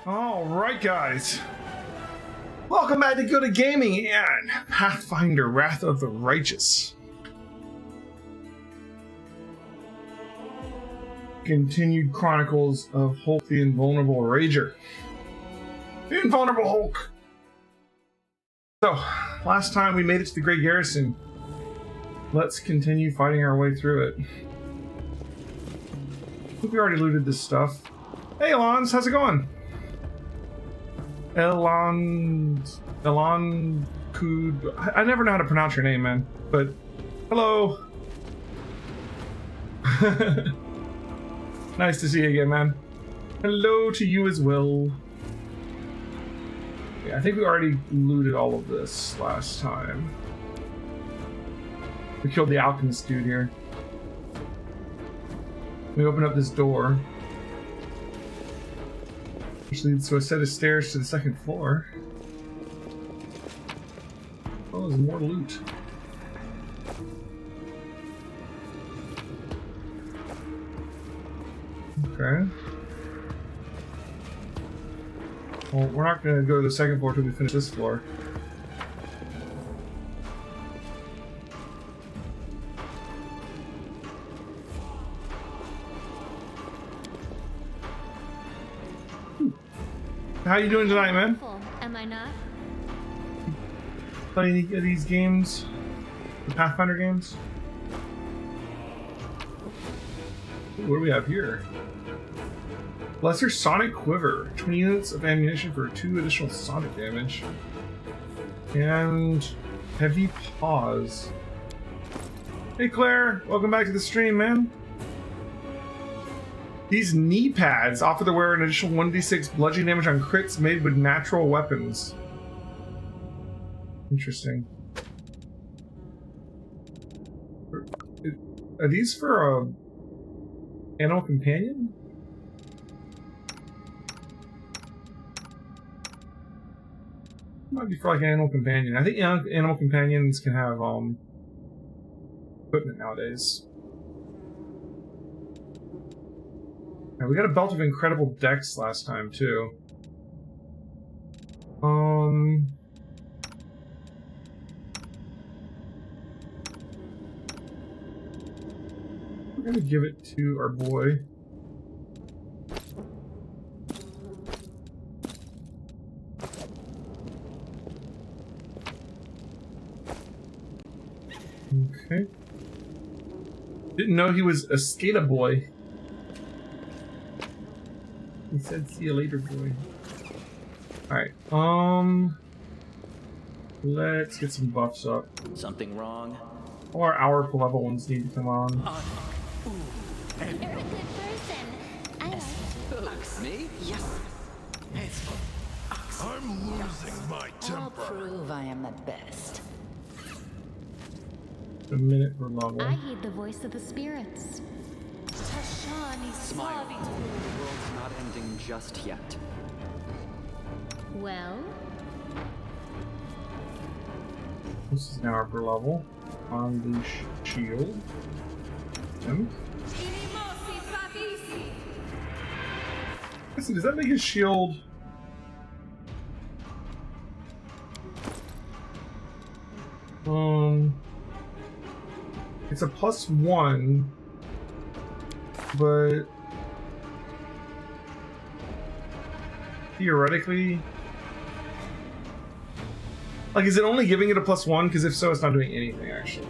Alright guys, welcome back to Gilded Gaming and Pathfinder Wrath of the Righteous. Continued Chronicles of Hulk the Invulnerable Rager. Invulnerable Hulk! So, last time we made it to the Great Garrison. Let's continue fighting our way through it. I think we already looted this stuff. Hey Alons, how's it going? Elon Kud. I never know how to pronounce your name, man. But hello. Nice to see you again, man. Hello to you as well. Yeah, I think we already looted all of this last time. We killed the alchemist dude here. We opened up this door, which leads to a set of stairs to the second floor. Oh, there's more loot. Okay. Well, we're not going to go to the second floor until we finish this floor. How you doing tonight, man? Am I not? Playing any of these games? The Pathfinder games? Ooh, what do we have here? Lesser Sonic Quiver. 20 units of ammunition for 2 additional sonic damage. And Heavy Paws. Hey Claire, welcome back to the stream, man. These knee pads offer the wearer an additional 1d6 bludgeoning damage on crits made with natural weapons. Interesting. Are these for a animal companion? Might be for like an animal companion. I think animal companions can have equipment nowadays. Yeah, we got a belt of incredible dex last time too. We're gonna give it to our boy. Okay. Didn't know he was a skater boy. He said, "See you later, boy." Alright, let's get some buffs up. Something wrong? Or our level ones need to come on. You're a good person. I like Me? Yes. I'm losing my I'll temper. prove I am the best. A minute per level. I heed the voice of the spirits. Smile. The world's not ending just yet. Well, This is now upper level. Unleash shield. Listen, does that make his shield? It's a +1, but theoretically, like, is it only giving it a +1? Because if so, it's not doing anything actually.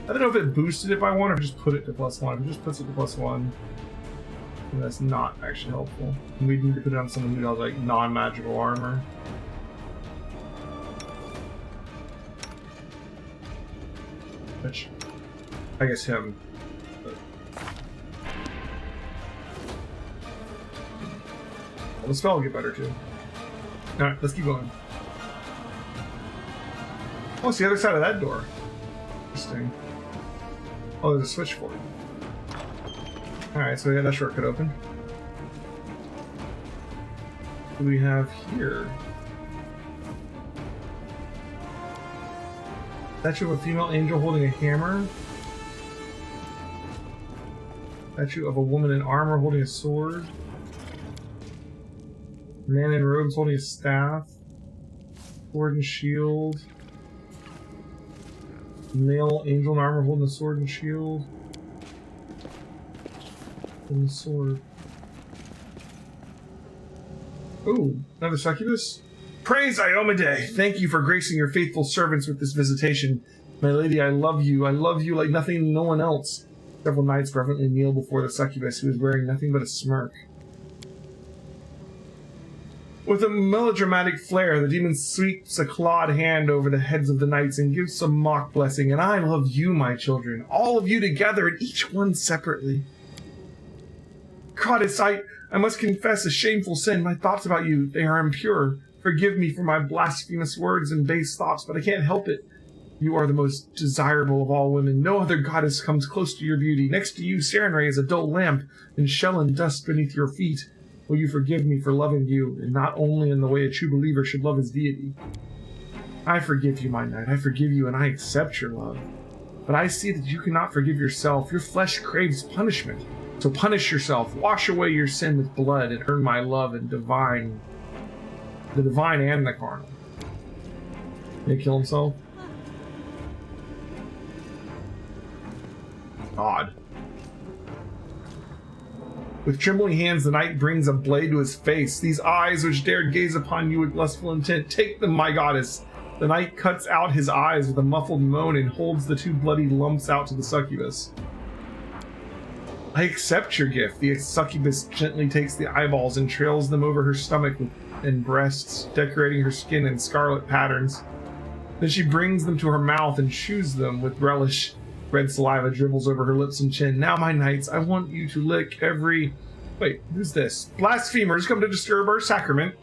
I don't know if it boosted it by 1 or if it just put it to +1. If it just puts it to +1, then that's not actually helpful. And we need to put it on someone who has like non-magical armor. Which, I guess him. But. Well, the spell will get better too. Alright, let's keep going. Oh, it's the other side of that door. Interesting. Oh, there's a switch for it. Alright, so we got that shortcut open. What do we have here? Statue of a female angel holding a hammer. Statue of a woman in armor holding a sword. Man in robes holding a staff. Sword and shield. Male angel in armor holding a sword and shield. And the sword. Ooh, another succubus? Praise Iomade! Thank you for gracing your faithful servants with this visitation. My lady, I love you. I love you like nothing, no one else. Several knights reverently kneel before the succubus, who is wearing nothing but a smirk. With a melodramatic flair, the demon sweeps a clawed hand over the heads of the knights and gives some mock blessing. And I love you, my children, all of you together and each one separately. Goddess, I must confess a shameful sin. My thoughts about you, they are impure. Forgive me for my blasphemous words and base thoughts, but I can't help it. You are the most desirable of all women. No other goddess comes close to your beauty. Next to you, Sarenrae is a dull lamp, and shell and dust beneath your feet. Will you forgive me for loving you, and not only in the way a true believer should love his deity? I forgive you, my knight. I forgive you, and I accept your love. But I see that you cannot forgive yourself. Your flesh craves punishment. So punish yourself. Wash away your sin with blood, and earn my love and the divine and the carnal. Did he kill himself? Odd. With trembling hands, the knight brings a blade to his face. These eyes which dared gaze upon you with lustful intent, take them, my goddess. The knight cuts out his eyes with a muffled moan and holds the two bloody lumps out to the succubus. I accept your gift. The succubus gently takes the eyeballs and trails them over her stomach and breasts, decorating her skin in scarlet patterns. Then she brings them to her mouth and chews them with relish. Red saliva dribbles over her lips and chin. Now, my knights, I want you to lick every... Wait, who's this? Blasphemers come to disturb our sacrament.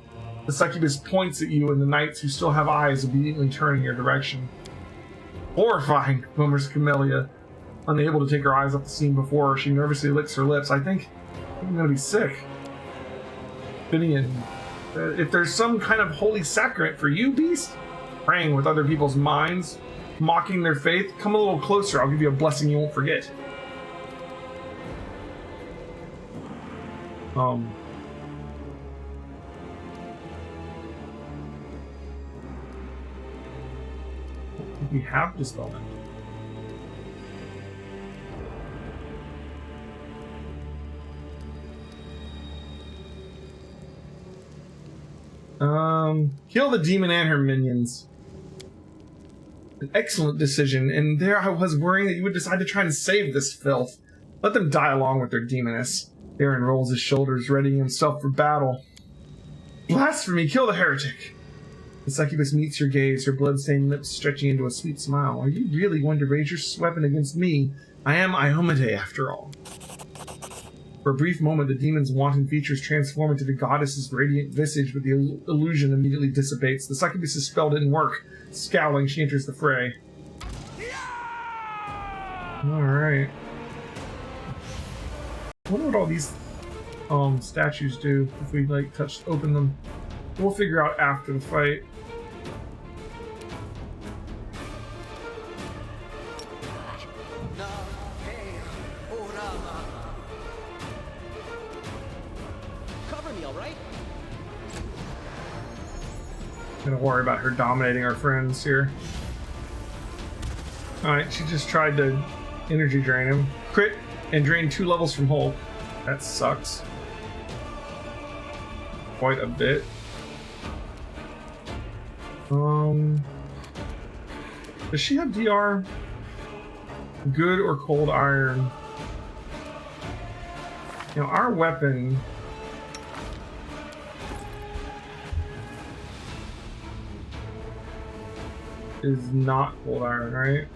The succubus points at you, and the knights who still have eyes obediently turn in your direction. Horrifying, murmurs Camellia. Unable to take her eyes off the scene before her, she nervously licks her lips. I think I'm gonna be sick. Finian, if there's some kind of holy sacrament for you, beast, praying with other people's minds, mocking their faith, come a little closer. I'll give you a blessing you won't forget. We have dispellment. Kill the demon and her minions. An excellent decision, and there I was worrying that you would decide to try and save this filth. Let them die along with their demoness. Aaron rolls his shoulders, readying himself for battle. Blasphemy! Kill the heretic! The succubus meets your gaze, her blood-stained lips stretching into a sweet smile. Are you really going to raise your weapon against me? I am Iomade, after all. For a brief moment, the demon's wanton features transform into the goddess's radiant visage, but the illusion immediately dissipates. The succubus's spell didn't work. Scowling, she enters the fray. Alright. I wonder what all these statues do if we open them. We'll figure out after the fight. Cover me, all right? Gonna worry about her dominating our friends here. Alright, she just tried to energy drain him. Crit and drain 2 levels from Hulk. That sucks. Quite a bit. Does she have DR? Good or cold iron? You know, our weapon is not cold iron, right?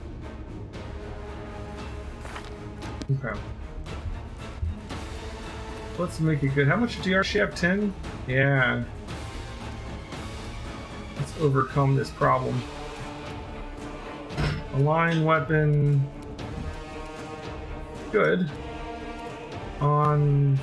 Okay. Let's make it good. How much DR does she have? 10? Yeah. Let's overcome this problem. Align weapon. Good. On.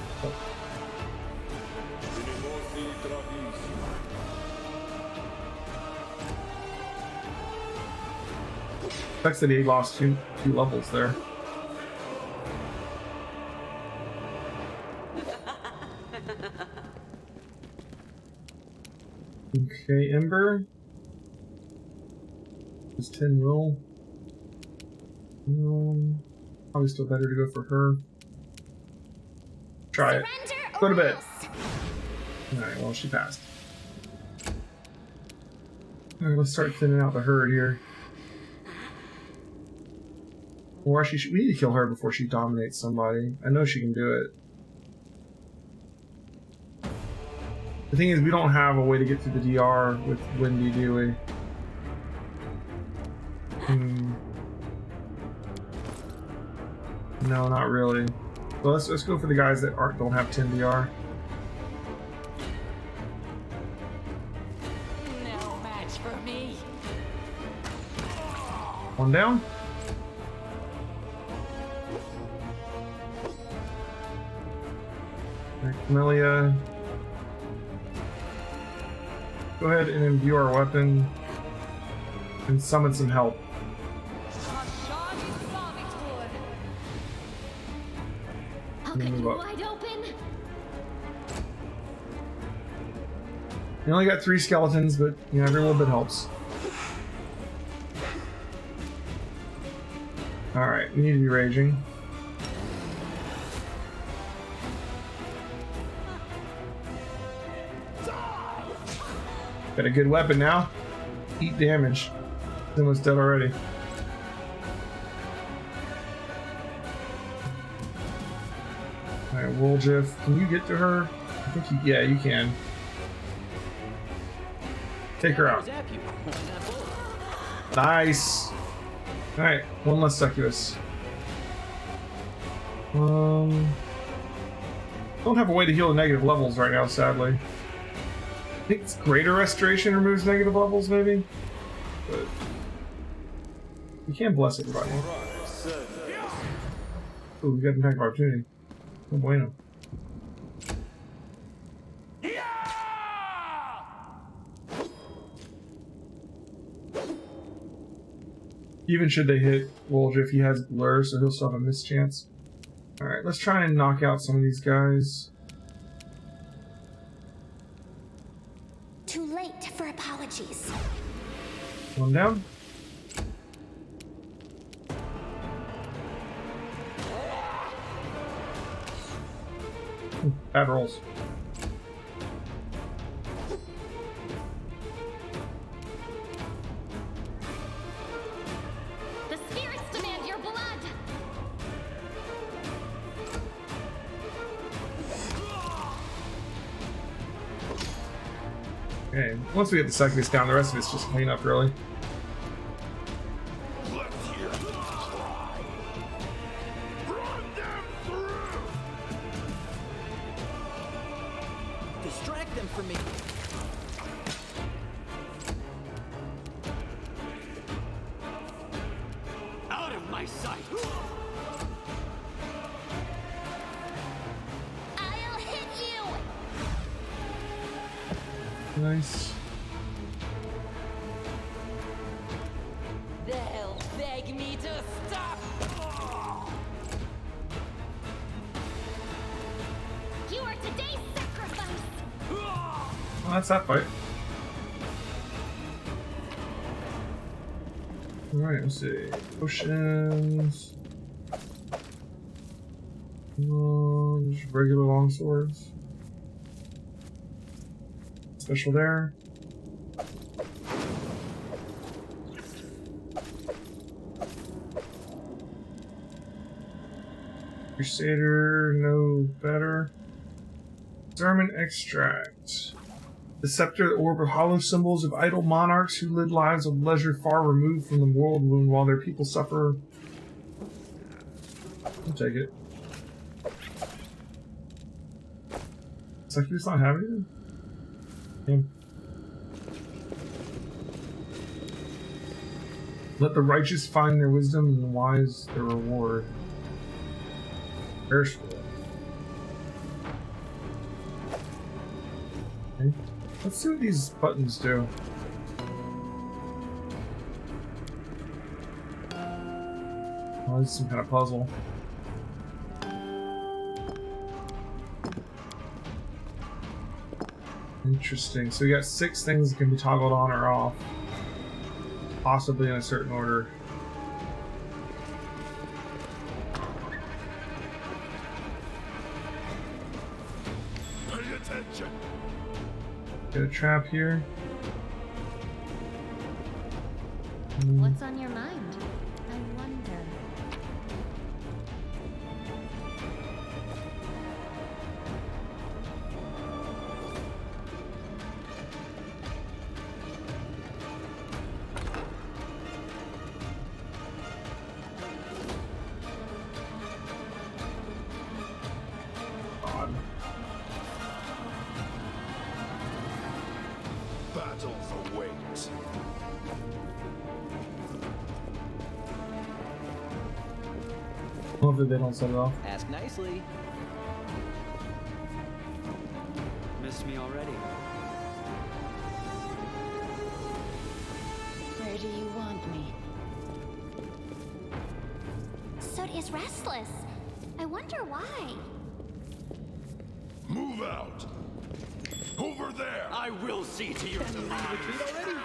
Sucks that he lost two levels there. Okay, Ember. Is 10 will. Probably still better to go for her. Try it. Go to bed. Alright, well, she passed. Alright, let's start thinning out the herd here. Or actually, we need to kill her before she dominates somebody. I know she can do it. The thing is, we don't have a way to get through the DR with Windy, do we? No, not really. So let's go for the guys that don't have 10 DR. No match for me. One down. Camellia. Go ahead and imbue our weapon and summon some help. I'll cut you wide open. You only got 3 skeletons, but you know, every little bit helps. Alright, we need to be raging. Got a good weapon now. Eat damage. It's almost dead already. Alright, Woljif, can you get to her? I think you, yeah, you can. Take her out. Nice. Alright, one less succubus. Don't have a way to heal the negative levels right now, sadly. I think it's Greater Restoration removes negative levels, maybe? But you can bless everybody. Ooh, we got an attack of opportunity. Oh bueno. Even should they hit Woljif, he has Blur, so he'll still have a mischance. Alright, let's try and knock out some of these guys. Too late for apologies. One down. Bad rolls. The spirits demand your blood. Okay, once we get the succubus down, the rest of it's just clean up, really. Distract them from me. Out of my sight. I'll hit you. Nice. They'll beg me to stop. You are today's sacrifice. Well, that's that fight. Alright, let's see. Potions. Just regular longswords. Special there. Crusader, no better. Sermon extract. The scepter that orb of hollow symbols of idle monarchs who led lives of leisure far removed from the world wound while their people suffer. I'll take it. It's like he's not having it. Yeah. Let the righteous find their wisdom and the wise their reward. Perishable. Okay. Let's see what these buttons do. Oh, this is some kind of puzzle. Interesting. So we got 6 things that can be toggled on or off, possibly in a certain order. Pay attention. Get a trap here. What's on your mind? I wonder. God. Battles await. Hopefully they don't set it off. Ask nicely. Missed me already. Where do you want me? Sodi is restless. I wonder why. Move out. Over there. I will see to your demise. already?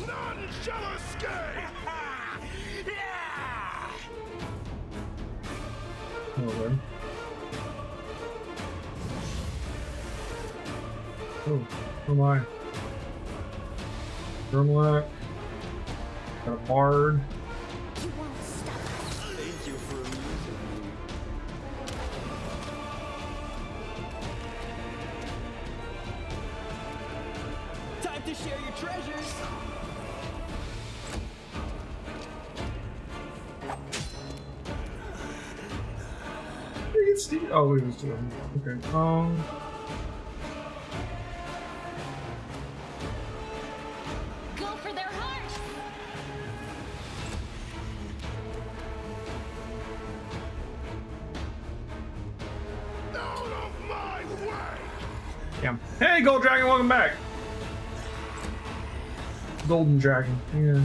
None shall escape. Over. Oh, who am I? Grimlock. Got a bard. You won't stop us. Thank you for amusing me. Time to share your treasures. Freaking Steve. Oh, wait, it was 2 of them. Okay. Go for their hearts. Out of my way. Damn. Hey, Gold Dragon, welcome back. Golden Dragon. Yeah.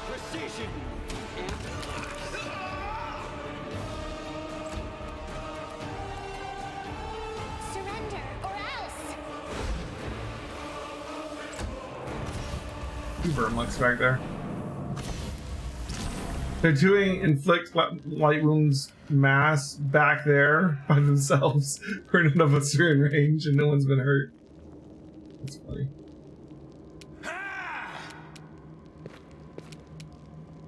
Precision. Surrender or else. Two Vermlix back there. They're doing inflict light wounds mass back there by themselves, where none of us are in range and no one's been hurt. That's funny.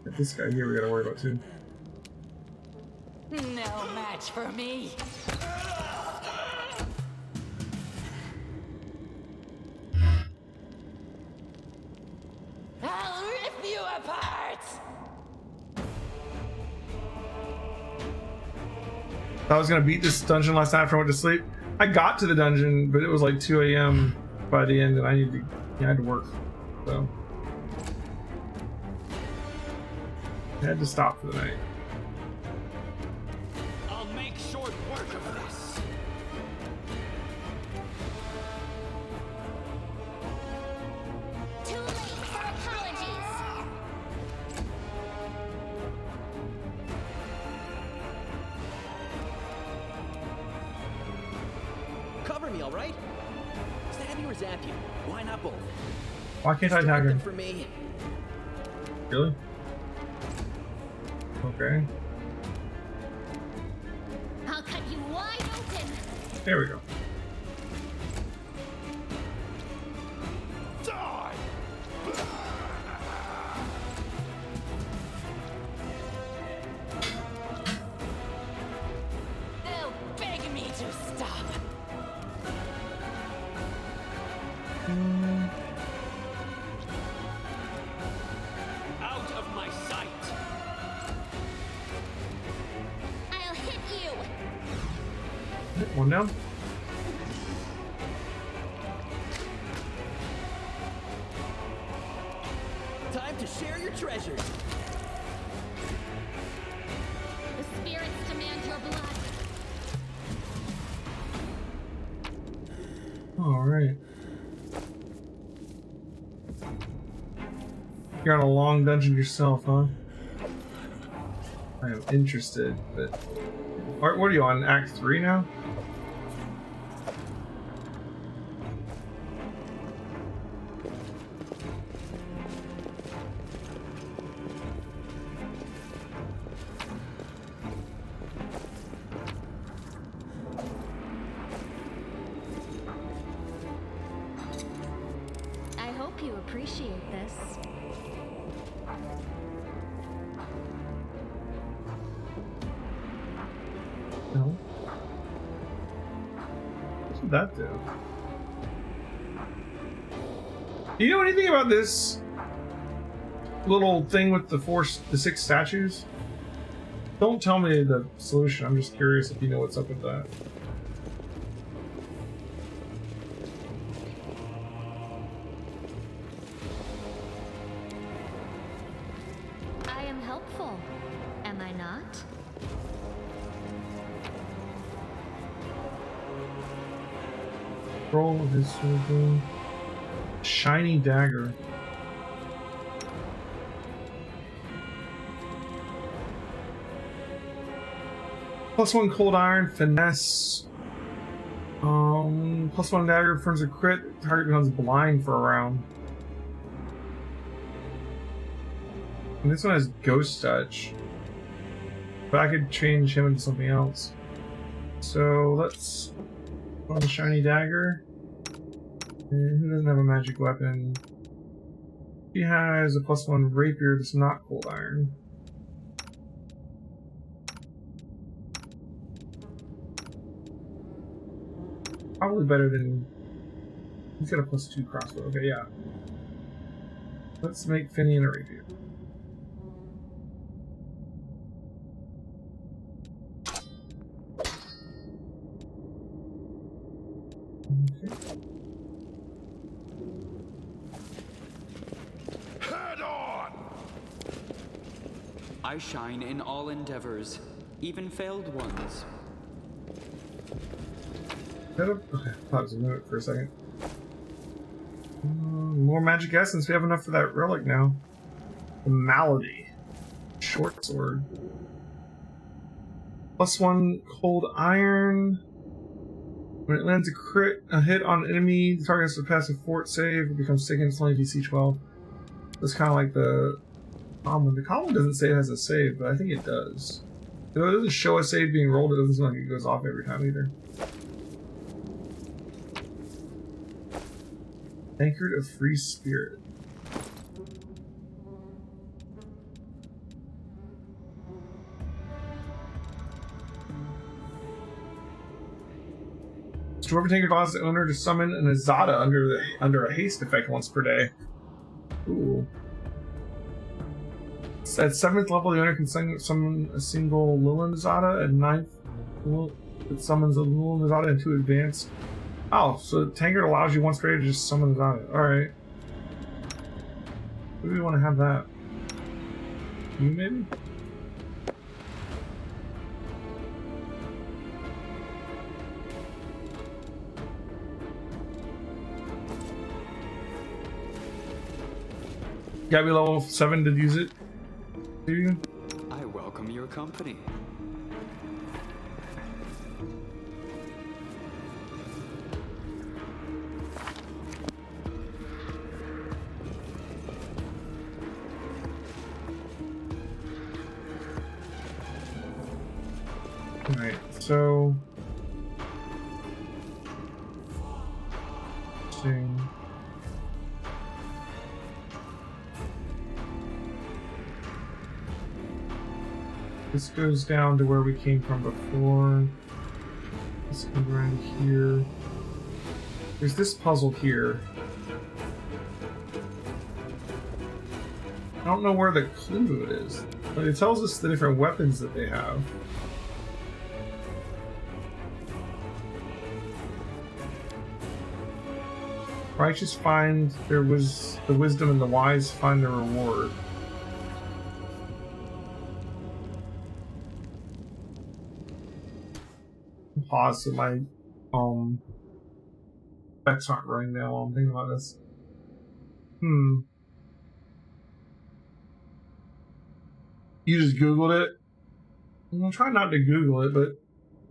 Got this guy here we gotta worry about too. No match for me. I'll rip you apart. I was gonna beat this dungeon last night after I went to sleep. I got to the dungeon, but it was like 2 a.m. by the end, and I had to work, so I had to stop for the night. I'll make short work of this. Too late for apologies. Cover me, all right? Stab you or zap you? Why not both? Why can't I tag Distract her? them for me. Really? Okay. I'll cut you wide open. There we go. Die. They'll beg me to stop. Out of my sight. I'll hit you. One down. Time to share your treasures. The spirits demand your blood. All right. You're on a long dungeon yourself, huh? I am interested, but what are you on? Act 3 now? I hope you appreciate this. No. What did that do? Do you know anything about this little thing with the 6 statues? Don't tell me the solution. I'm just curious if you know what's up with that. I am helpful, am I not? Roll of his sword. Shiny dagger. +1 cold iron, finesse. +1 dagger confirms a crit. Target becomes blind for a round. And this one has ghost touch. But I could change him into something else. So let's on the shiny dagger. And who doesn't have a magic weapon? He has a +1 rapier that's not cold iron. Probably better than... He's got a +2 crossbow. Okay, yeah. Let's make Finian a rapier. Head on! I shine in all endeavors, even failed ones. Okay, I thought it was a minute for a second. More magic essence. We have enough for that relic now. The malady. Short sword. +1 cold iron. When it lands a hit on an enemy, the target has to pass a fort save. It becomes taken. It's only DC 12. It's kind of like the common. The common doesn't say it has a save, but I think it does. Though it doesn't show a save being rolled, it doesn't seem like it goes off every time either. Anchored of Free Spirit. Dwarven Tankard allows the owner to summon an Azada under a haste effect once per day. Ooh. At 7th level, the owner can summon a single Lilin Azada. At 9th, it summons a Lilin Azada into advanced. Oh, so Tankard allows you once per day to just summon Azada. Alright. Maybe we want to have that. You maybe? Gotta be level 7 to use it. Do you? I welcome your company. Alright, so... Interesting. This goes down to where we came from before. Let's go around here. There's this puzzle here. I don't know where the clue to it is, but it tells us the different weapons that they have. Righteous find there was the wisdom, and the wise find the reward. Pause so my specs aren't running down while I'm thinking about this. You just Googled it? I'm trying not to Google it, but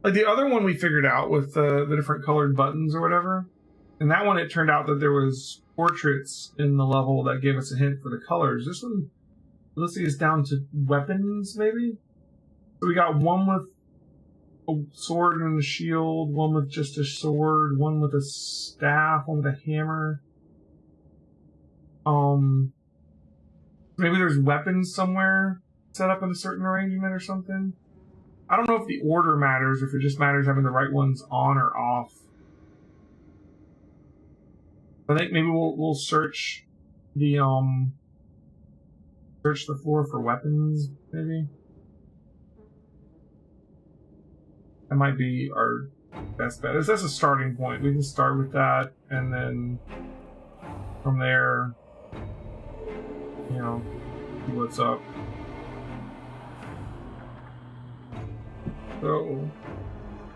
like the other one we figured out with the different colored buttons or whatever, and that one it turned out that there was portraits in the level that gave us a hint for the colors. This one, let's see, is down to weapons maybe. So we got one with a sword and a shield, one with just a sword, one with a staff, one with a hammer. Maybe there's weapons somewhere set up in a certain arrangement or something. I don't know if the order matters, or if it just matters having the right ones on or off. I think maybe we'll search the floor for weapons, maybe. That might be our best bet. That's a starting point. We can start with that, and then from there, you know, see what's up. So,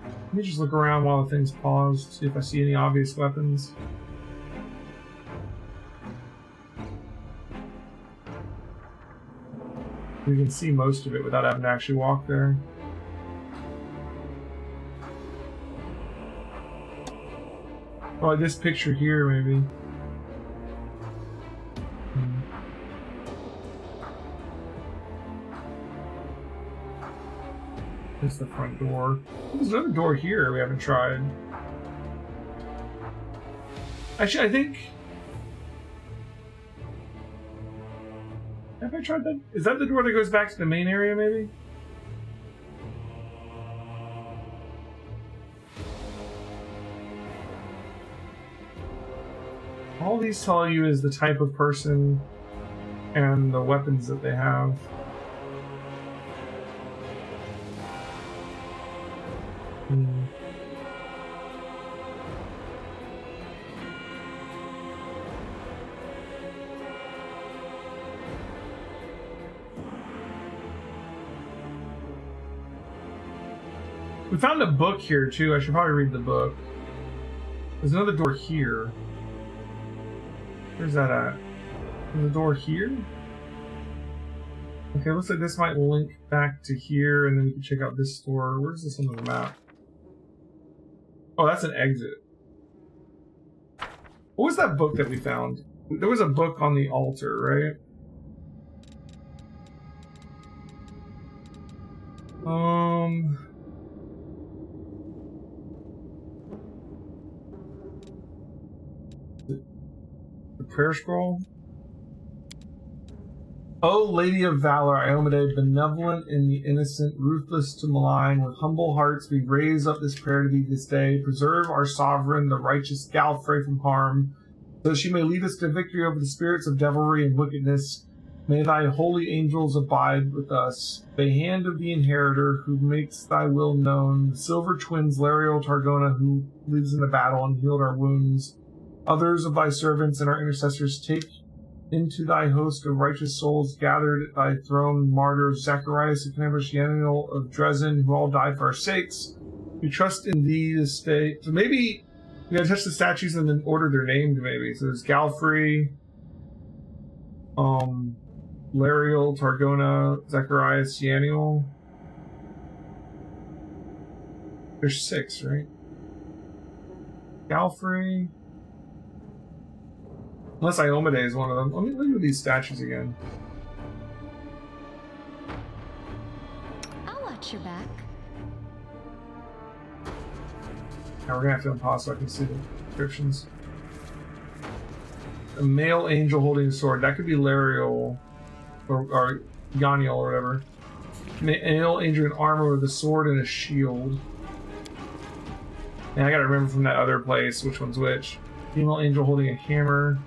let me just look around while the thing's paused, see if I see any obvious weapons. We can see most of it without having to actually walk there. Oh, like this picture here, maybe. There's the front door. There's another door here we haven't tried. Actually, I think... Have I tried that? Is that the door that goes back to the main area, maybe? All these tell you is the type of person and the weapons that they have. We found a book here too. I should probably read the book. There's another door here. Where's that at? There's a door here? Okay, looks like this might link back to here, and then we can check out this door. Where's this on the map? Oh, that's an exit. What was that book that we found? There was a book on the altar, right? The prayer scroll? O Lady of Valor, Iomade, benevolent in the innocent, ruthless to malign, with humble hearts we raise up this prayer to thee this day. Preserve our sovereign, the righteous Galfrey, from harm, so that she may lead us to victory over the spirits of devilry and wickedness. May thy holy angels abide with us. The hand of the inheritor, who makes thy will known, the silver twins, Lariel, Targona, who lives in the battle and healed our wounds. Others of thy servants and our intercessors, take into thy host of righteous souls gathered at thy throne, martyrs, Zacharias, and Daniel of Dresden, who all died for our sakes. We trust in thee this day. So maybe we gotta touch the statues and then order their names, maybe. So there's Galfrey, Lariel, Targona, Zacharias, Daniel. There's 6, right? Galfrey. Unless Iomade is one of them. Let me look at these statues again. I'll watch your back. Now we're gonna have to unpause so I can see the descriptions. A male angel holding a sword. That could be Lariel or Yaniel or whatever. Male angel in armor with a sword and a shield. And I gotta remember from that other place which one's which. Female angel holding a hammer.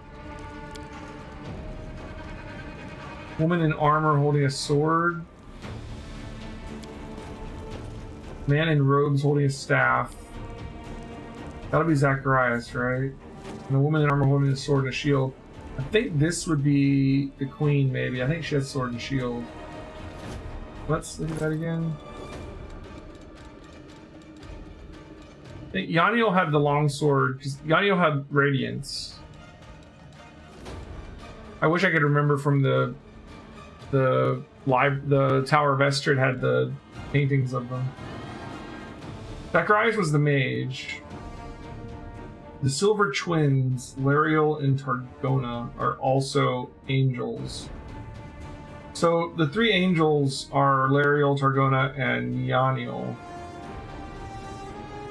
Woman in armor holding a sword. Man in robes holding a staff. That'll be Zacharias, right? And a woman in armor holding a sword and a shield. I think this would be the queen, maybe. I think she has sword and shield. Let's look at that again. think Yaniel had the longsword, because Yaniel had radiance. I wish I could remember from the Tower of Estrid had the paintings of them. Zacharias was the mage. The Silver Twins, Lariel and Targona, are also angels. So the three angels are Lariel, Targona, and Yaniel.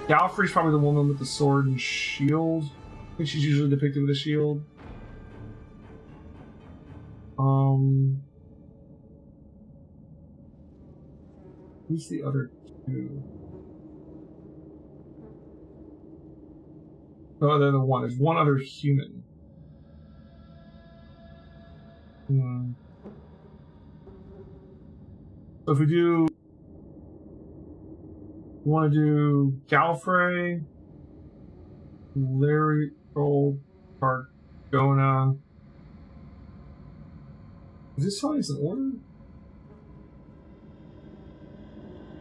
Galfrey's probably the woman with the sword and shield. I think she's usually depicted with a shield. Who's the other two? Oh, they're the one. There's one other human. So if we do... We want to do Galfrey, Lariel, Targona. Is this telling us an order?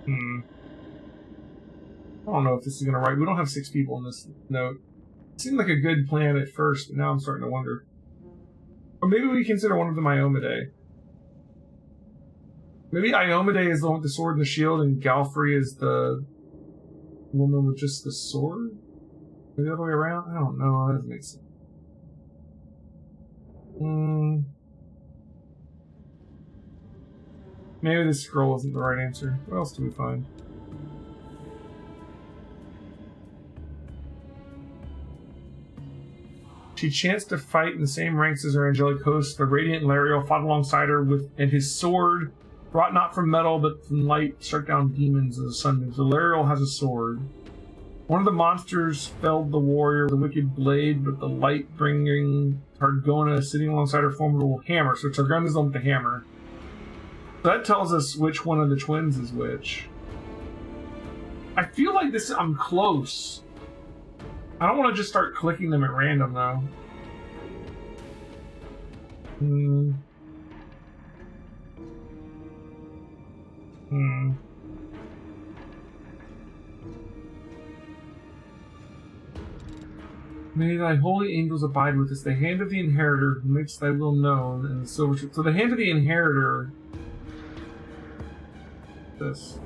I don't know if this is going to write. We don't have 6 people in this note. It seemed like a good plan at first, but now I'm starting to wonder. Or maybe we consider one of them Iomedae. Maybe Iomedae is the one with the sword and the shield, and Galfrey is the woman with just the sword? Maybe the other way around? I don't know. That doesn't make sense. Maybe this scroll isn't the right answer. What else do we find? She chanced to fight in the same ranks as her angelic host. The radiant Lariel fought alongside her and his sword, brought not from metal but from light, struck down demons as the sun moves. The Lariel has a sword. One of the monsters felled the warrior with a wicked blade, but the light-bringing Targona sitting alongside her formidable hammer. So Targona's the one with the hammer. So that tells us which one of the twins is which. I feel like this. I'm close. I don't want to just start clicking them at random, though. May thy holy angels abide with us. The hand of the inheritor who makes thy will known, and the silver. So the hand of the inheritor. This.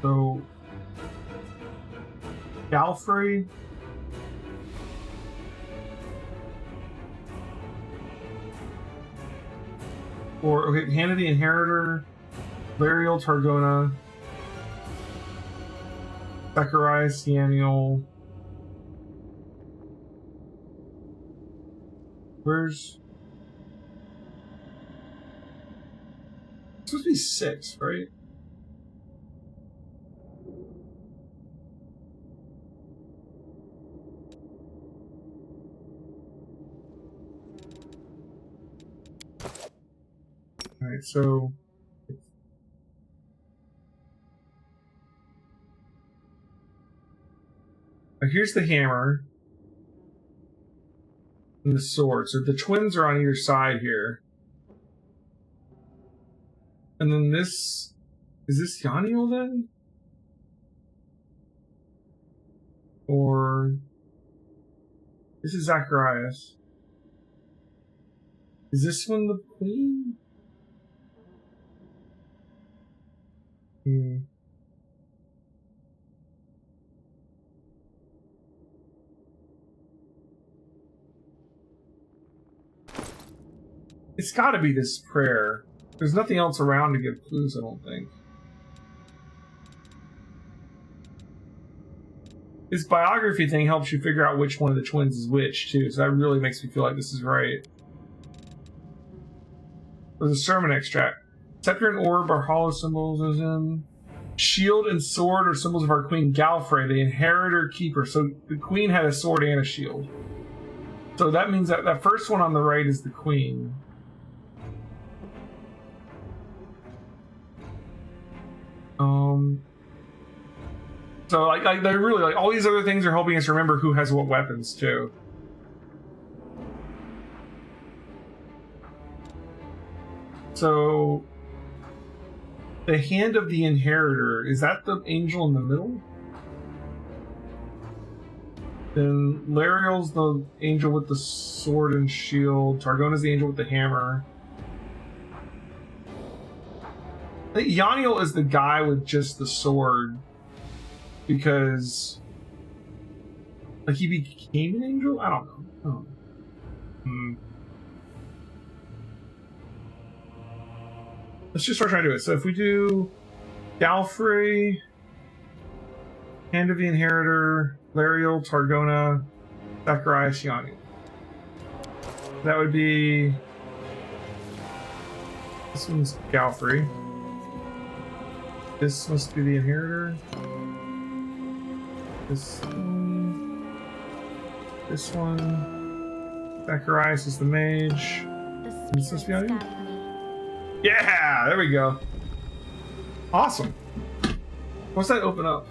So, Galfrey, or okay, Hand of the Inheritor, Lariel, Targona, Zacharias, Yaniel. Where's? It's supposed to be 6, right? Alright, so here's the hammer and the sword. So the twins are on either side here. And then this... Is this Yaniel then? Or... This is Zacharias. Is this one the queen? It's gotta be this prayer. There's nothing else around to give clues, I don't think. This biography thing helps you figure out which one of the twins is which, too, so that really makes me feel like this is right. There's a sermon extract. Scepter and orb are hollow symbols. Shield and sword are symbols of our queen Galfrey, the inheritor keeper. So the queen had a sword and a shield. So that means that that first one on the right is the queen. So like they're really like all these other things are helping us remember who has what weapons too. So the hand of the inheritor, is that the angel in the middle? Then Lariel's the angel with the sword and shield. Targona's the angel with the hammer. I think Yaniel is the guy with just the sword. Because like he became an angel? I don't know. Let's just start trying to do it. So if we do Galfrey, Hand of the Inheritor, Lariel, Targona, Zacharias, Yaniel. That would be... This one's Galfrey. This must be the Inheritor. This one. Zacharias is the mage. Is this the audio? Yeah, there we go. Awesome. What's that open up?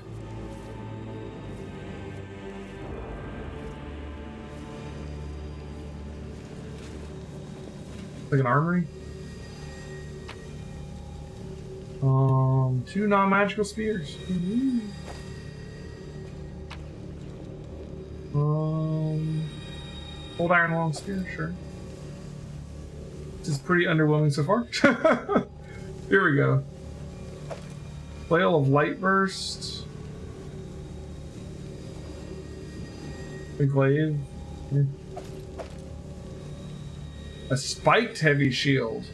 Like an armory? 2 non-magical spears. Old iron long spear, sure. This is pretty underwhelming so far. Here we go. Flail of Light Burst. The glaive. Yeah. A spiked heavy shield.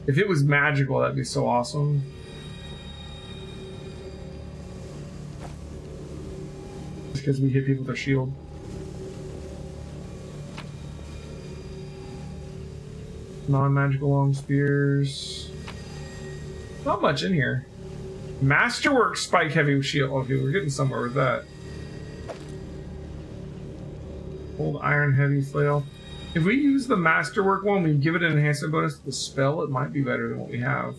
If it was magical, that'd be so awesome. Just because we hit people with a shield. Non-magical long spears. Not much in here. Masterwork spike heavy shield. Okay, we're getting somewhere with that. Old iron heavy flail. If we use the Masterwork one, we give it an enhancement bonus to the spell, it might be better than what we have.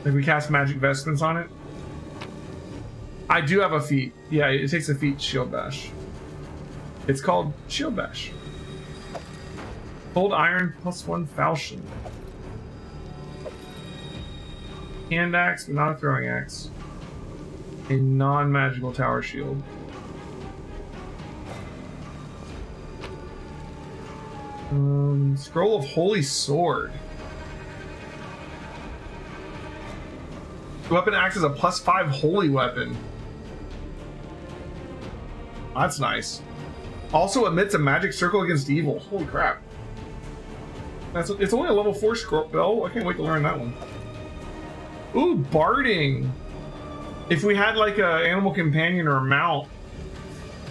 If we cast Magic Vestments on it. I do have a feat. Yeah, it takes a feat Shield Bash. It's called Shield Bash. Cold Iron +1 Falchion. Hand Axe, but not a throwing axe. A non-magical Tower Shield. Scroll of Holy Sword. The weapon acts as a +5 holy weapon. That's nice. Also emits a magic circle against evil. Holy crap. It's only a level 4 spell. I can't wait to learn that one. Ooh, barding. If we had like an animal companion or a mount,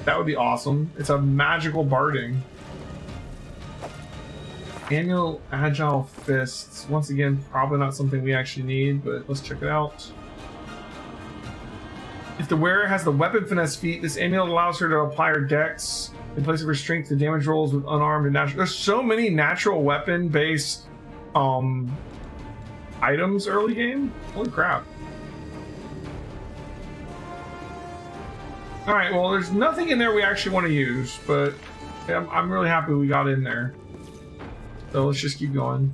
that would be awesome. It's a magical barding. Annual Agile Fists. Once again, probably not something we actually need, but let's check it out. If the wearer has the Weapon Finesse feat, this amulet allows her to apply her dex in place of her strength to damage rolls with unarmed and natural. There's so many natural weapon-based items early game. Holy crap. Alright, well, there's nothing in there we actually want to use, but I'm really happy we got in there. So let's just keep going.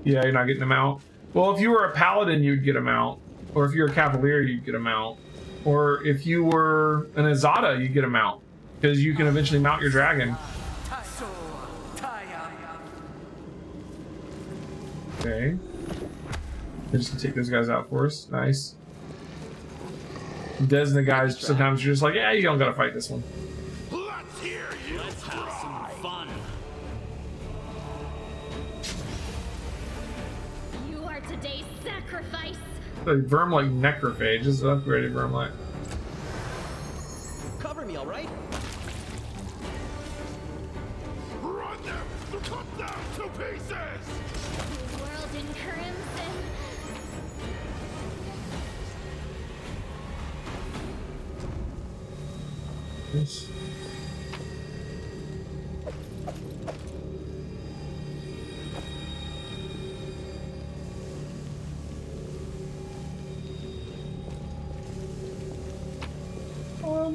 Yeah, you're not getting them out. Well, if you were a paladin, you'd get them out. Or if you're a cavalier, you'd get them out. Or if you were an Azada, you'd get them out. Because you can eventually mount your dragon. Okay. They're just gonna take those guys out for us. Nice. Des and the guys, sometimes you're just like, yeah, you don't gotta fight this one. Let's hear you. Let's have some fun. You are today's sacrifice. The Vermlight Necrophage. This is an upgraded Vermlight. Cover me, all right? Run them! Cut them to pieces! The world in crimson. Yes.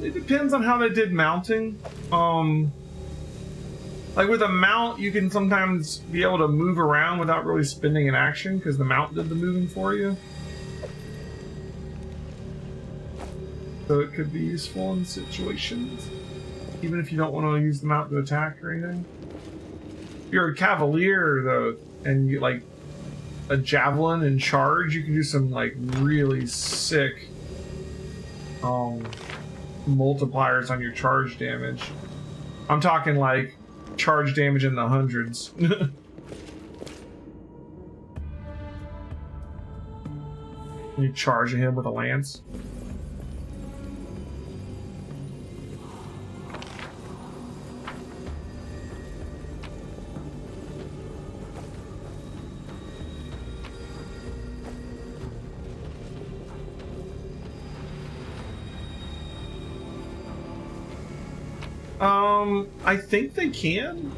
It depends on how they did mounting. Like with a mount, you can sometimes be able to move around without really spending an action because the mount did the moving for you. So it could be useful in situations, even if you don't want to use the mount to attack or anything. If you're a cavalier though, and you like a javelin and charge, you can do some like really sick multipliers on your charge damage. I'm talking like charge damage in the hundreds. You charge him with a lance. I think they can.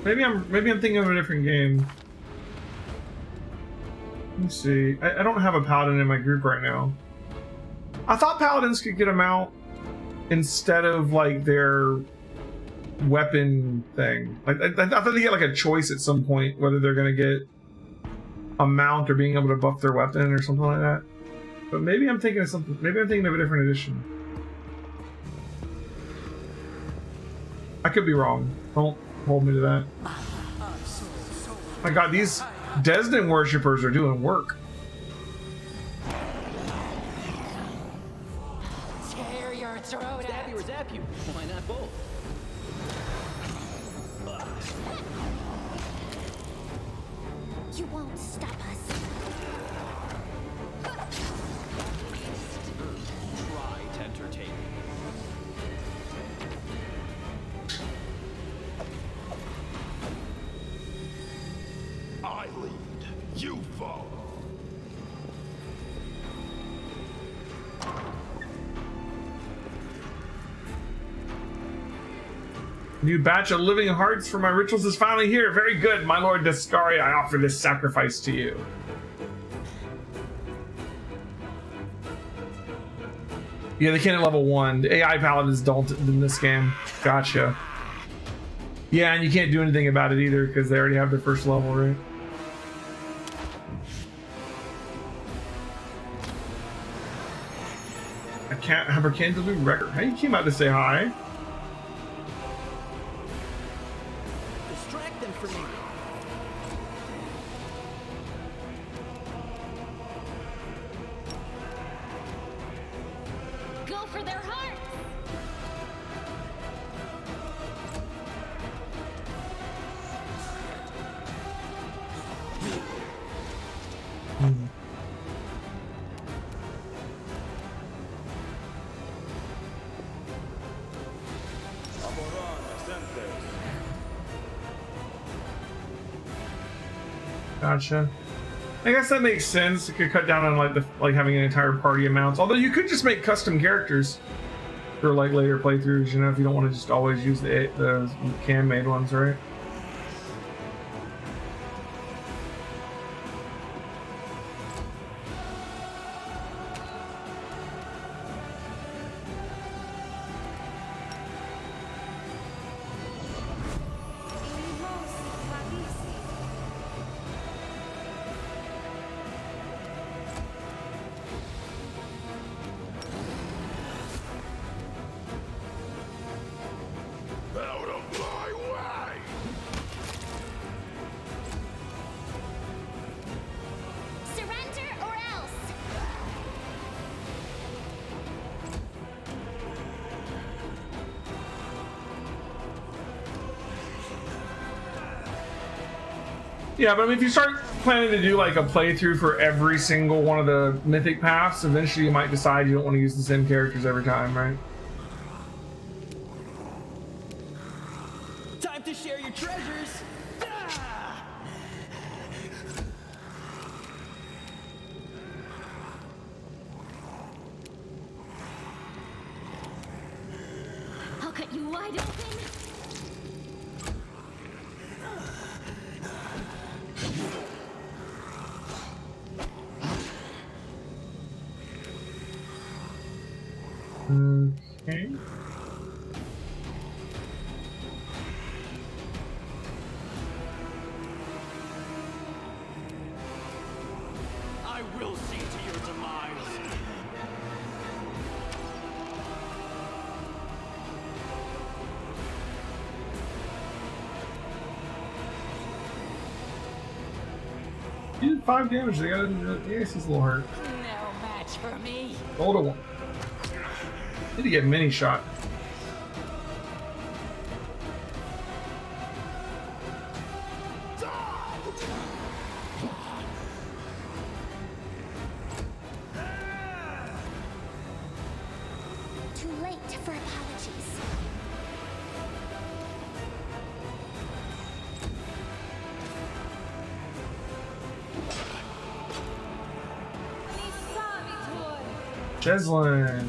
Maybe I'm thinking of a different game. Let me see. I don't have a paladin in my group right now. I thought paladins could get a mount instead of like their weapon thing. Like I thought they get like a choice at some point whether they're gonna get a mount or being able to buff their weapon or something like that. But maybe I'm thinking of something. Maybe I'm thinking of a different edition. I could be wrong. Don't hold me to that. My god, these Desden worshippers are doing work. Tear your throat Stab you or out. zap you. Why not both? You won't stop us. Try to entertain me. I lead, you follow. New batch of living hearts for my rituals is finally here. Very good, my lord Descari. I offer this sacrifice to you. Yeah, they can't at level 1. The AI paladins don't in this game. Gotcha. Yeah, and you can't do anything about it either because they already have their first level, right? I can't have a candle do record. Hey, you came out to say hi. Distract them from me. Go for their hearts. Gotcha. I guess that makes sense. It could cut down on like having an entire party of mounts. Although you could just make custom characters for like later playthroughs. You know, if you don't want to just always use the cam made ones, right? Out of my way! Surrender or else. Yeah, but I mean, if you start planning to do like a playthrough for every single one of the mythic paths, eventually you might decide you don't want to use the same characters every time, right? Time to share your treasures. Ah! got you wide open. Okay. I will see to your demise. You did 5 damage. They got the ace is a little hurt. No match for me. Hold on. Need to get mini shot. Too late for apologies. Jeslyn.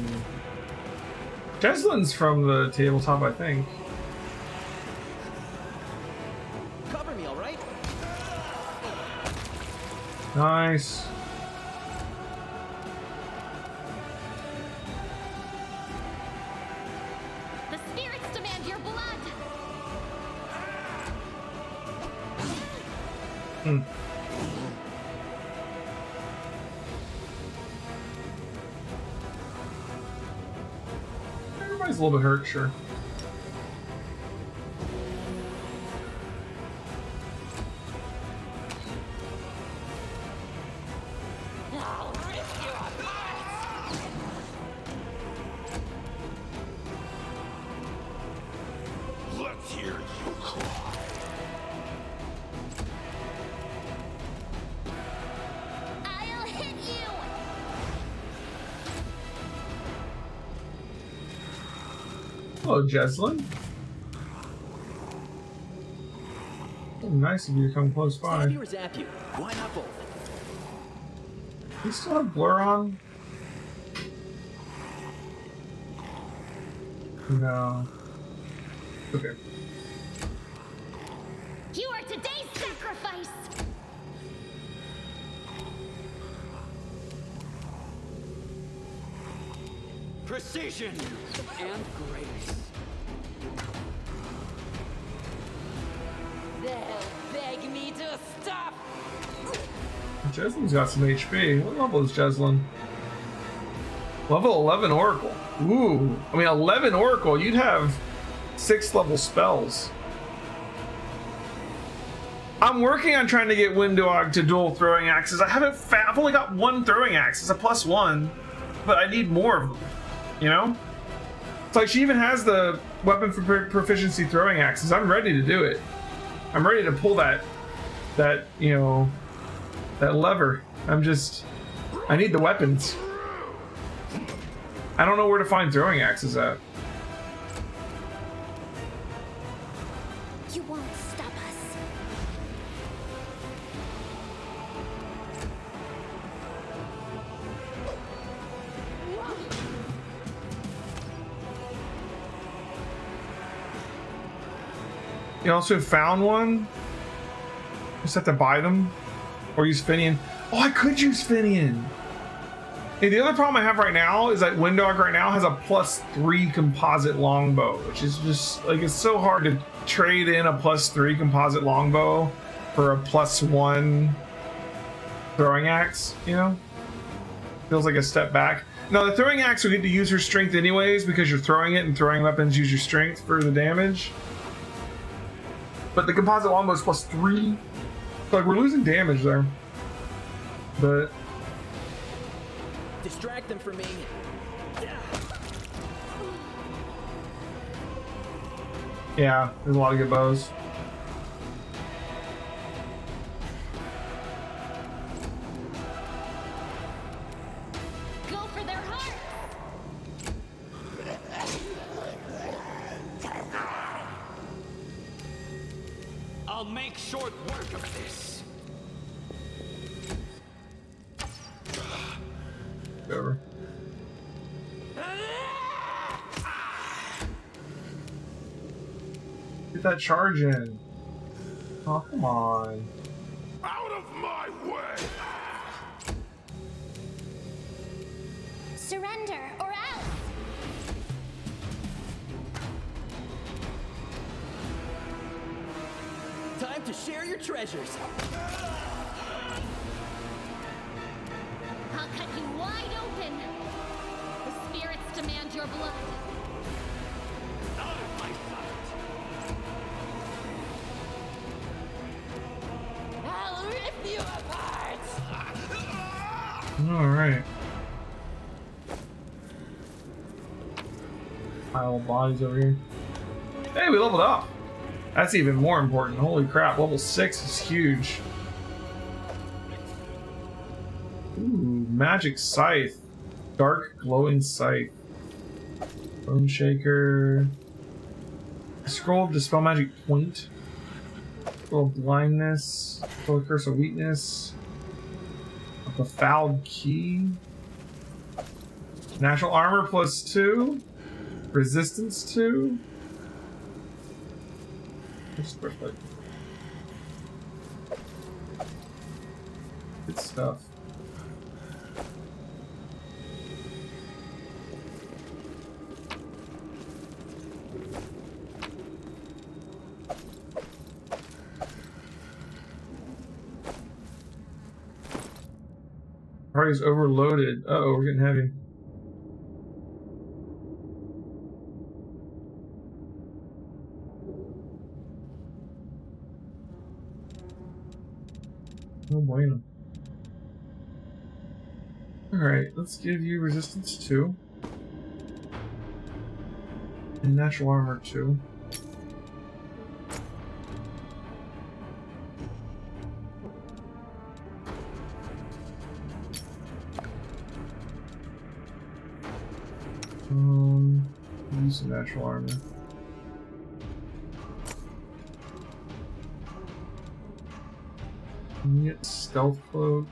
Jeslyn's from the tabletop, I think. Cover me, all right? Nice. The spirits demand your blood. Everybody's a little bit hurt, sure. I'll rip you apart. Let's hear you cry. I'll hit you. Hello, Jeslyn. Oh, nice of you to come close Stab by. you or zap you? Why not both? You still have blur on? No. Okay. You are today's sacrifice. Precision and grace. They'll beg me to stop. Jeslyn's got some HP. What level is Jeslyn? Level 11 Oracle. Ooh. I mean, 11 Oracle, you'd have 6th level spells. I'm working on trying to get Windog to dual throwing axes. I've only got 1 throwing axe. It's a +1, but I need more of them. You know? It's like she even has the weapon for proficiency throwing axes. I'm ready to do it. I'm ready to pull that you know, that lever. I need the weapons. I don't know where to find throwing axes at. You won't stop us. You also found one? Just have to buy them? Or use Finian? Oh, I could use Finian! Hey, the other problem I have right now is that Windog right now has a +3 composite longbow, which is just, like, it's so hard to trade in a +3 composite longbow for a +1 throwing axe, you know? Feels like a step back. Now, the throwing axe would need to use her strength anyways, because you're throwing it, and throwing weapons use your strength for the damage. But the composite longbow is +3. So, like, we're losing damage there. But Distract them for me. yeah, there's a lot of good bows. Go for their heart. I'll make short work of this. Whatever. Get that charge in. Oh, come on. Out of my way! Surrender or else. Time to share your treasures. I'll cut you wide open. The spirits demand your blood. Out of my sight! I'll rip you apart! All right. Pile of bodies over here. Hey, we leveled up. That's even more important. Holy crap, level 6 is huge. Ooh, magic scythe. Dark glowing scythe. Bone shaker. Scroll of dispel magic point. Scroll of blindness. Scroll of curse of weakness. A befouled key. Natural armor +2. Resistance 2. Good stuff. Party's overloaded. Uh-oh, we're getting heavy. Oh bueno. Alright, let's give you resistance 2. And natural armor 2. Use some natural armor. You get stealth cloak.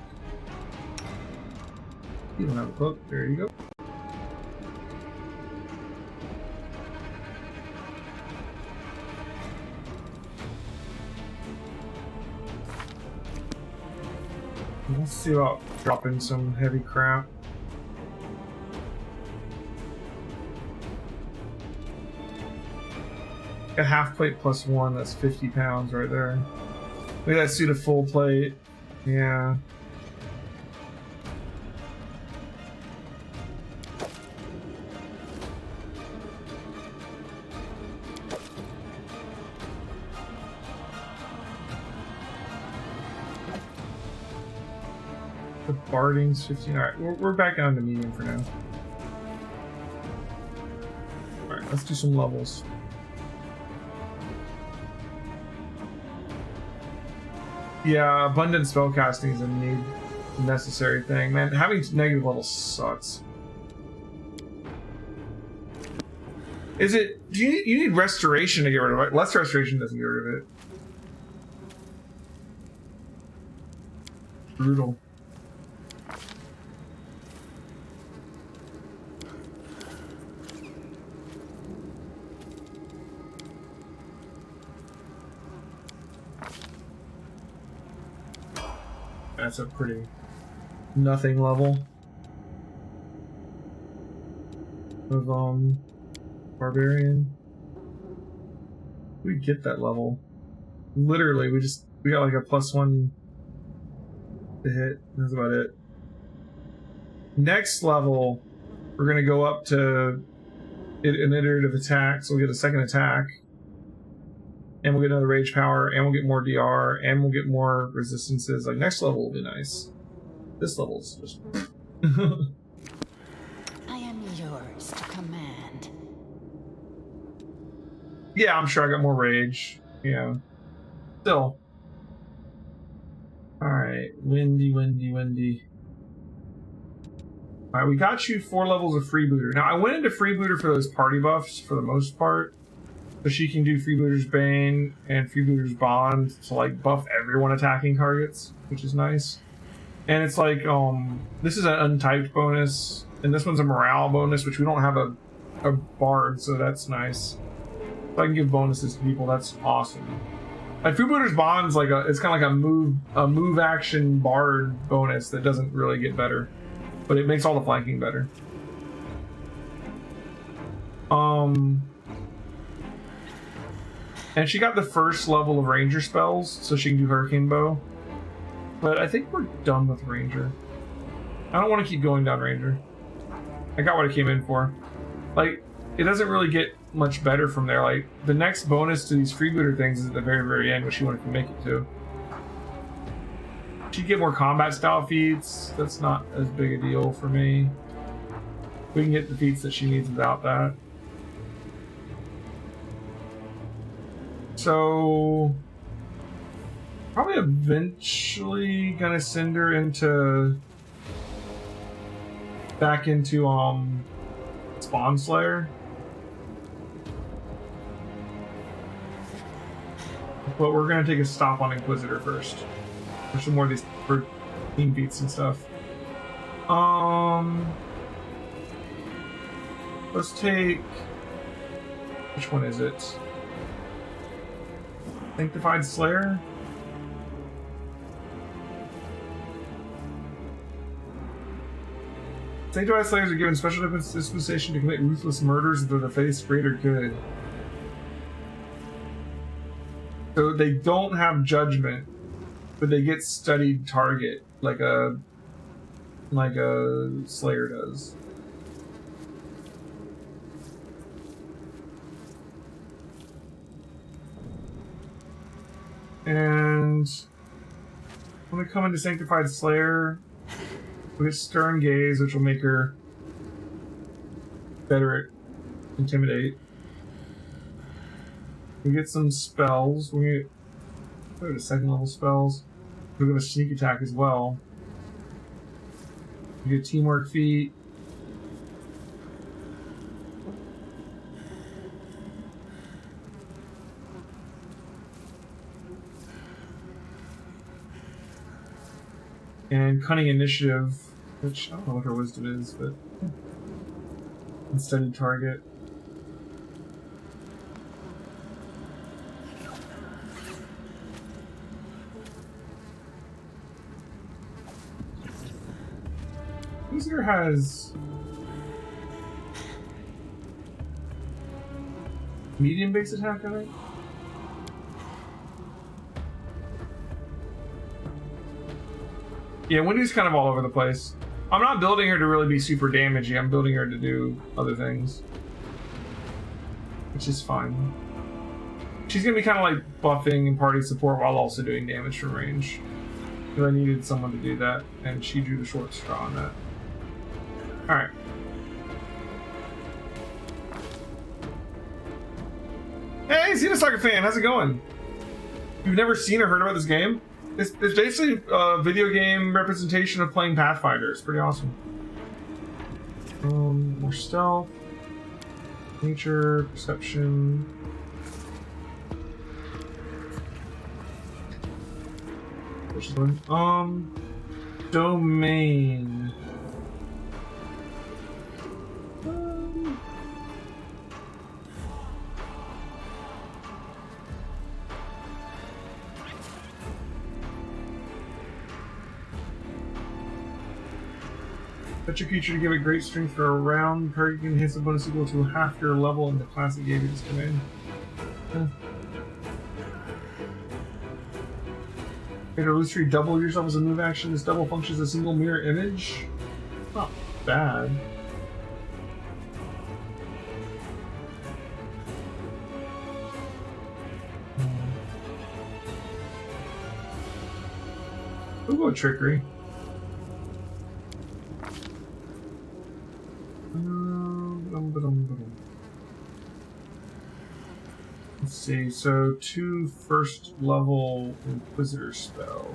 You don't have a cloak. There you go. Let's see about dropping some heavy crap. A half plate +1, that's 50 pounds right there. Look at that suit of full plate. Yeah. The barding's 15. Alright, we're back down to medium for now. Alright, let's do some levels. Yeah, abundant spellcasting is a necessary thing. Man, having negative levels sucks. Is it... you need restoration to get rid of it. Less restoration doesn't get rid of it. Brutal. That's a pretty nothing level of Barbarian. We get that level. Literally, we got like a +1 to hit. That's about it. Next level, we're gonna go up to an iterative attack, so we'll get a second attack. And we'll get another rage power, and we'll get more DR, and we'll get more resistances. Like, next level will be nice. This level's just... I am yours to command. Yeah, I'm sure I got more rage. Yeah. Still. Alright. Windy. Alright, we got you 4 levels of Freebooter. Now, I went into Freebooter for those party buffs, for the most part. So she can do Freebooter's Bane and Freebooter's Bond to like buff everyone attacking targets, which is nice. And it's like, this is an untyped bonus, and this one's a morale bonus, which we don't have a bard, so that's nice. If I can give bonuses to people, that's awesome. Like Freebooter's Bond's like it's kind of like a move action bard bonus that doesn't really get better, but it makes all the flanking better. And she got the first level of Ranger spells, so she can do Hurricane Bow. But I think we're done with Ranger. I don't want to keep going down Ranger. I got what I came in for. Like, it doesn't really get much better from there. Like, the next bonus to these freebooter things is at the very, very end, which she wanted to make it to. She'd get more combat style feats. That's not as big a deal for me. We can get the feats that she needs without that. So, probably eventually gonna send her back into Spawn Slayer. But we're gonna take a stop on Inquisitor first. There's some more of these for team feats and stuff. Let's take, which one is it? Sanctified Slayer? Sanctified Slayers are given special dispensation to commit ruthless murders through the faith's greater good. So they don't have judgment, but they get studied target like a Slayer does. And when we come into Sanctified Slayer, we get Stern Gaze, which will make her better at Intimidate. We get some spells. We get a second level spells. We get a sneak attack as well. We get Teamwork feat. And Cunning Initiative, which I don't know what her wisdom is, but Studied target. User has medium base attack, I think. Yeah, Wendy's kind of all over the place. I'm not building her to really be super damaging. I'm building her to do other things, which is fine. She's gonna be kind of like buffing and party support while also doing damage from range. Because I needed someone to do that, and she drew the short straw on that. Alright. Hey, Xenosaga fan, how's it going? You've never seen or heard about this game? It's basically a video game representation of playing Pathfinder. It's pretty awesome. More stealth. Nature, perception. Which one? Domain. Set your creature to give it great strength for a round. Hurricane hits a bonus equal to half your level in the class it gave you this command. Create a illusory double yourself as a move action. This double functions as a single mirror image. Not bad. We'll go with trickery. Let's see, so 2 first level Inquisitor spell.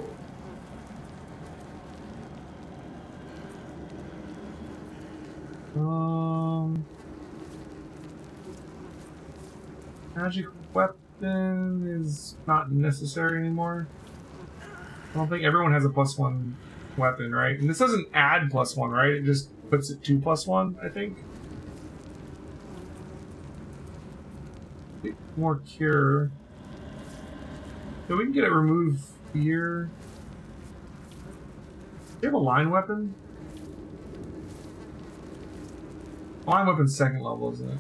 Magic weapon is not necessary anymore. I don't think everyone has a +1 weapon, right? And this doesn't add +1, right? It just puts it to +1, I think. Get more cure. So we can get it remove fear. Do you have a line weapon? Line weapon's second level, isn't it?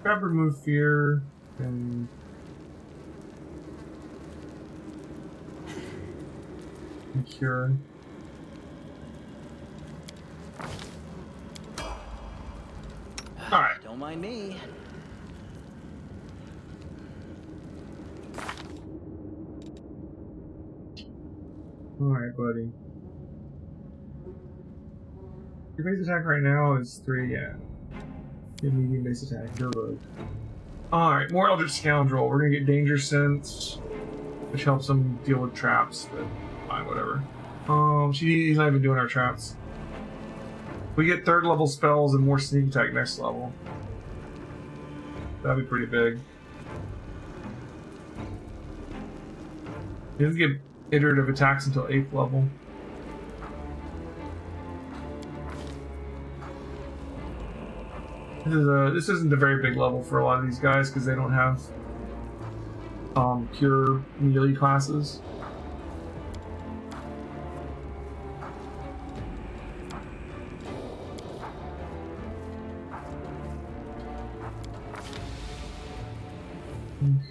Grab remove fear and cure. Alright. Don't mind me. Alright, buddy. Your base attack right now is 3, yeah. Your medium base attack, you're good. Alright, more Eldritch Scoundrel. We're gonna get Danger Sense, which helps him deal with traps, but fine, whatever. He's not even doing our traps. We get 3rd level spells and more sneak attack next level. That'd be pretty big. He doesn't get iterative attacks until 8th level. This isn't a very big level for a lot of these guys because they don't have pure melee classes.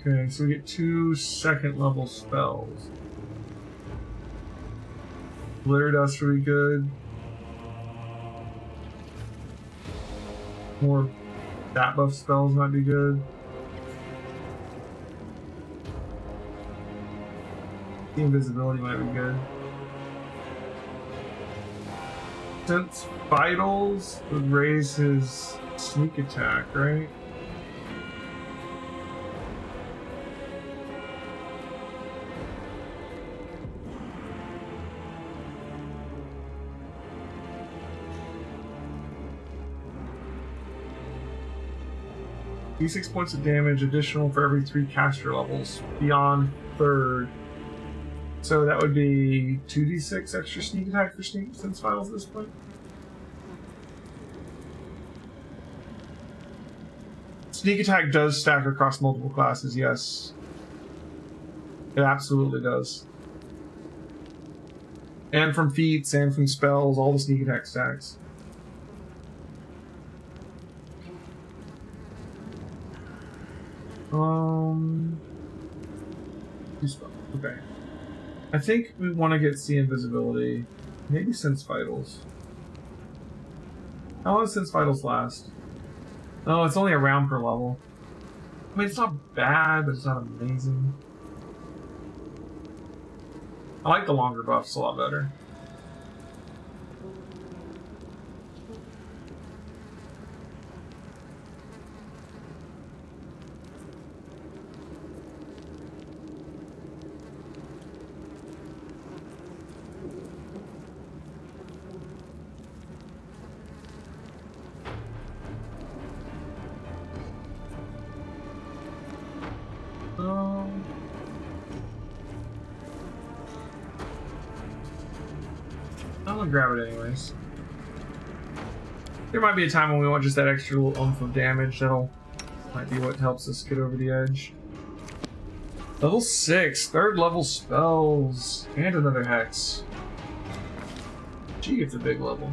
Okay, so we get 2 2nd level spells. Glare Dust really good. More stat buff spells might be good. The invisibility might be good. Since Vitals would raise his sneak attack, right? D6 points of damage additional for every 3 caster levels beyond 3rd. So that would be 2d6 extra sneak attack for Sense Vitals at this point. Sneak attack does stack across multiple classes, yes. It absolutely does. And from feats and from spells, all the sneak attack stacks. Okay. I think we want to get Sea Invisibility. Maybe Sense Vitals. How long does Sense Vitals last? Oh, it's only a round per level. I mean, it's not bad, but it's not amazing. I like the longer buffs a lot better. I'm gonna grab it anyways. There might be a time when we want just that extra little oomph of damage. Might be what helps us get over the edge. Level 6, 3rd level spells, and another hex. She gets a big level.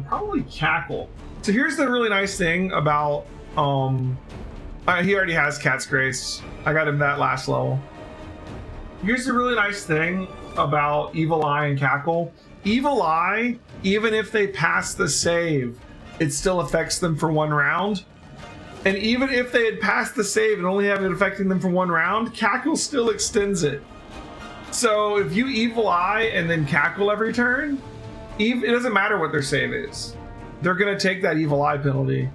Probably Cackle. So here's the really nice thing about he already has Cat's Grace. I got him that last level. Here's the really nice thing about Evil Eye and Cackle. Evil Eye, even if they pass the save, it still affects them for 1 round. And even if they had passed the save and only have it affecting them for 1 round, Cackle still extends it. So if you Evil Eye and then Cackle every turn, it doesn't matter what their save is. They're gonna take that Evil Eye penalty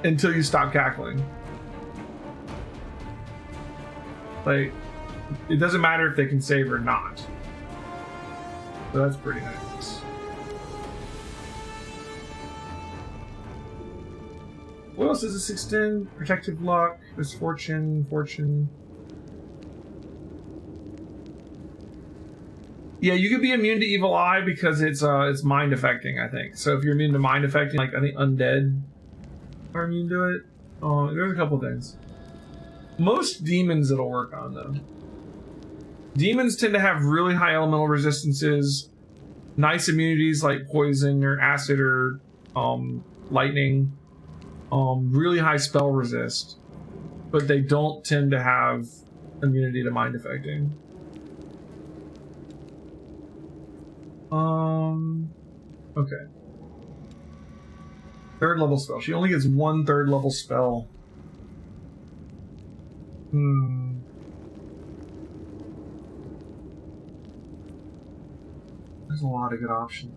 until you stop cackling. Like, it doesn't matter if they can save or not. So that's pretty nice. What else does this extend? Protective luck, misfortune, fortune. Yeah, you could be immune to evil eye because it's mind affecting, I think. So if you're immune to mind affecting, like I think undead are immune to it. There's a couple things. Most demons it'll work on though. Demons tend to have really high elemental resistances, nice immunities like poison or acid or lightning, really high spell resist, but they don't tend to have immunity to mind affecting. Okay. 3rd level spell. She only gets 1 3rd level spell. There's a lot of good options.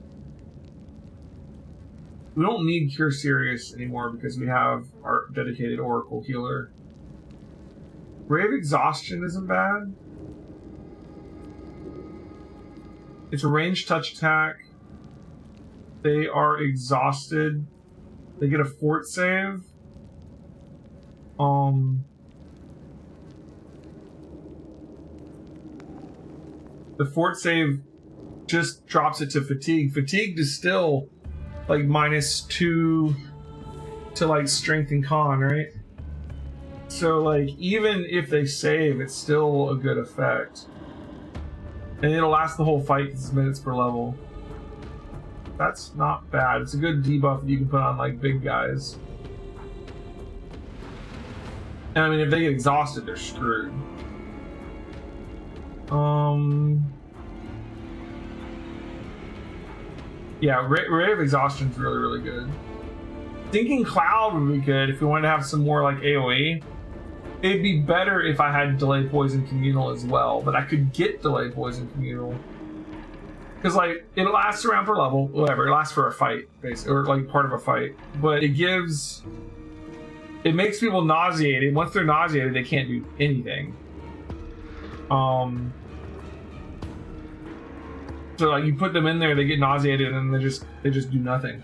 We don't need Cure Serious anymore because we have our dedicated Oracle healer. Ray of Exhaustion isn't bad. It's a ranged touch attack. They are exhausted. They get a fort save. The fort save just drops it to fatigue. Fatigued is still like -2 to like strength and con, right? So like even if they save, it's still a good effect. And it'll last the whole fight because it's minutes per level. That's not bad. It's a good debuff that you can put on like big guys. And I mean, if they get exhausted, they're screwed. Yeah, Ray of Exhaustion is really, really good. Thinking Cloud would be good if we wanted to have some more like AoE. It'd be better if I had Delay Poison Communal as well, but I could get Delay Poison Communal. Because like, it lasts around per level, whatever, it lasts for a fight, basically, or like part of a fight. But it makes people nauseated. Once they're nauseated, they can't do anything. So like, you put them in there, they get nauseated, and they just do nothing.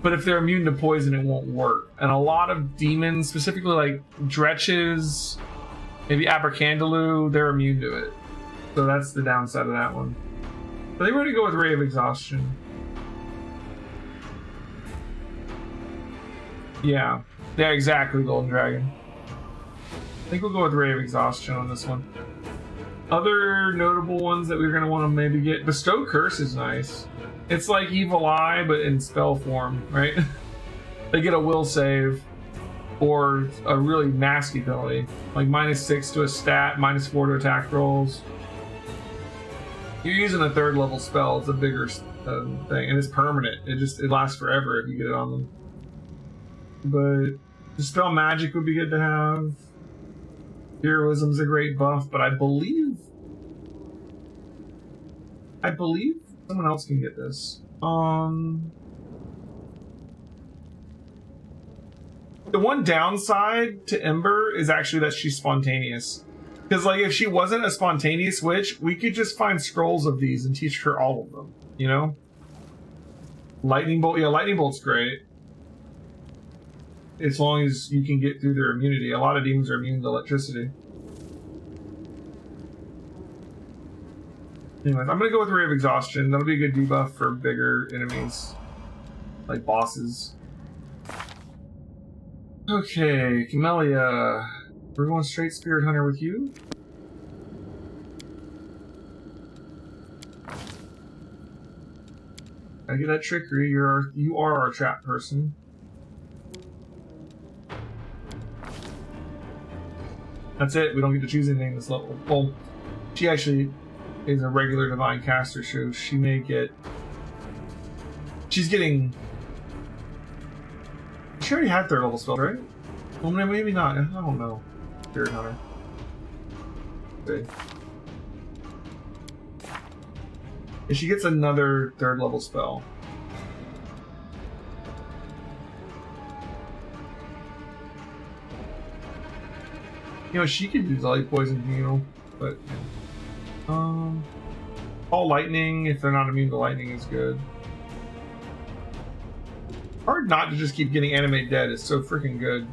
But if they're immune to poison, it won't work. And a lot of demons, specifically like Dretches, maybe Abercandaloo, they're immune to it. So that's the downside of that one. But they were to go with Ray of Exhaustion. Yeah, exactly, Golden Dragon. I think we'll go with Ray of Exhaustion on this one. Other notable ones that we're going to want to maybe get... Bestow Curse is nice. It's like Evil Eye, but in spell form, right? They get a will save, or a really nasty penalty. Like -6 to a stat, -4 to attack rolls. You're using a 3rd level spell, it's a bigger thing, and it's permanent. It lasts forever if you get it on them. But Dispel Magic would be good to have. Heroism's a great buff, but I believe someone else can get this. The one downside to Ember is actually that she's spontaneous. Because like, if she wasn't a spontaneous witch, we could just find scrolls of these and teach her all of them, you know? Lightning Bolt, yeah, Lightning Bolt's great. As long as you can get through their immunity. A lot of demons are immune to electricity. Anyways, I'm gonna go with Ray of Exhaustion. That'll be a good debuff for bigger enemies, like bosses. Okay, Camellia. We're going straight Spirit Hunter with you. Gotta get that trickery. You are our trap person. That's it. We don't get to choose anything this level. Well, she actually is a regular divine caster, so she may get... She's getting... She already had 3rd level spells, right? Well, maybe not. I don't know. Spirit Hunter. Okay. And she gets another 3rd level spell. You know, she could use Light Poison Communal, but all Lightning, if they're not immune to lightning, is good. Hard not to just keep getting Animate Dead. It's so freaking good.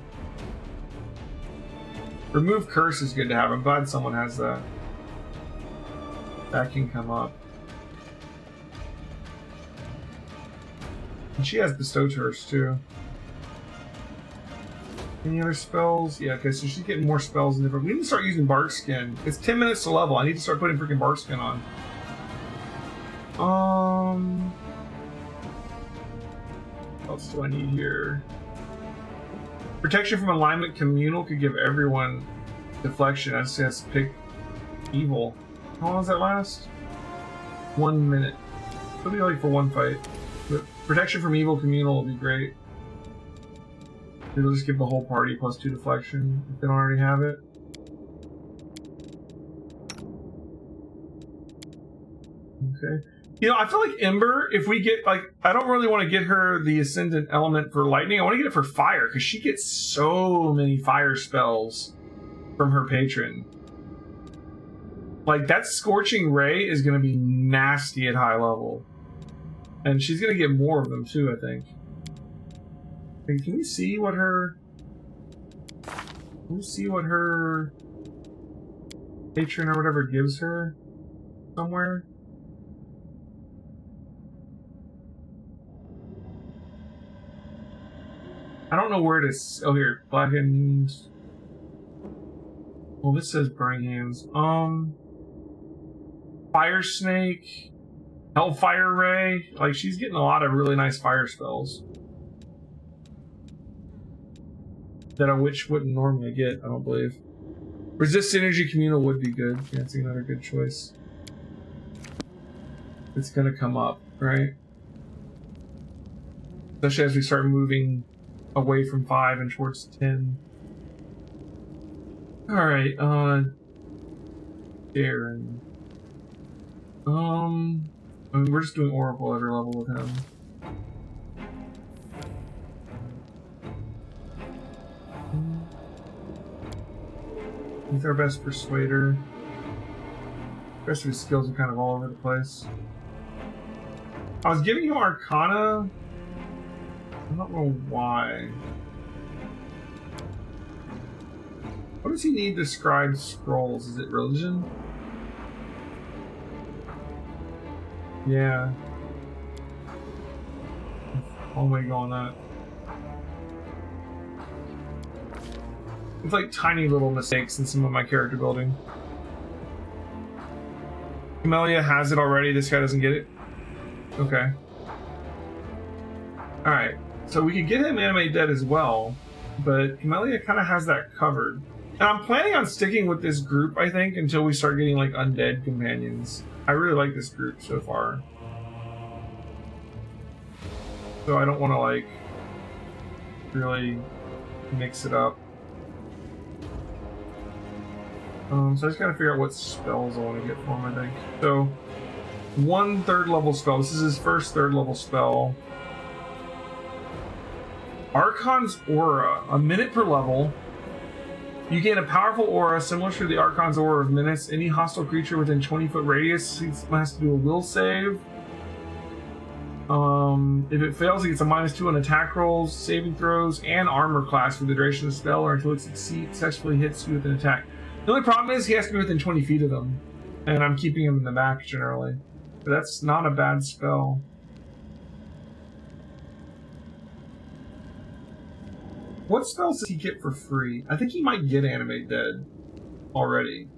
Remove Curse is good to have. I'm glad someone has that. That can come up. And she has Bestow Curse too. Any other spells? Yeah, okay, so she's getting more spells than different. We need to start using Bark Skin. It's 10 minutes to level. I need to start putting freaking Bark Skin on. What else do I need here? Protection from Alignment Communal could give everyone deflection. I just have to pick evil. How long does that last? 1 minute. It'll be only for one fight. But protection from evil communal will be great. It'll just give the whole party +2 deflection if they don't already have it. Okay. You know, I feel like Ember, if we get, like, I don't really want to get her the Ascendant element for lightning. I want to get it for fire, because she gets so many fire spells from her patron. Like, that Scorching Ray is going to be nasty at high level. And she's going to get more of them, too, I think. Hey, can we see what her... Can we see what her patron or whatever gives her somewhere? I don't know where it is. Oh, here. Blackened. Well, this says Burning Hands. Fire Snake. Hellfire Ray. Like, she's getting a lot of really nice fire spells. That a witch wouldn't normally get, I don't believe. Resist Energy Communal would be good. Yeah, that's another good choice. It's gonna come up, right? Especially as we start moving away from 5 and towards 10. Alright, Darren. I mean, we're just doing Oracle every level with him. He's our best Persuader. The rest of his skills are kind of all over the place. I was giving him Arcana. I don't know why. What does he need to scribe scrolls? Is it religion? Yeah. I'll make on that. It's like tiny little mistakes in some of my character building. Camellia has it already, this guy doesn't get it? Okay. Alright, so we could get him Animate Dead as well, but Camellia kind of has that covered. And I'm planning on sticking with this group, I think, until we start getting like undead companions. I really like this group so far. So I don't want to like really mix it up. So I just gotta figure out what spells I want to get for him, I think. So, 1 3rd level spell. This is his first 3rd level spell. Arkhan's Aura. A minute per level. You gain a powerful aura similar to the Arkhan's Aura of Menace. Any hostile creature within 20-foot radius has to do a will save. If it fails, it gets a -2 on attack rolls, saving throws, and armor class for the duration of the spell, or until it successfully hits you with an attack. The only problem is he has to be within 20 feet of them, and I'm keeping him in the back generally. But that's not a bad spell. What spells does he get for free? I think he might get Animate Dead already.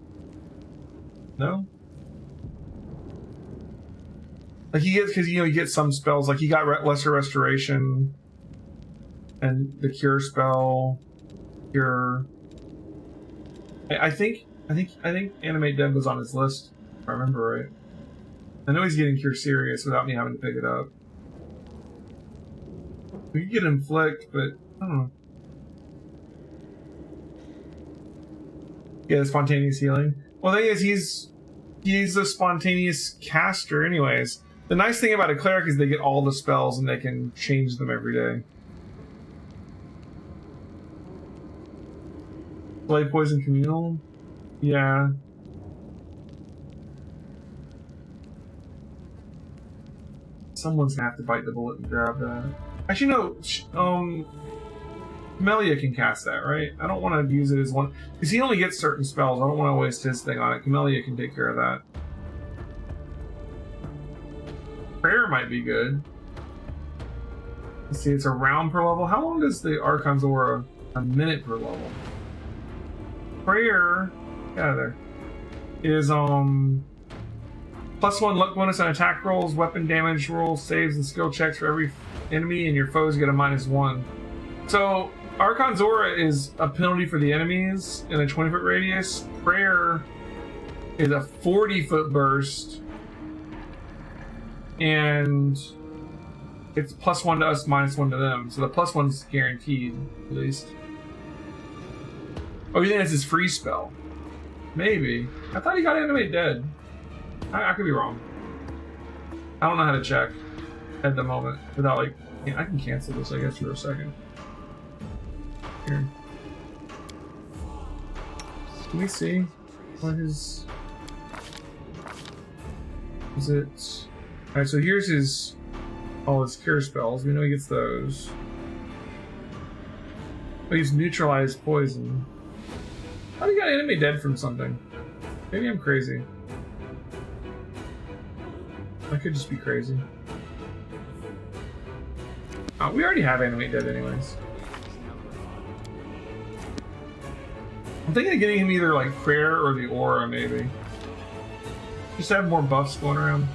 No? Like he gets, because you know he gets some spells, like he got Lesser Restoration and the Cure spell. Cure. I think Animate Dead was on his list, if I remember right. I know he's getting Cure Serious without me having to pick it up. We could get Inflict, but I don't know. Yeah, the Spontaneous Healing. Well, the thing is, he's a spontaneous caster anyways. The nice thing about a cleric is they get all the spells and they can change them every day. Play Poison Communal? Yeah. Someone's gonna have to bite the bullet and grab that. Actually, no. Camellia can cast that, right? I don't want to use it as one because he only gets certain spells. I don't want to waste his thing on it. Camellia can take care of that. Prayer might be good. Let's see, it's a round per level. How long does the Arkhan's Aura? A minute per level. Prayer, yeah, there is +1 luck bonus on attack rolls, weapon damage rolls, saves, and skill checks for every enemy, and your foes get a -1. So Arkhan's Aura is a penalty for the enemies in a 20-foot radius. Prayer is a 40-foot burst, and it's +1 to us, -1 to them. So the +1's guaranteed, at least. Oh, you think that's his free spell? Maybe. I thought he got Animate Dead. I could be wrong. I don't know how to check at the moment without, like... I can cancel this, I guess, for a second. Here. Can we see what his... Is it... Alright, so here's his... all his cure spells. We know he gets those. But he's neutralized poison. How do you got enemy dead from something? Maybe I'm crazy. I could just be crazy. Oh, we already have enemy dead anyways. I'm thinking of getting him either like prayer or the aura, maybe. Just have more buffs going around.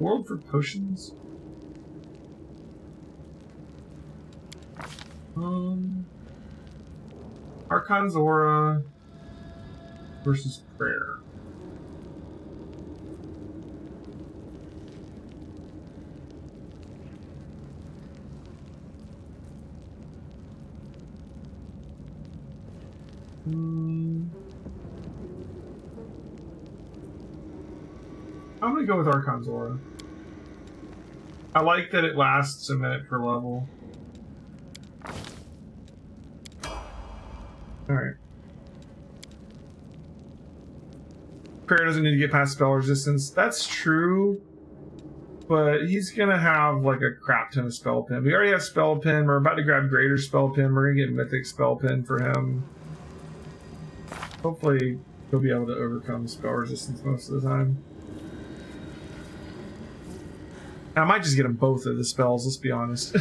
World for potions? Arkhan's Aura versus prayer. I'm gonna go with Arkhan's Aura. I like that it lasts a minute per level. Alright. Prayer doesn't need to get past spell resistance. That's true. But he's gonna have like a crap ton of spell pin. We already have spell pin. We're about to grab greater spell pin. We're gonna get mythic spell pin for him. Hopefully he'll be able to overcome spell resistance most of the time. I might just get him both of the spells, let's be honest.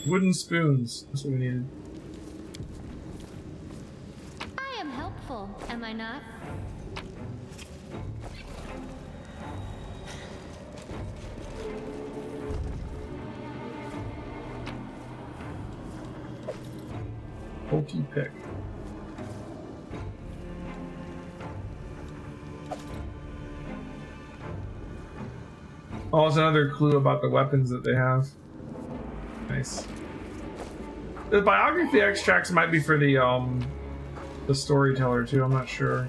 Wooden spoons. That's what we needed. I am helpful, am I not? Pokey pick. Oh, it's another clue about the weapons that they have. Nice. The biography extracts might be for the storyteller too, I'm not sure.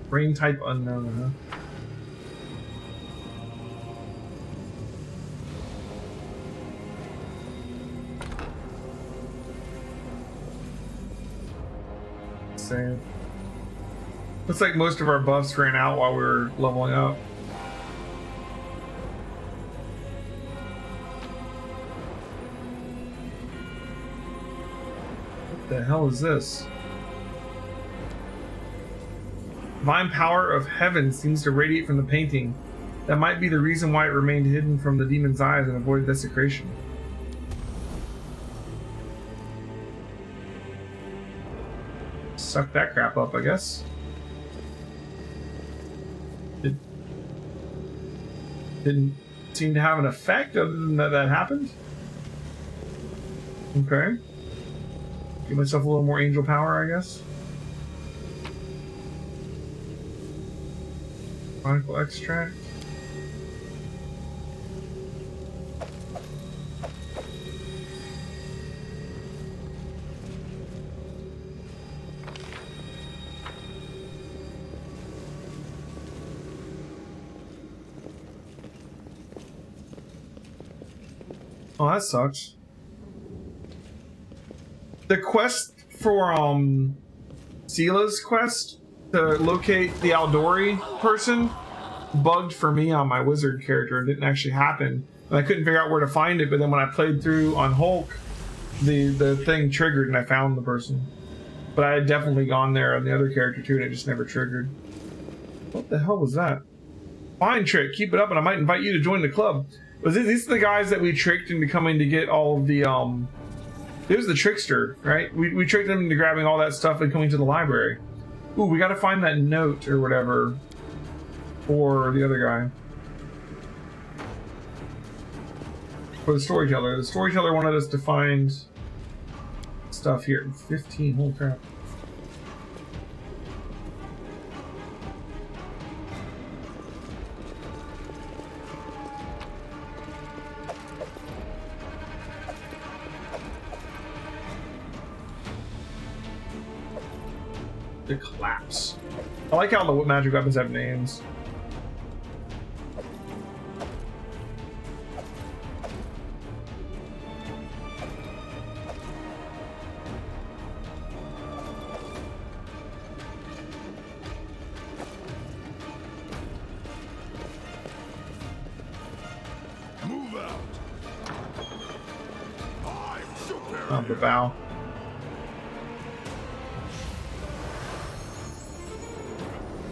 Brain type unknown, huh? Same. Looks like most of our buffs ran out while we were leveling up. What the hell is this? Divine power of heaven seems to radiate from the painting. That might be the reason why it remained hidden from the demon's eyes and avoided desecration. Suck that crap up, I guess. It didn't seem to have an effect other than that happened. Okay. Give myself a little more angel power, I guess. Chronicle extract. Oh, that sucks. The quest for Sila's quest to locate the Aldori person bugged for me on my wizard character. It didn't actually happen. And I couldn't figure out where to find it, but then when I played through on Hulk, the thing triggered and I found the person. But I had definitely gone there on the other character too, and it just never triggered. What the hell was that? Fine trick, keep it up and I might invite you to join the club. These are the guys that we tricked into coming to get all of the it was the trickster, right? We tricked them into grabbing all that stuff and coming to the library. Ooh, we gotta find that note or whatever for the other guy. For the storyteller. The storyteller wanted us to find stuff here. 15, holy crap. The collapse. I like how the magic weapons have names. Move out. I'm superior. Oh, the bow.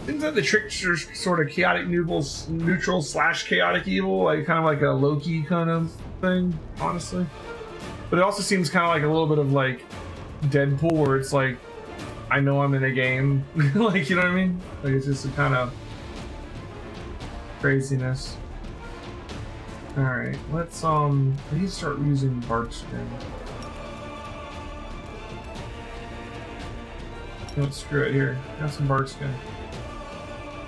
Isn't that the trickster's sort of chaotic neutral slash chaotic evil? Like kind of like a Loki kind of thing, honestly. But it also seems kind of like a little bit of like Deadpool, where it's like, I know I'm in a game. Like, you know what I mean? Like it's just a kind of craziness. Alright, let's need to start using Bark Skin. No, screw it here. Got some Bark Skin.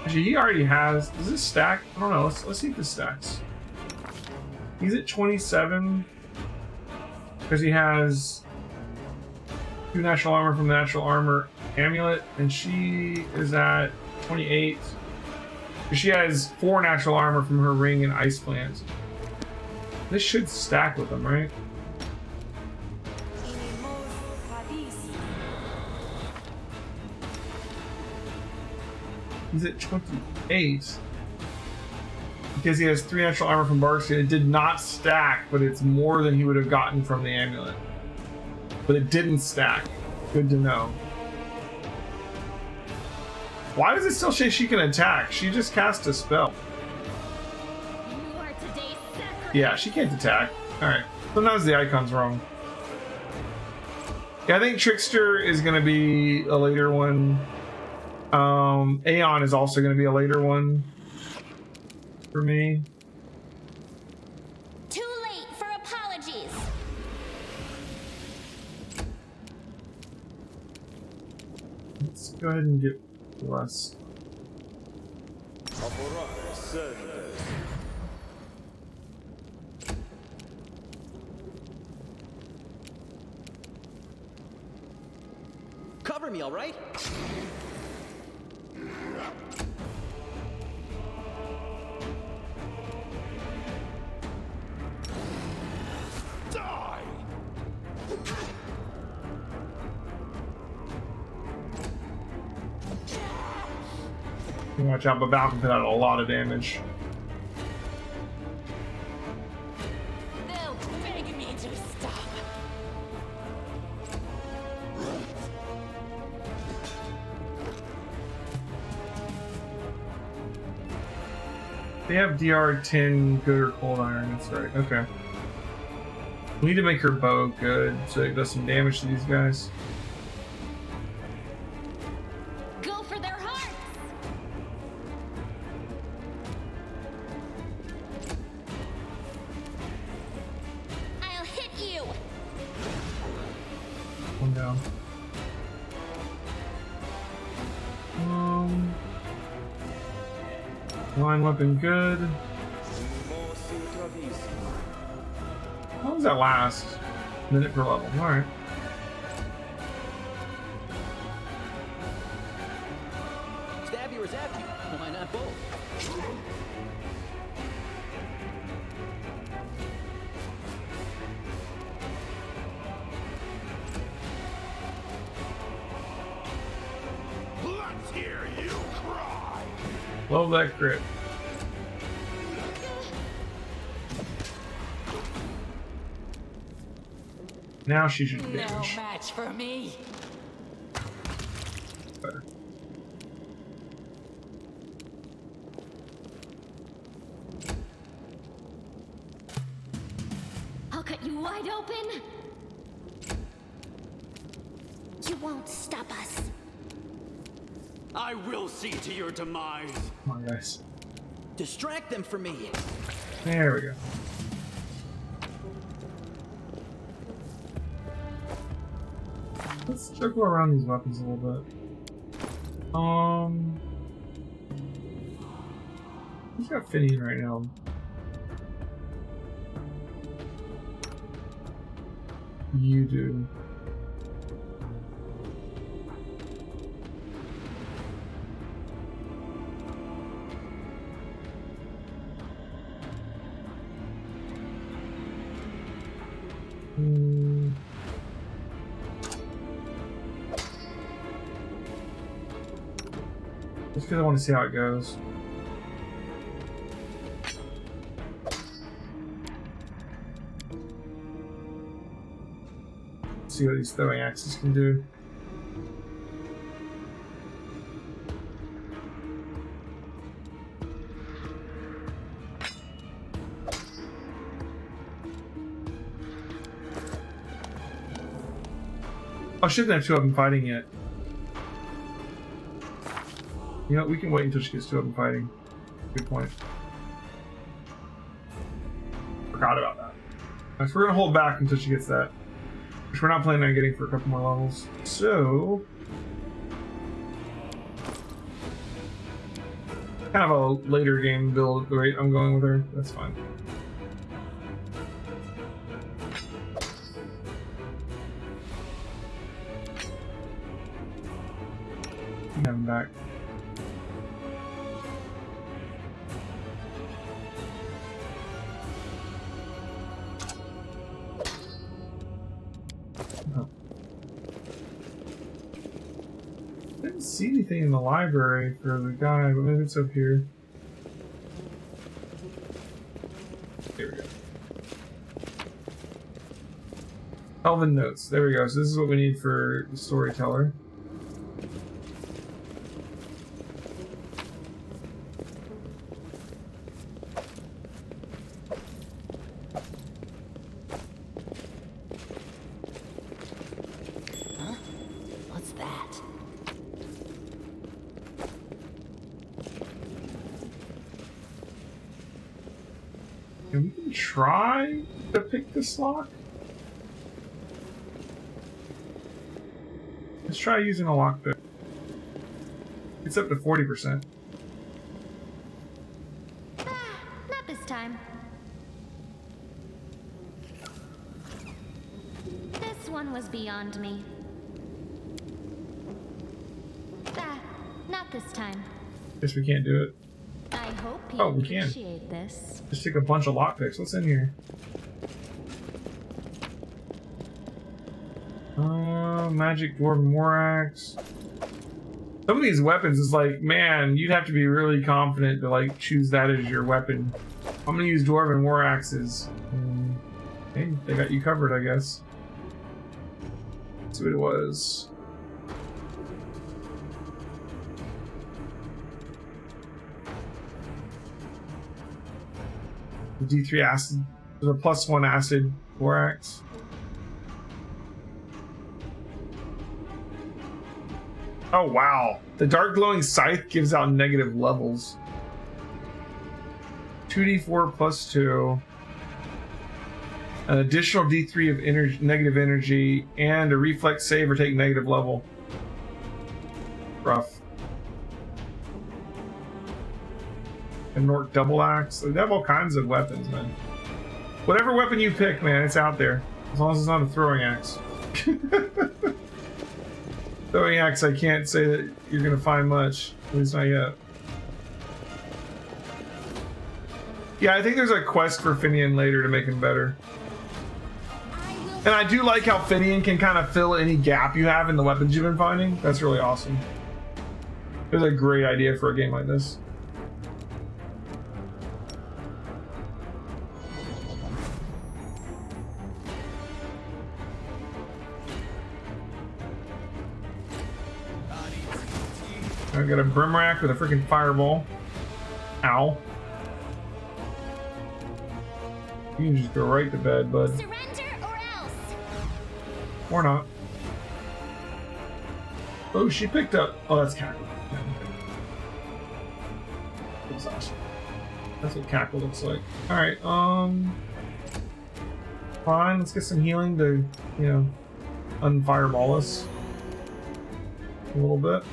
Actually, he already has. Does this stack? I don't know. Let's see if this stacks. He's at 27 because he has 2 natural armor from the natural armor amulet, and she is at 28. She has 4 natural armor from her ring and ice plant. This should stack with them, right? He's at 28 because he has 3 natural armor from Barkskin. It did not stack, but it's more than he would have gotten from the amulet. But it didn't stack. Good to know. Why does it still say she can attack? She just cast a spell. You are today's sacrifice. Yeah, she can't attack. Alright. Sometimes the icon's wrong. Yeah, I think Trickster is going to be a later one. Aeon is also going to be a later one for me. Too late for apologies. Let's go ahead and get less. Cover me, all right? Die! Watch out, but Val can put out a lot of damage. They'll beg me to stop. They have DR10 good or cold iron, that's right. Okay. We need to make her bow good so it does some damage to these guys. Go for their hearts. I'll hit you. One down. Line weapon good. How long does that last? Minute per level. Alright. Stab you or zap you? Why not both? Let's hear you cry. Love that crit. Now she should No damage. match for me. Better. I'll cut you wide open. You won't stop us. I will see to your demise. Come on, guys. Distract them from me. There we go. Let's circle around these weapons a little bit. Who's got Finian right now? You do. Just because I want to see how it goes. See what these throwing axes can do. I shouldn't have two of them fighting yet. You know, we can wait until she gets two of them fighting. Good point. Forgot about that. Alright, so we're gonna hold back until she gets that. Which we're not planning on getting for a couple more levels. So... kind of a later game build, the rate I'm going with her. That's fine. Have him back. Oh. I didn't see anything in the library for the guy, but maybe it's up here. Here we go. Elven notes. There we go. So this is what we need for the storyteller. What's that? And we can try to pick this lock. Let's try using a lockpick. It's up to 40%. Not this time. This one was beyond me. Not this time. Guess we can't do it. I hope you Oh, we can. appreciate this. Just take a bunch of lockpicks. What's in here? Magic Dwarven War Axe. Some of these weapons is like, man, you'd have to be really confident to like choose that as your weapon. I'm gonna use Dwarven War Axes. Hey, they got you covered, I guess. Let's see what it was. The D3 acid, the +1 acid War Axe. Oh wow, the dark glowing scythe gives out negative levels. 2d4 +2. An additional d3 of energy, negative energy, and a reflex save or take negative level. Rough. an orc double axe. They have all kinds of weapons, man. Whatever weapon you pick, man, it's out there. As long as it's not a throwing axe. Throwing axe, I can't say that you're gonna find much. At least not yet. Yeah, I think there's a quest for Finian later to make him better. And I do like how Finian can kind of fill any gap you have in the weapons you've been finding. That's really awesome. It was a great idea for a game like this. I got a Brimrack with a freaking fireball. Ow. You can just go right to bed, bud. Surrender or else. Or not. Oh, she picked up. Oh, that's Cackle. That's awesome. That's what Cackle looks like. Alright, fine, let's get some healing to, you know, unfireball us a little bit.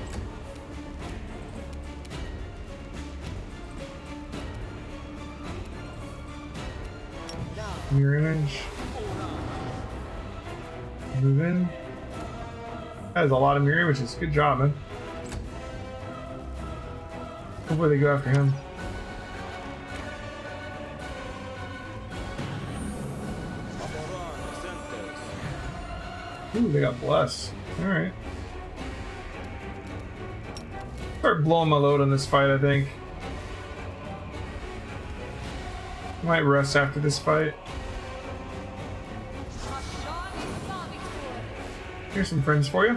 Mirror image. Move in. That is a lot of mirror images. Good job, man. Hopefully they go after him. Ooh, they got bless. Alright. Start blowing my load on this fight, I think. Might rest after this fight. Here's some friends for you.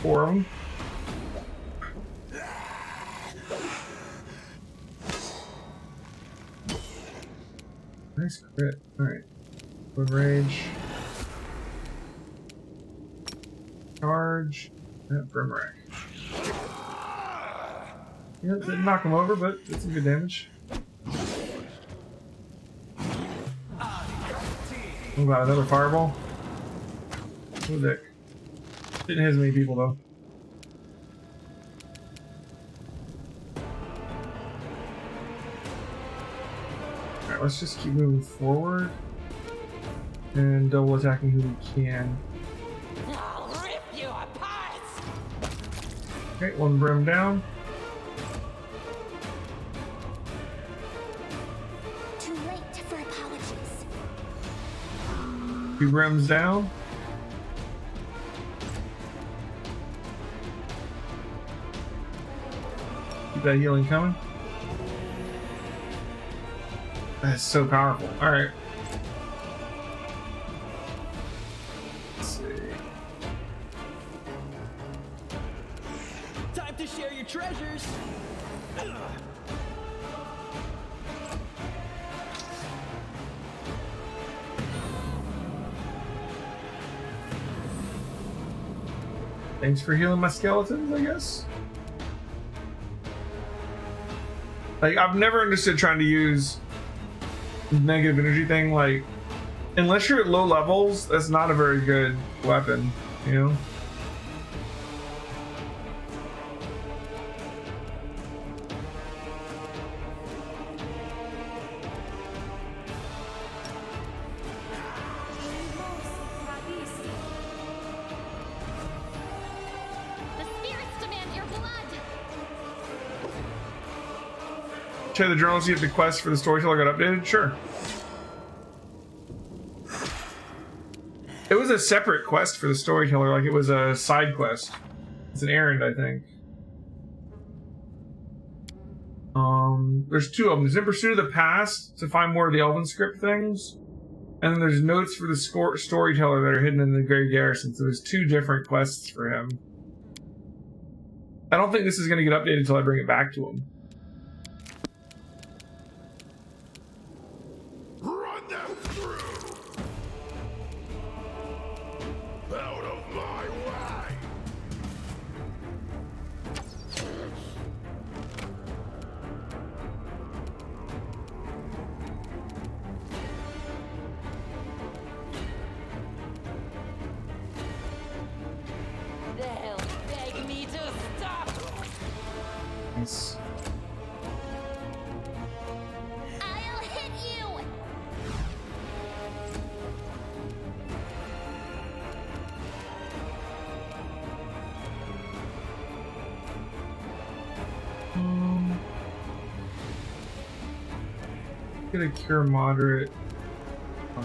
4 of them. Nice crit. Alright. Barrage. Charge. That Brimrack. Yeah, it didn't knock him over, but it's some good damage. Oh, got another fireball. Oh, dick. Didn't hit as many people though. Alright, let's just keep moving forward and double attacking who we can. I'll rip you apart! Okay, one brim down. Too late for apologies. 2 brims down. Keep that healing coming. That's so powerful. Alright. Let's see. Time to share your treasures. Thanks for healing my skeletons, I guess. Like, I've never understood trying to use negative energy thing. Like, unless you're at low levels, that's not a very good weapon, you know? The spirits demand your blood. Check the journal to see if the quest for the storyteller got updated? Sure. It was a separate quest for the storyteller, like it was a side quest. It's an errand, I think. There's 2 of them. There's In Pursuit of the Past to find more of the Elven script things. And then there's notes for the storyteller that are hidden in the Grey Garrison. So there's 2 different quests for him. I don't think this is going to get updated until I bring it back to him. Run them through! Out of my way! They'll beg me to stop! Nice. Get a cure moderate. I'm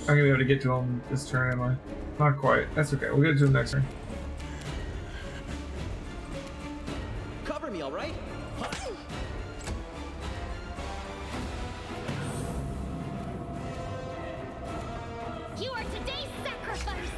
gonna be able to get to him this turn, am I? Not quite. That's okay. We'll get to him next turn. Cover me, all right? You are today's sacrifice!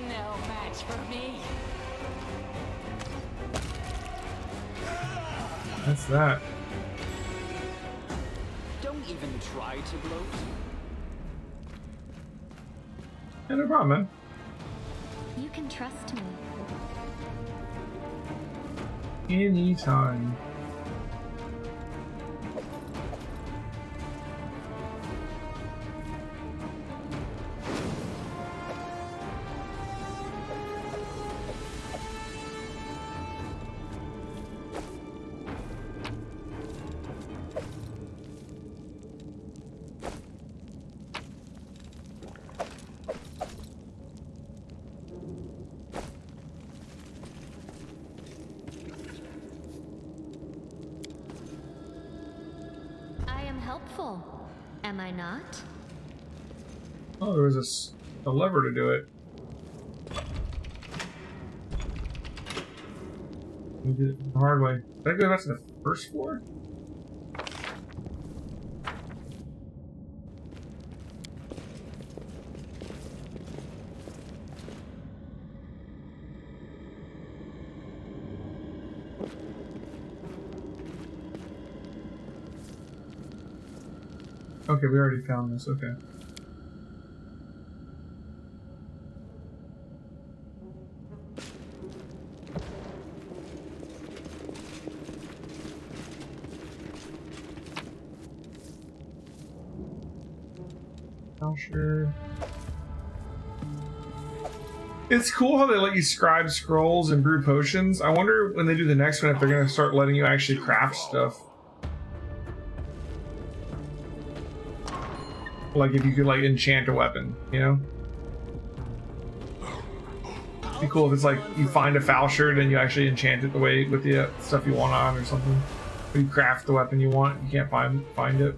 No match for me. That's that. Don't even try to gloat. Yeah, no problem, man. You can trust me. Anytime. I am helpful, am I not? Oh, there was a lever to do it. We did it the hard way. Did I go back to the first floor? Okay, we already found this. Okay. Sure. It's cool how they let you scribe scrolls and brew potions. I wonder when they do the next one if they're gonna start letting you actually craft stuff. Like if you could like enchant a weapon, you know? It'd be cool if it's like you find a foul shirt and you actually enchant it the way with the stuff you want on or something. Or you craft the weapon you want, you can't find it.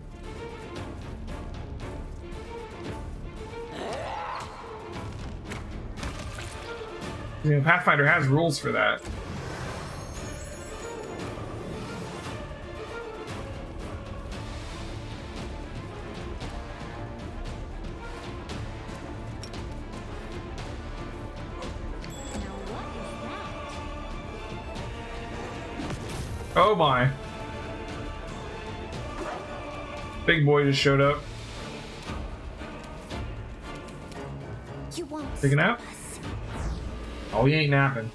You know, Pathfinder has rules for that. Now what is that? Oh my. Big boy just showed up. You won't Take a nap? stop us. Oh, he ain't napping.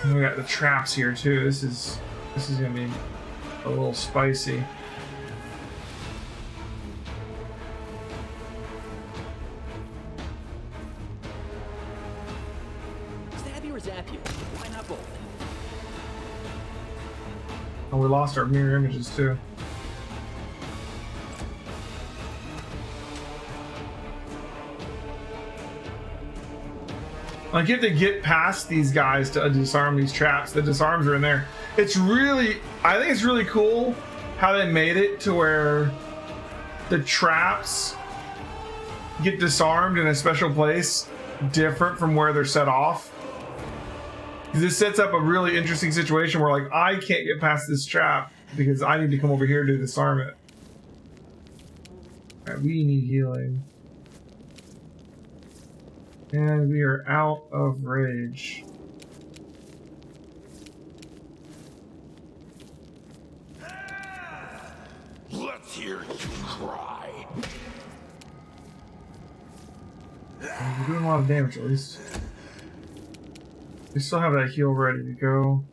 And we got the traps here too. This is gonna be a little spicy. Stab you or zap you? Why not both? Oh, we lost our mirror images too. Like, you have to get past these guys to disarm these traps. The disarms are in there. It's really, I think it's really cool how they made it to where the traps get disarmed in a special place different from where they're set off. Because this sets up a really interesting situation where, like, I can't get past this trap because I need to come over here to disarm it. Alright, we need healing. And we are out of rage. Let's hear you cry. We're doing a lot of damage at least. We still have that heal ready to go.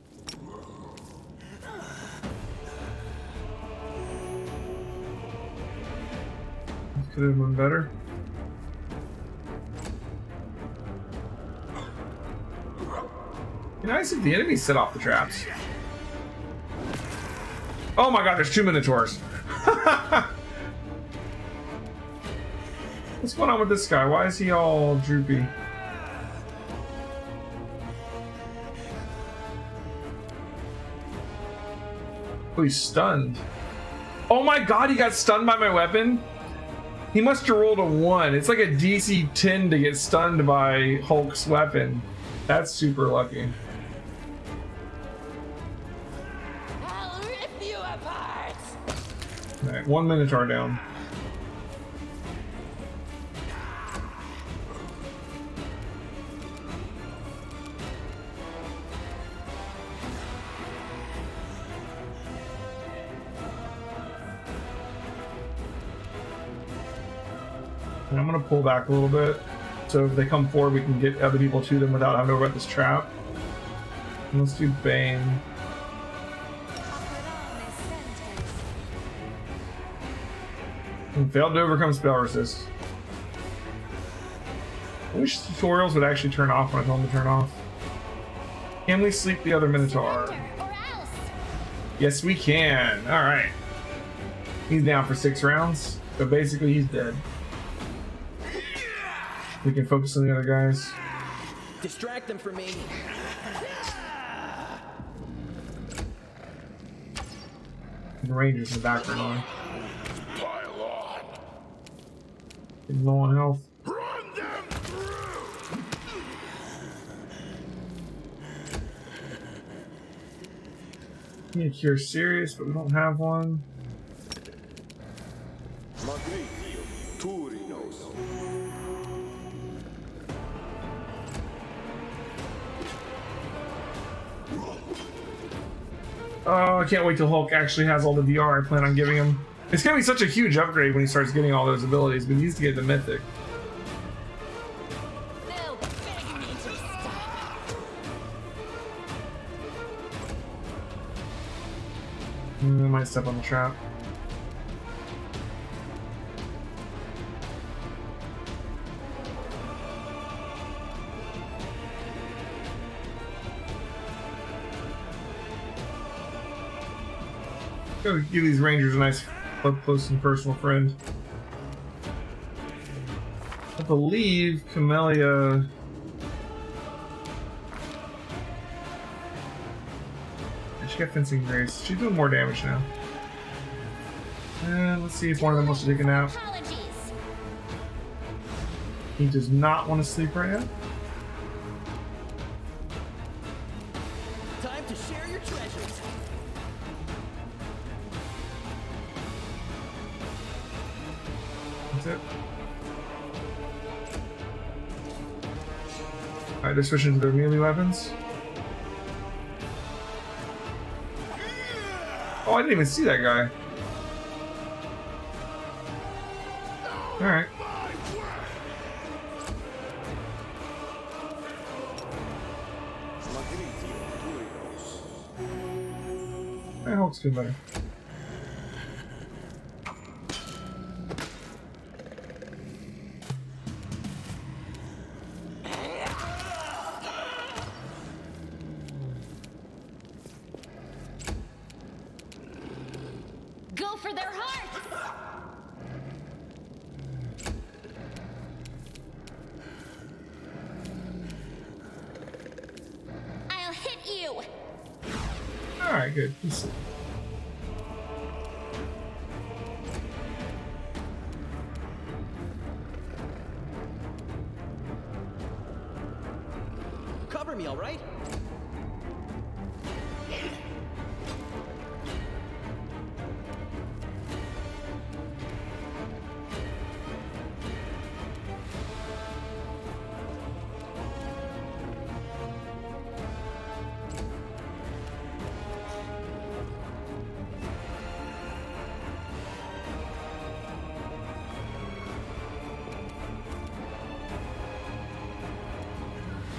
Could have been better. Nice if the enemies set off the traps. Oh my god, there's 2 minotaurs. What's going on with this guy? Why is he all droopy? Oh, he's stunned. Oh my god, he got stunned by my weapon? He must have rolled a 1. It's like a DC 10 to get stunned by Hulk's weapon. That's super lucky. I'll rip you apart! Alright, 1 minotaur down. And I'm gonna pull back a little bit, so if they come forward, we can get other people to them without having to worry about this trap. And let's do Bane. And failed to overcome spell resist. I wish tutorials would actually turn off when I tell them to turn off. Can we sleep the other Minotaur? Or else. Yes, we can. All right. He's down for 6 rounds, but basically he's dead. We can focus on the other guys. Distract them from me. The Rangers in the background. Pile on. Getting low on health. Run them through. Need a cure serious, but we don't have one. Magritio, Turinos. Oh, I can't wait till Hulk actually has all the VR I plan on giving him. It's gonna be such a huge upgrade when he starts getting all those abilities, but he needs to get the Mythic. They'll beg me to stop. I might step on the trap. Gotta give these Rangers a nice up close and personal friend. I believe Camellia. She got Fencing Grace. She's doing more damage now. And let's see if one of them wants to take a nap. Apologies. He does not want to sleep right now. Time to share your treasures. That's it. Alright, they're switching to their melee weapons. Oh, I didn't even see that guy. Alright. I hope it's good better. Go for their hearts. I'll hit you. Alright, good. He's... Cover me, all right?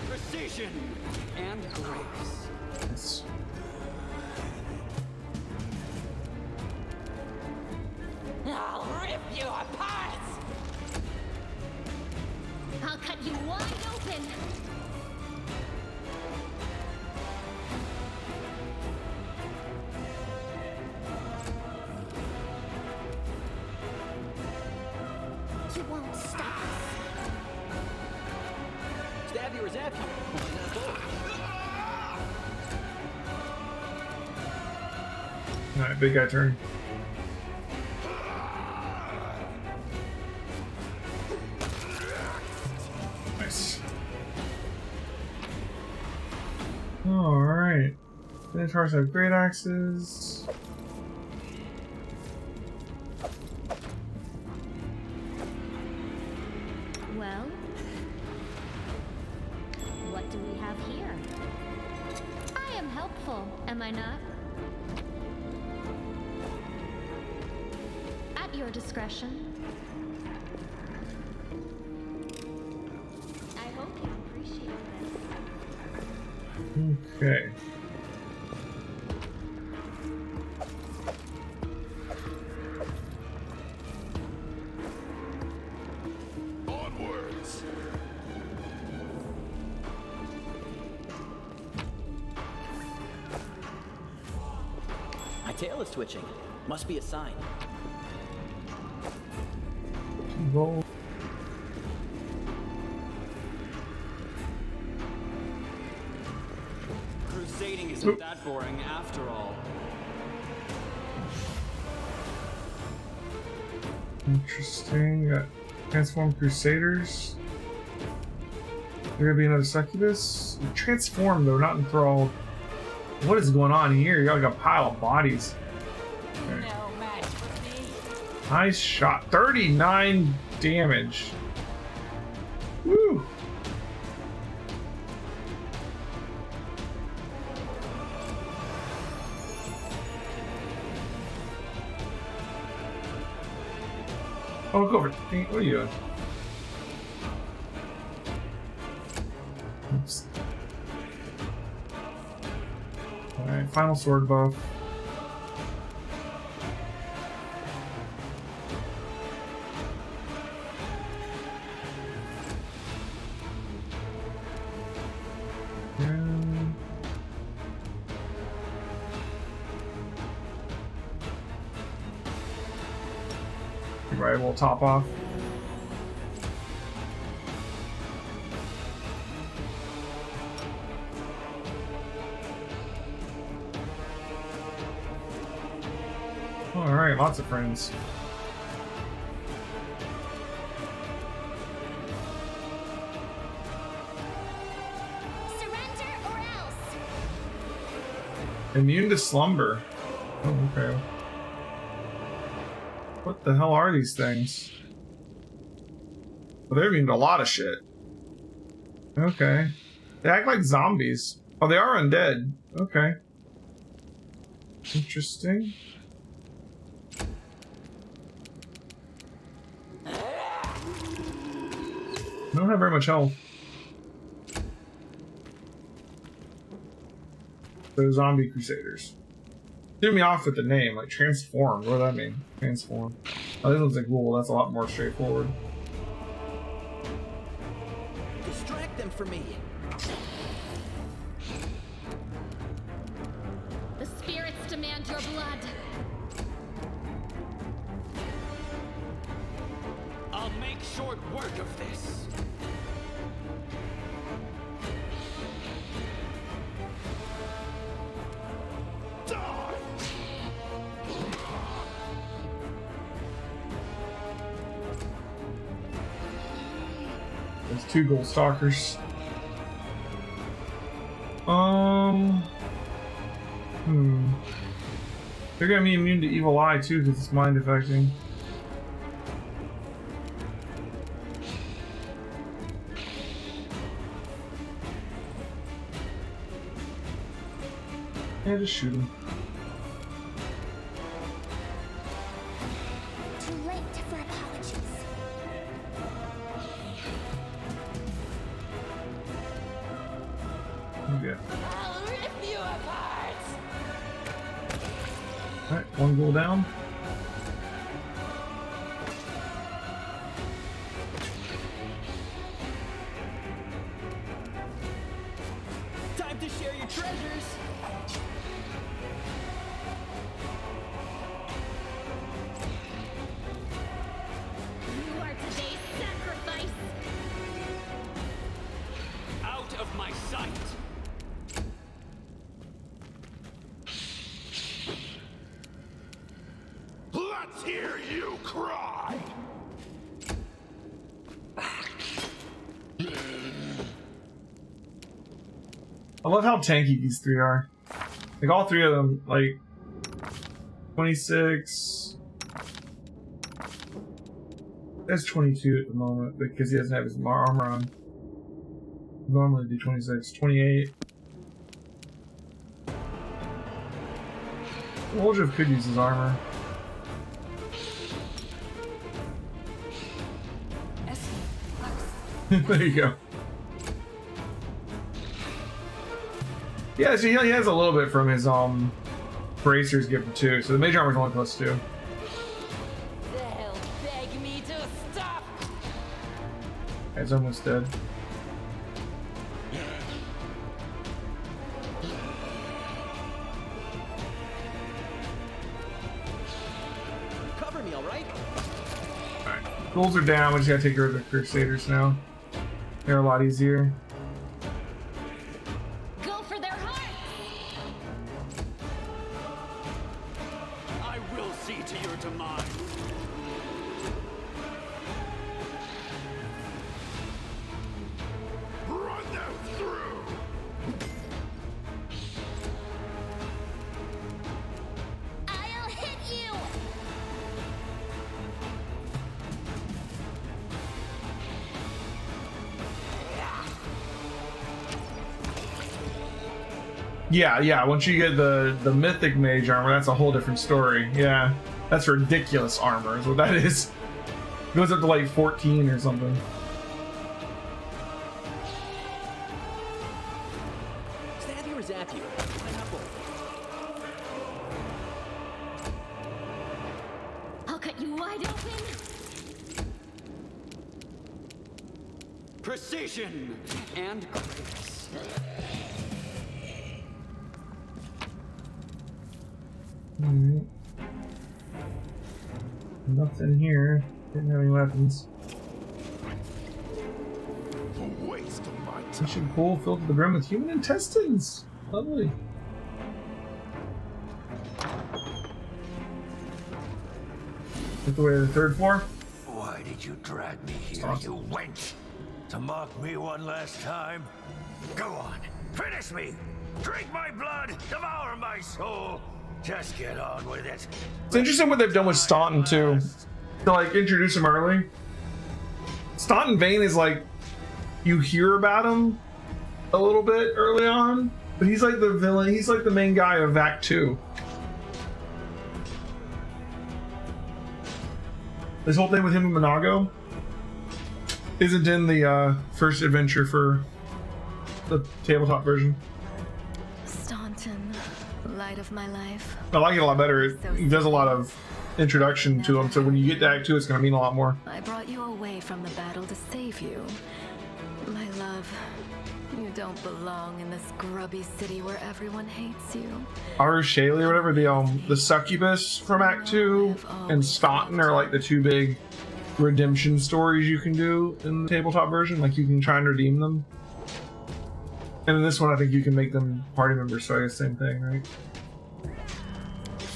Precision And grace. Yes. I'll rip you apart! I'll cut you wide open. stop us. Stab you or zap you? Why not both? Alright, big guy turn. Nice. Alright. Minotaurs have great axes. Well, what do we have here? I am helpful, am I not? At your discretion. I hope you appreciate this. Okay. Onwards. My tail is twitching. Must be a sign. Roll. Crusading isn't that boring after all. Interesting. Got transformed crusaders. There gonna be another succubus. Transformed though, not enthralled. What is going on here? Y'all got a pile of bodies. Okay. No match for me. Nice shot. 39 damage. Woo! Oh, go over. What are you doing? Oops. Alright, final sword buff. Right, we'll top off. Alright, lots of friends. Surrender or else. Immune to slumber. Oh, okay. What the hell are these things? Well, they're immune to a lot of shit. Okay. They act like zombies. Oh, they are undead. Okay. Interesting. I don't have very much health. Those zombie crusaders. Threw me off with the name, like transformed. What does that mean? Transform. Oh, this looks like wool. That's a lot more straightforward. Distract them for me. The spirits demand your blood. I'll make short work of this. There's 2 gold stalkers. They're gonna be immune to evil eye too, because it's mind affecting. Yeah, just shoot him. Too late for apologies. Okay. I'll rip you apart. Alright, 1 goal down. Time to share your treasures. You are today's I love how tanky these three are. Like all three of them, like 26. That's 22 at the moment because he doesn't have his armor on. Normally it'd be 26, 28. Woljev could use his armor. There you go. Yeah, so he has a little bit from his bracers gift too. So the mage armor's only +2. They'll beg me to stop. It's almost dead. Cover me, all right? Alright. Ghouls are down, we just gotta take rid of the Crusaders now. They're a lot easier. Go for their hearts! I will see to your demise. Run them through! I'll hit you! Yeah, once you get the mythic mage armor, that's a whole different story. Yeah. That's ridiculous armor is what that is. It goes up to like 14 or something. Stab you or zap you? Why not both? I'll cut you wide open! Precision and grace. Alright. Nothing here. Didn't have any weapons. A waste of my time. Ancient pool filled to the brim with human intestines. Lovely. Get the way to the third floor. Why did you drag me here, Awesome. you wench? To mock me one last time? Go on, finish me! Drink my blood, devour my soul! Just get on with it. It's interesting what they've done with Staunton too. To like introduce him early. Staunton Vane is like, you hear about him a little bit early on, but he's like the villain. He's like the main guy of Act 2. This whole thing with him and Monago isn't in the first adventure for the tabletop version. Staunton, light of my life. I like it a lot better. It does a lot of introduction to him, so when you get to Act 2, it's going to mean a lot more. I brought you away from the battle to save you. My love, you don't belong in this grubby city where everyone hates you. Aru Shaley or whatever, the succubus from Act 2 and Staunton are like the two big redemption stories you can do in the tabletop version. Like you can try and redeem them. And in this one, I think you can make them party members, so I guess same thing, right?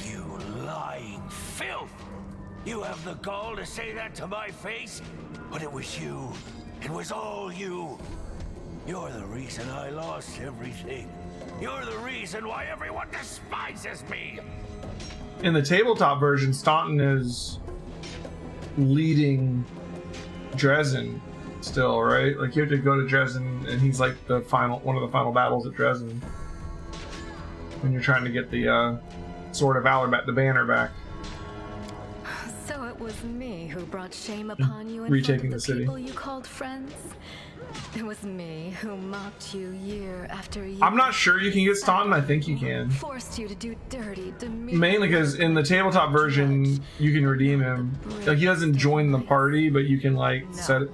You lying filth! You have the gall to say that to my face? But it was you. It was all you. You're the reason I lost everything. You're the reason why everyone despises me. In the tabletop version, Staunton is leading Dresden still, right? Like you have to go to Dresden, and he's like one of the final battles at Dresden when you're trying to get the Sword of Valor back, the banner back. So it was me who brought shame upon you in Retaking front the of city. people you called friends. It was me who mocked you year after year. I'm not sure you can get Staunton. I think you can. Forced you to do dirty, demeaning Mainly because in the tabletop version, you can redeem him. Like he doesn't join the party, but you can like set it.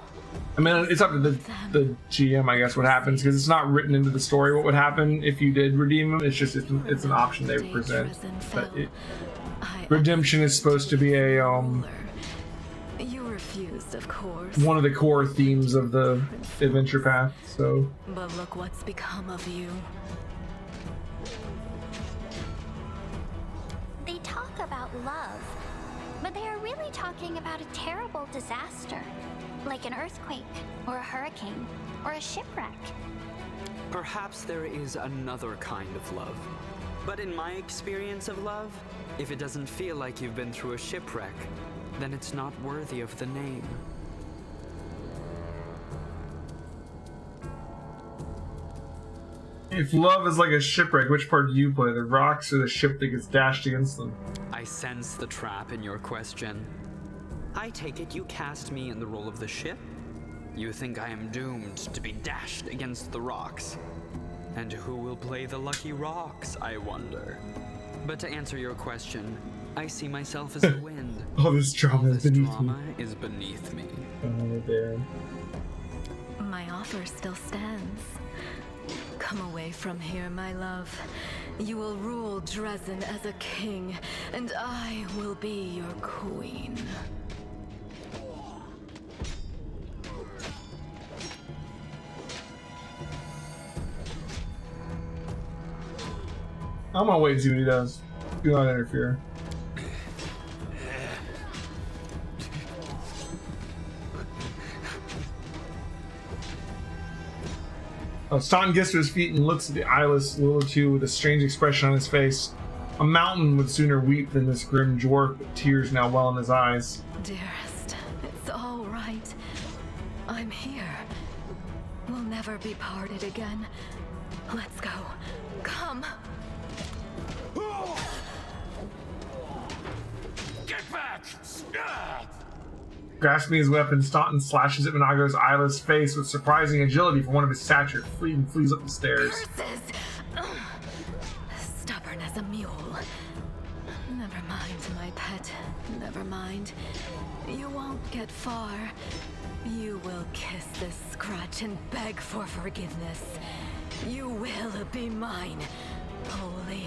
I mean, it's up to the GM, I guess, what happens, because it's not written into the story what would happen if you did redeem him. It's just it's an option they present. But redemption is supposed to be a You refused, of course. one of the core themes of the adventure path. So But look what's become of you. They talk about love, but they are really talking about a terrible disaster, like an earthquake, or a hurricane, or a shipwreck. Perhaps there is another kind of love. But in my experience of love, if it doesn't feel like you've been through a shipwreck, then it's not worthy of the name. If love is like a shipwreck, which part do you play? The rocks or the ship that gets dashed against them? I sense the trap in your question. I take it you cast me in the role of the ship? You think I am doomed to be dashed against the rocks? And who will play the lucky rocks, I wonder? But to answer your question, I see myself as the wind. Oh, this drama is beneath me. Drama is beneath me. Oh, there. My offer still stands. Come away from here, my love. You will rule Dresden as a king, and I will be your queen. I'm gonna wait and see what he does. Do not interfere. Staunton gets to his feet and looks at the eyeless Lilitu with a strange expression on his face. A mountain would sooner weep than this grim dwarf, but tears now well in his eyes. Dearest, it's all right. I'm here. We'll never be parted again. Let's go. Come. Get back! Grasping his weapon, Staunton slashes at Monago's eyeless face with surprising agility for one of his stature. Flees up the stairs. Curses! Stubborn as a mule. Never mind, my pet. Never mind. You won't get far. You will kiss this scratch and beg for forgiveness. You will be mine. Wholly,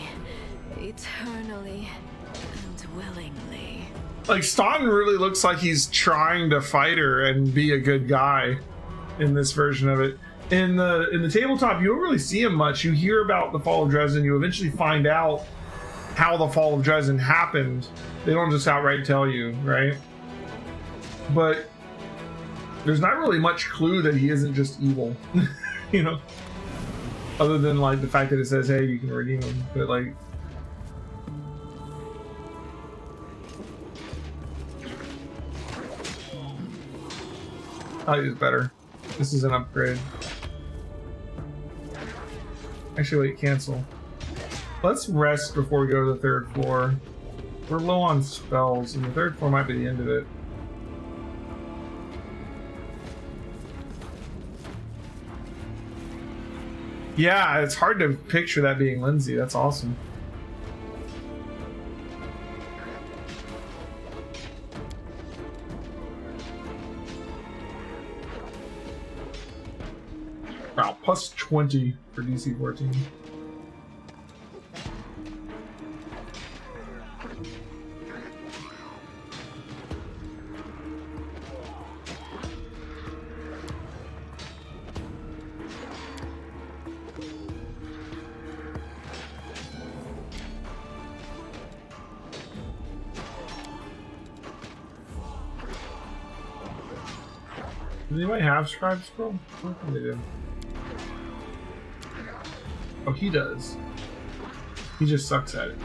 eternally, and willingly. Like, Staunton really looks like he's trying to fight her and be a good guy in this version of it. In the tabletop, you don't really see him much. You hear about the fall of Dresden. You eventually find out how the fall of Dresden happened. They don't just outright tell you, right? But there's not really much clue that he isn't just evil, you know? Other than, like, the fact that it says, hey, you can redeem him. But, like... I'll use better. This is an upgrade. Actually, wait, cancel. Let's rest before we go to the third floor. We're low on spells, and the third floor might be the end of it. Yeah, it's hard to picture that being Lindsay. That's awesome. Wow, plus 20 for DC 14. Does anybody have Scribe Scroll? I don't think they do. Oh, he does. He just sucks at it.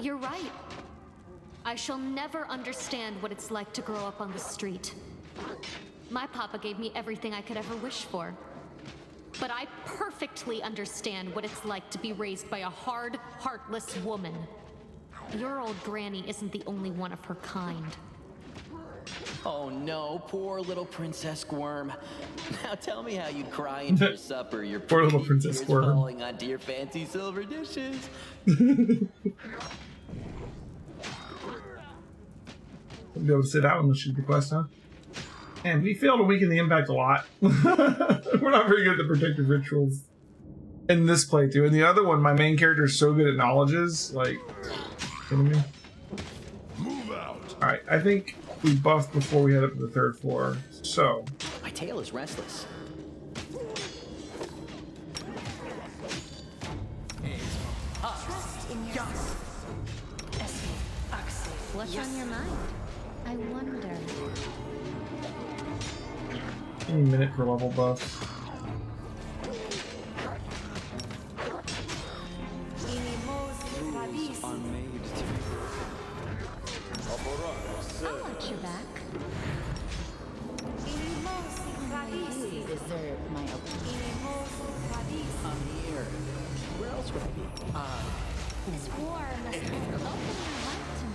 You're right. I shall never understand what it's like to grow up on the street. My papa gave me everything I could ever wish for. But I perfectly understand what it's like to be raised by a hard, heartless woman. Your old granny isn't the only one of her kind. Oh no, poor little Princess Squirm. Now tell me how you'd cry into your supper, your Poor little pretty Princess tears Squirm. falling onto your fancy silver dishes. We'll be able to sit out and shoot the quest, huh? And we fail to weaken the impact a lot. We're not very good at the protective rituals in this playthrough. In the other one, my main character is so good at knowledges. Like, kidding me? Move out. Alright, I think we buffed before we head up to the 3rd floor. So, My tail is restless. What's on your mind? I wonder. give me a minute for level buffs. Are made to I'll watch your back. You deserve my opinion. I'm here. Where else would I be? This war must end. Open your heart to me.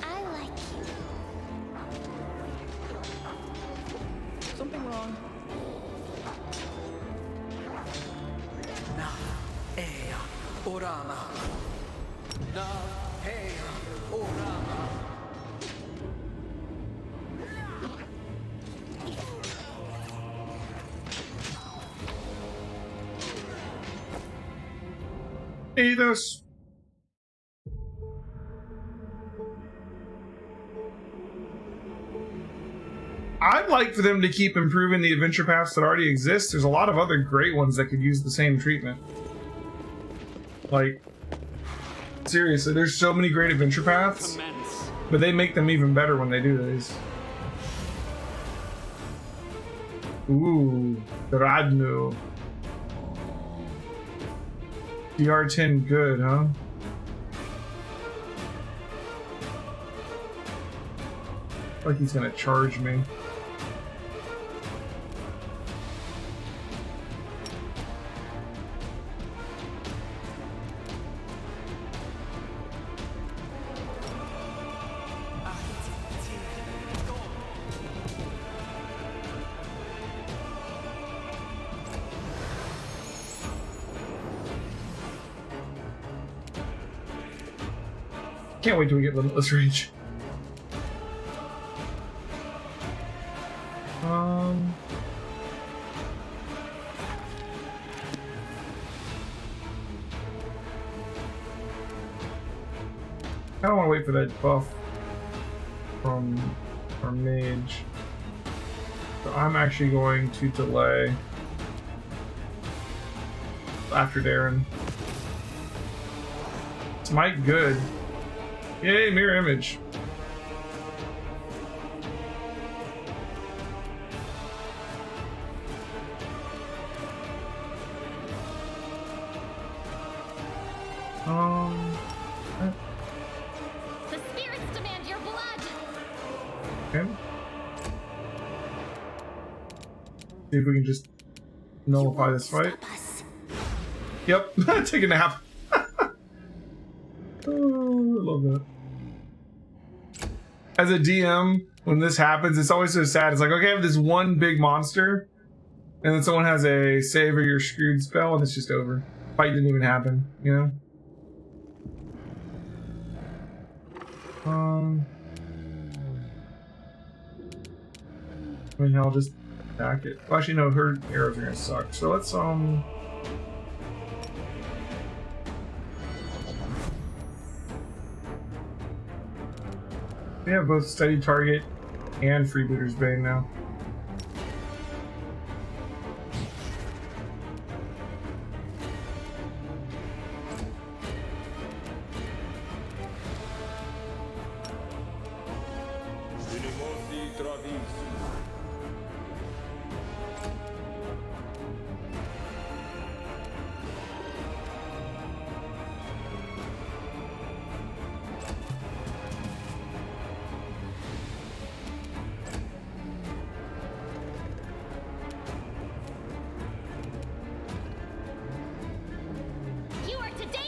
I like you. Something wrong. Na ea orama. Na ea orama. Eidos! I'd like for them to keep improving the adventure paths that already exist. There's a lot of other great ones that could use the same treatment. Like, seriously, there's so many great adventure paths, commence. but they make them even better when they do these. Ooh, Radnu. DR10 good, huh? Like he's gonna charge me. Can't wait till we get limitless rage. I don't want to wait for that buff from our mage. So I'm actually going to delay after Darren. Smite good. Yay, mirror image. The spirits demand your blood. Okay. See if we can just nullify this fight. Yep, take a nap. Oh, I love that. As a DM, when this happens, it's always so sad. It's like, okay, I have this one big monster, and then someone has a save or you're screwed spell, and it's just over. Fight didn't even happen, you know? I mean, I'll just attack it. Well, actually, no, her arrows are gonna suck. So let's, we have both Steady Target and Freebooter's Bane now. You are today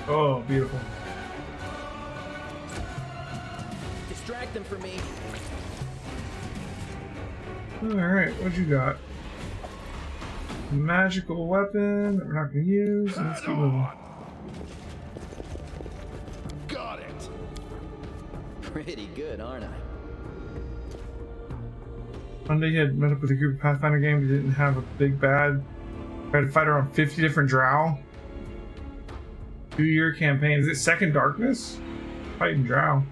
Oh, beautiful. Distract them for me. Alright, what you got? Magical weapon that we're not going to use. Let's keep moving. Got it. Pretty good, aren't I? One day he had met up with a group of Pathfinder games. He didn't have a big bad. Had to fight around 50 different drow. 2-year campaign. Is it Second Darkness? Fighting drow.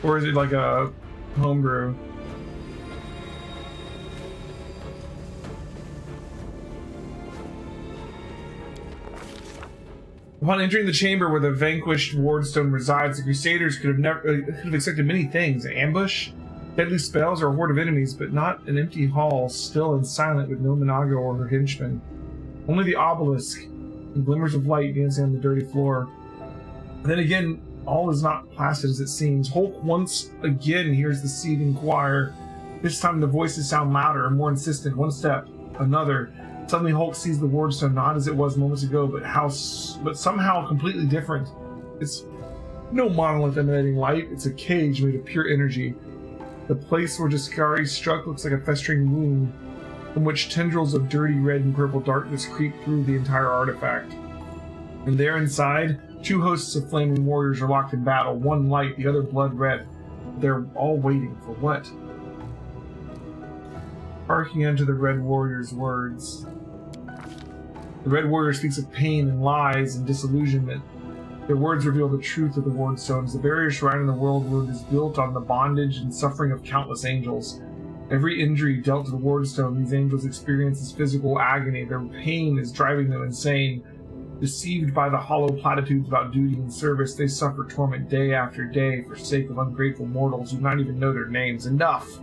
Or is it like a homebrew? Upon entering the chamber where the vanquished wardstone resides, the Crusaders could have expected many things: an ambush, deadly spells, or a horde of enemies, but not an empty hall, still and silent, with no Minago or her henchmen. Only the obelisk and glimmers of light dancing on the dirty floor. Then again, all is not placid as it seems. Hulk once again hears the seething choir. This time the voices sound louder and more insistent. One step, another. Suddenly Hulk sees the wardstone, not as it was moments ago, but somehow completely different. It's no monolith emanating light. It's a cage made of pure energy. The place where Jaskari struck looks like a festering wound, from which tendrils of dirty red and purple darkness creep through the entire artifact. And there inside, 2 hosts of flaming warriors are locked in battle, one light, the other blood red. They're all waiting for what? Harking into the Red Warrior's words. The Red Warrior speaks of pain and lies and disillusionment. Their words reveal the truth of the Wardstones. The barrier surrounding the world wound is built on the bondage and suffering of countless angels. Every injury dealt to the Wardstone, these angels experience as physical agony. Their pain is driving them insane. Deceived by the hollow platitudes about duty and service, they suffer torment day after day for sake of ungrateful mortals who do not even know their names. Enough!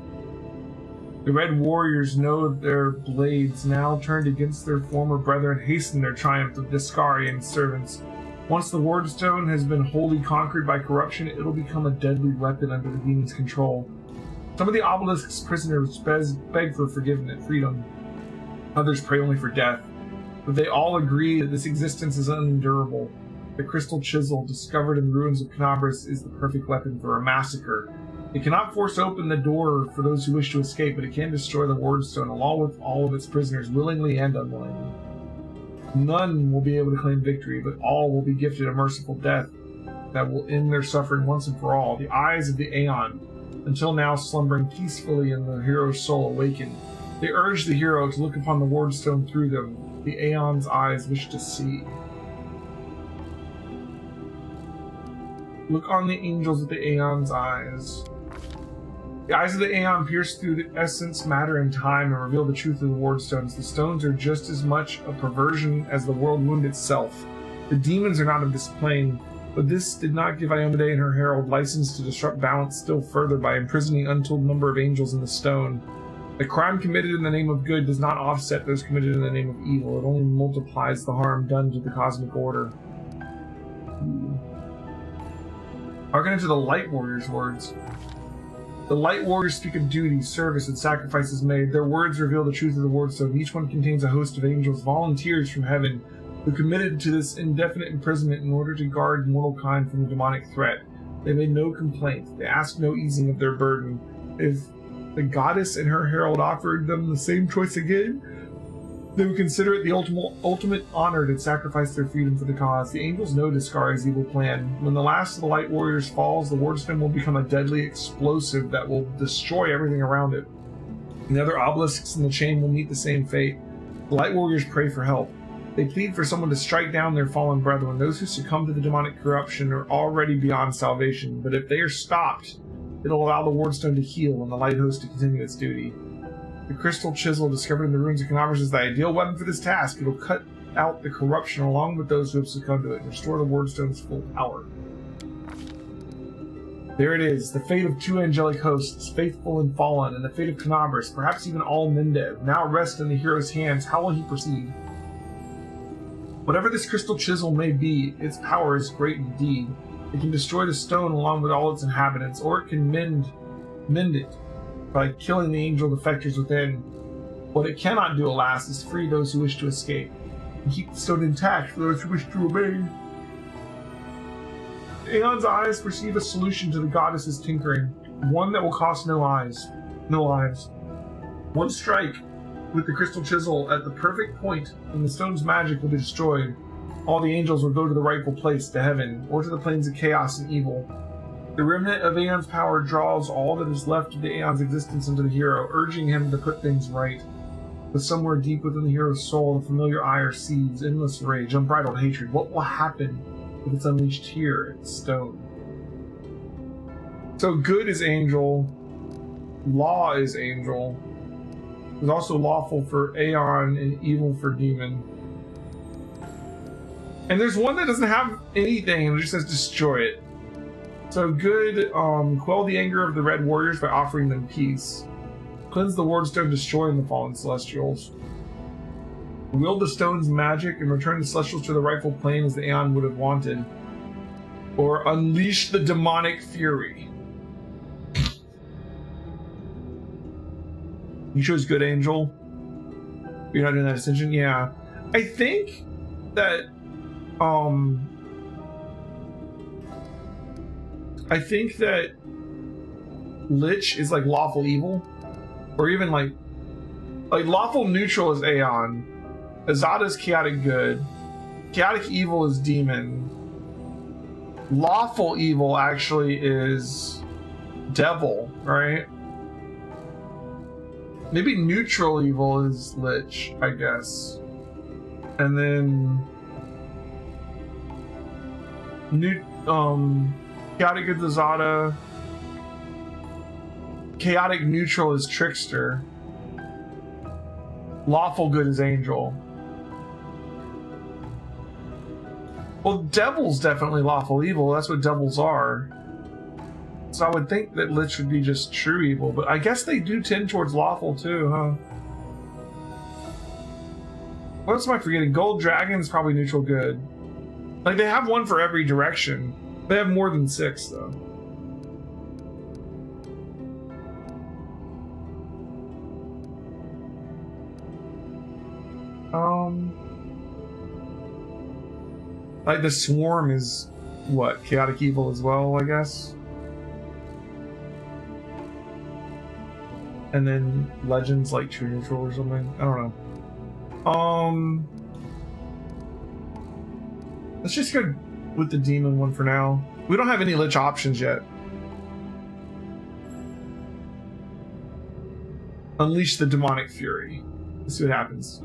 The Red Warriors know their blades, now turned against their former brethren, hasten their triumph of Jaskari and servants. Once the Wardstone has been wholly conquered by corruption, it'll become a deadly weapon under the demon's control. Some of the obelisk's prisoners beg for forgiveness and freedom. Others pray only for death. But they all agree that this existence is unendurable. The crystal chisel, discovered in the ruins of Knabris, is the perfect weapon for a massacre. It cannot force open the door for those who wish to escape, but it can destroy the Wardstone, along with all of its prisoners, willingly and unwillingly. None will be able to claim victory, but all will be gifted a merciful death that will end their suffering once and for all. The eyes of the Aeon, until now slumbering peacefully in the hero's soul, awaken. They urge the hero to look upon the Wardstone through them. The Aeon's eyes wish to see. Look on the angels with the Aeon's eyes. The eyes of the Aeon pierce through the essence, matter, and time and reveal the truth of the Wardstones. The stones are just as much a perversion as the world wound itself. The demons are not of this plane, but this did not give Iomedae and her herald license to disrupt balance still further by imprisoning untold number of angels in the stone. The crime committed in the name of good does not offset those committed in the name of evil. It only multiplies the harm done to the cosmic order. Hearken into the Light Warrior's words. The Light Warriors speak of duty, service, and sacrifices made. Their words reveal the truth of the Wardstone. Each one contains a host of angels, volunteers from heaven, who committed to this indefinite imprisonment in order to guard mortal kind from the demonic threat. They made no complaint. They asked no easing of their burden. If the goddess and her herald offered them the same choice again, they would consider it the ultimate honor to sacrifice their freedom for the cause. The angels know Jaskari's evil plan. When the last of the Light Warriors falls, the Wardstone will become a deadly explosive that will destroy everything around it. The other obelisks in the chain will meet the same fate. The Light Warriors pray for help. They plead for someone to strike down their fallen brethren. Those who succumb to the demonic corruption are already beyond salvation, but if they are stopped, it'll allow the Wardstone to heal and the Light Host to continue its duty. The crystal chisel discovered in the ruins of Knabris is the ideal weapon for this task. It'll cut out the corruption along with those who have succumbed to it and restore the Wardstone's full power. There it is, the fate of 2 angelic hosts, faithful and fallen, and the fate of Knabris, perhaps even all Mendev, now rest in the hero's hands. How will he proceed? Whatever this crystal chisel may be, its power is great indeed. It can destroy the stone along with all its inhabitants, or it can mend it by killing the angel defectors within. What it cannot do, alas, is free those who wish to escape. and keep the stone intact for those who wish to remain. Aeon's eyes perceive a solution to the goddess's tinkering, one that will cost no lives. One strike with the crystal chisel at the perfect point, and the stone's magic will be destroyed. All the angels will go to the rightful place, to heaven, or to the planes of chaos and evil. The remnant of Aeon's power draws all that is left of the Aeon's existence into the hero, urging him to put things right. But somewhere deep within the hero's soul, the familiar ire seethes, endless rage, unbridled hatred. What will happen if it's unleashed here at the stone? So good is angel, law is angel. There's also lawful for Aeon and evil for demon. And there's one that doesn't have anything and it just says destroy it. So good, quell the anger of the Red Warriors by offering them peace. Cleanse the Wardstone, destroying the fallen Celestials. Wield the stone's magic and return the Celestials to the rightful plane as the Aeon would have wanted. Or unleash the demonic fury. You chose good, Angel. You're not doing that distinction? Yeah. I think that Lich is like lawful evil, or even like lawful neutral is Aeon, Azada is chaotic good, chaotic evil is demon, lawful evil actually is devil, right? Maybe neutral evil is Lich, I guess, and then chaotic good is Azada. Chaotic neutral is Trickster. Lawful good is Angel. Well, Devil's definitely lawful evil. That's what devils are. So I would think that Lich would be just true evil, but I guess they do tend towards lawful too, huh? What else am I forgetting? Gold Dragon is probably neutral good. Like, they have one for every direction. They have more than 6, though. Like, the Swarm is, what, chaotic evil as well, I guess? And then Legends, like, true neutral or something? I don't know. Let's just go with the demon one for now. We don't have any Lich options yet. Unleash the demonic fury. Let's see what happens.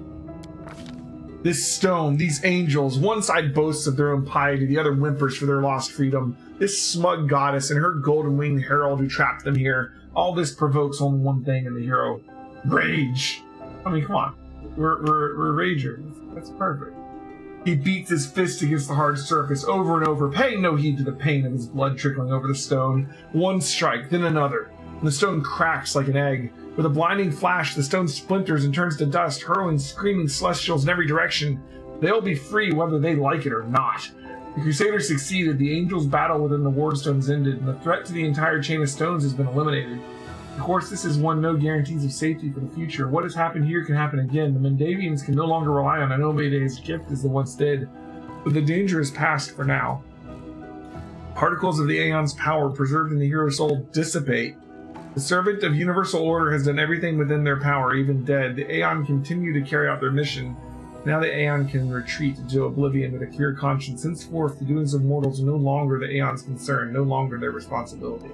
This stone, these angels, one side boasts of their own piety, the other whimpers for their lost freedom. This smug goddess and her golden winged herald who trapped them here. All this provokes only one thing in the hero: rage. I mean, come on, we're ragers. That's perfect. He beats his fist against the hard surface over and over, paying no heed to the pain of his blood trickling over the stone. One strike, then another, and the stone cracks like an egg. With a blinding flash, the stone splinters and turns to dust, hurling screaming celestials in every direction. They'll be free whether they like it or not. The Crusaders succeeded, the angels' battle within the Wardstones ended, and the threat to the entire chain of stones has been eliminated. Of course, this has won no guarantees of safety for the future. What has happened here can happen again. The Mendavians can no longer rely on Anomede's gift as they once did, but the danger is past for now. Particles of the Aeon's power preserved in the hero's soul dissipate. The servant of universal order has done everything within their power, even dead. The Aeon continue to carry out their mission. Now the Aeon can retreat into oblivion with a clear conscience. Henceforth, the doings of mortals are no longer the Aeon's concern, no longer their responsibility.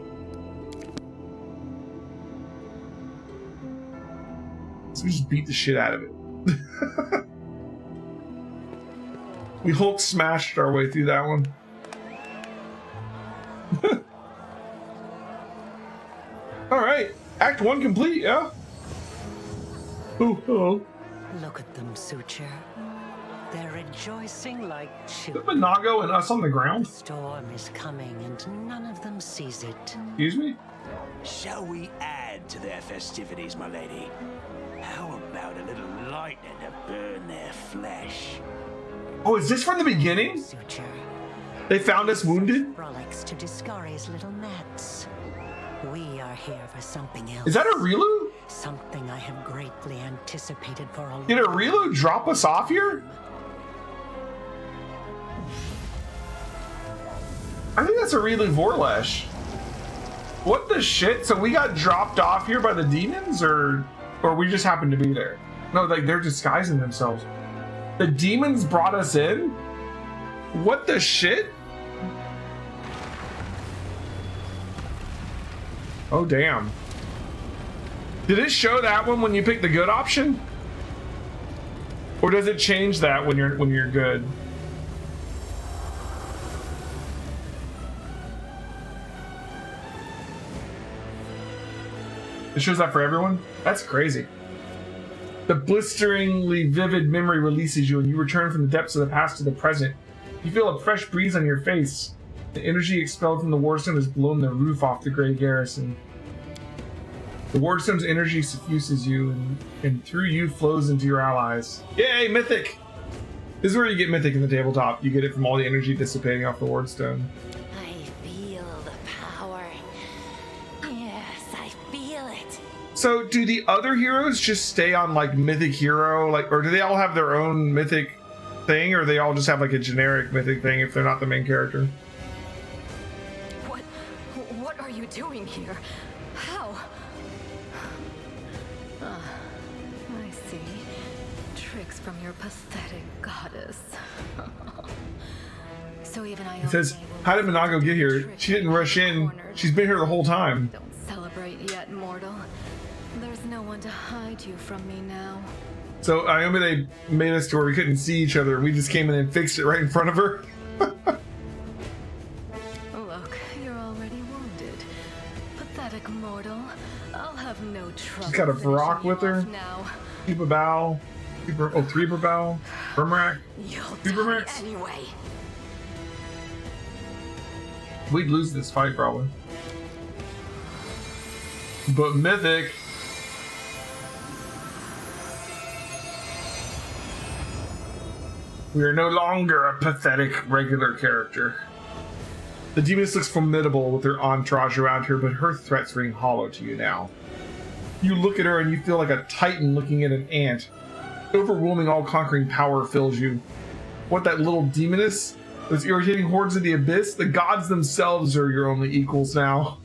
So we just beat the shit out of it. We Hulk smashed our way through that one. Alright, Act 1 complete, yeah? Oh, hello. Look at them, Suture. They're rejoicing like children. Is Nago and us on the ground? The storm is coming and none of them sees it. Excuse me? Shall we add to their festivities, my lady? How about a little lightning to burn their flesh? Oh, is this from the beginning? Suture. They found us wounded? Frolics to Discari's little nets. We are here for something else. Is that a Rilu? Something I have greatly anticipated for a long time. Did a Rilu drop us off here? I think that's a really Vorlesh. What the shit? So we got dropped off here by the demons, or we just happened to be there? No, like they're disguising themselves. The demons brought us in? What the shit? Oh damn. Did it show that one when you pick the good option? Or does it change that when you're good? It shows that for everyone? That's crazy. The blisteringly vivid memory releases you and you return from the depths of the past to the present. You feel a fresh breeze on your face. The energy expelled from the Wardstone has blown the roof off the Grey Garrison. The Wardstone's energy suffuses you and through you flows into your allies. Yay, Mythic! This is where you get Mythic in the tabletop. You get it from all the energy dissipating off the Wardstone. I feel the power. Yes, I feel it. So do the other heroes just stay on like Mythic Hero, like, or do they all have their own Mythic thing, or they all just have like a generic Mythic thing if they're not the main character? What are you doing here? How? I see. Tricks from your pathetic goddess. So even I. It says, how did Minago get here? She didn't rush in. She's been here the whole time. Don't celebrate yet, mortal. There's no one to hide you from me now. So Iomi, they made us to where we couldn't see each other. We just came in and fixed it right in front of her. Look, you're already wounded. Pathetic mortal. I'll have no trouble. She's got a Varrock with her. Now. Three Babao. Three Babao. Bermerac. Three Bermeracs. Anyway. We'd lose this fight probably. But Mythic. We are no longer a pathetic regular character. The demoness looks formidable with her entourage around her, but her threats ring hollow to you now. You look at her and you feel like a titan looking at an ant. Overwhelming, all-conquering power fills you. What, that little demoness? Those irritating hordes of the abyss? The gods themselves are your only equals now.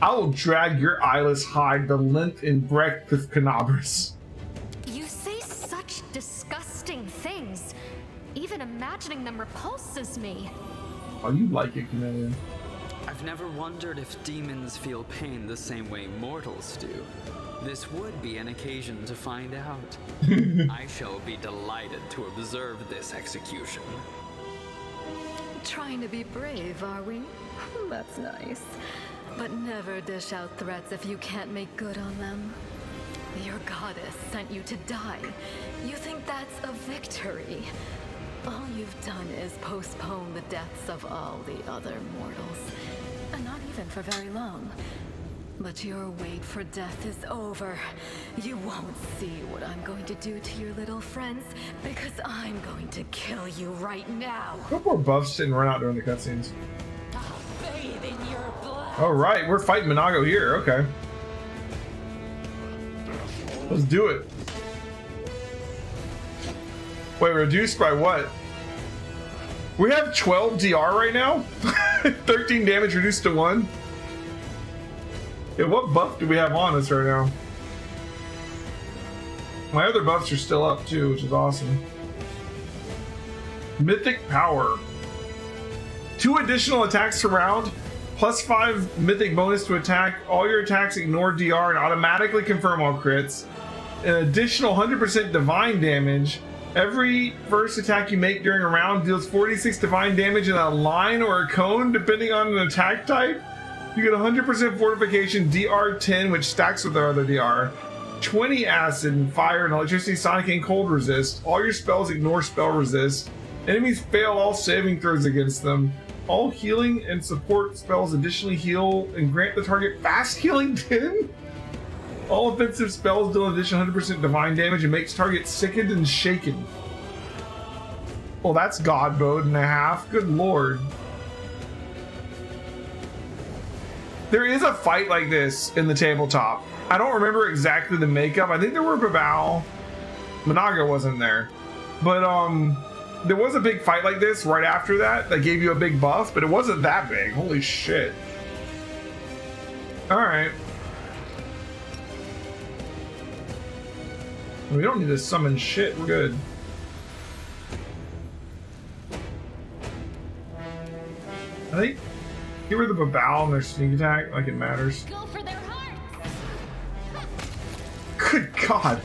I will drag your eyeless hide the length and breadth of Canabras. You say such disgusting things. Even imagining them repulses me. Oh, you like it, Chameleon. I've never wondered if demons feel pain the same way mortals do. This would be an occasion to find out. I shall be delighted to observe this execution. Trying to be brave, are we? That's nice. But never dish out threats if you can't make good on them. Your goddess sent you to die. You think that's a victory? All you've done is postpone the deaths of all the other mortals. And not even for very long. But your wait for death is over. You won't see what I'm going to do to your little friends, because I'm going to kill you right now. A couple more buffs didn't run out during the cutscenes. I'll bathe in your blood. Alright, we're fighting Minago here, okay. Let's do it. Wait, reduced by what? We have 12 DR right now? 13 damage reduced to 1? Yeah, what buff do we have on us right now? My other buffs are still up too, which is awesome. Mythic Power. 2 additional attacks per round, plus 5 mythic bonus to attack. All your attacks ignore DR and automatically confirm all crits. An additional 100% divine damage. Every first attack you make during a round deals 46 divine damage in a line or a cone, depending on an attack type. You get 100% fortification, DR 10, which stacks with our other DR. 20 acid and fire and electricity, sonic, and cold resist. All your spells ignore spell resist. Enemies fail all saving throws against them. All healing and support spells additionally heal and grant the target fast healing 10. All offensive spells deal an additional 100% divine damage and makes target sickened and shaken. Well, that's God mode and a half. Good lord. There is a fight like this in the tabletop. I don't remember exactly the makeup. I think there were Babao. Minago wasn't there. But There was a big fight like this right after that gave you a big buff, but it wasn't that big. Holy shit. Alright. We don't need to summon shit, we're good. I think get rid of the Babao and their sneak attack like it matters. Go for their hearts. Good God.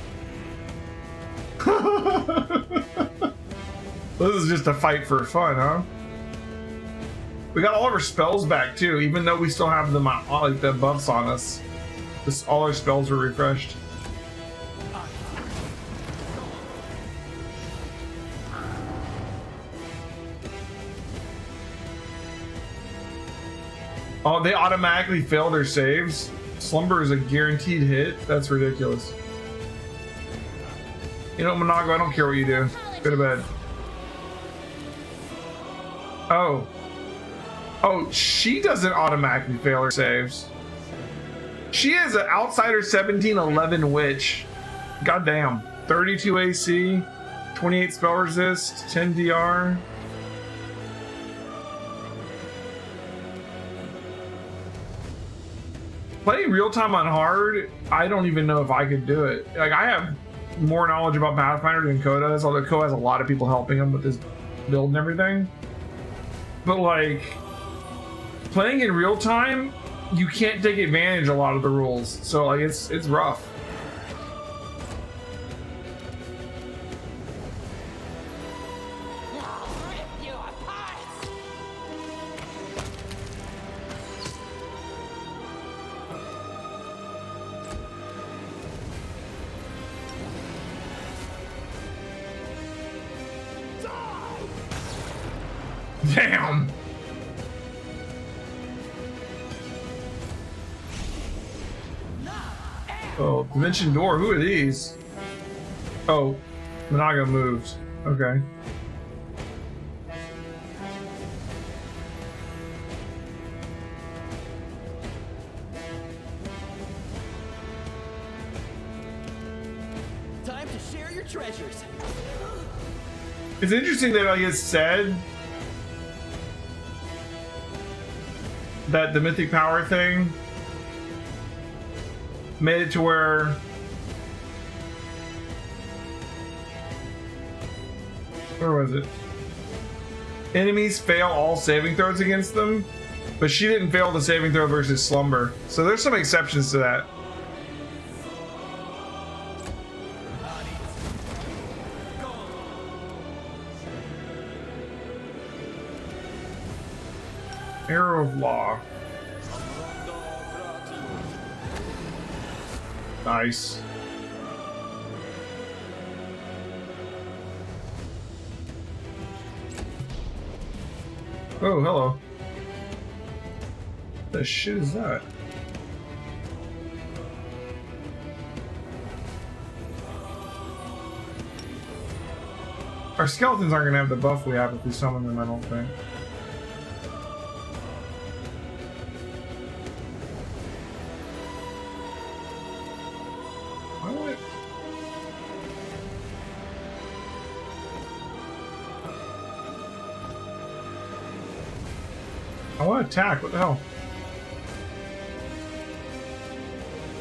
This is just a fight for fun, huh? We got all of our spells back too, even though we still have them like the buffs on us. All our spells were refreshed. Oh, they automatically fail their saves. Slumber is a guaranteed hit. That's ridiculous. You know, Monago, I don't care what you do. Go to bed. Oh. Oh, she doesn't automatically fail her saves. She is an Outsider 1711 Witch. Goddamn. 32 AC, 28 spell resist, 10 DR. Playing real time on hard, I don't even know if I could do it. Like, I have more knowledge about Pathfinder than Ko does, although Ko has a lot of people helping him with his build and everything. But like, playing in real time, you can't take advantage of a lot of the rules. So like, it's rough. Damn! Oh, Dimension Door, who are these? Oh, Monago moved. Okay. Time to share your treasures. It's interesting that like, it's said that the mythic power thing made it to where was it? Enemies fail all saving throws against them, but she didn't fail the saving throw versus Slumber. So there's some exceptions to that. Arrow of Law. Nice. Oh, hello. The shit is that? Our skeletons aren't gonna have the buff we have if we summon them, I don't think. I want to attack. What the hell?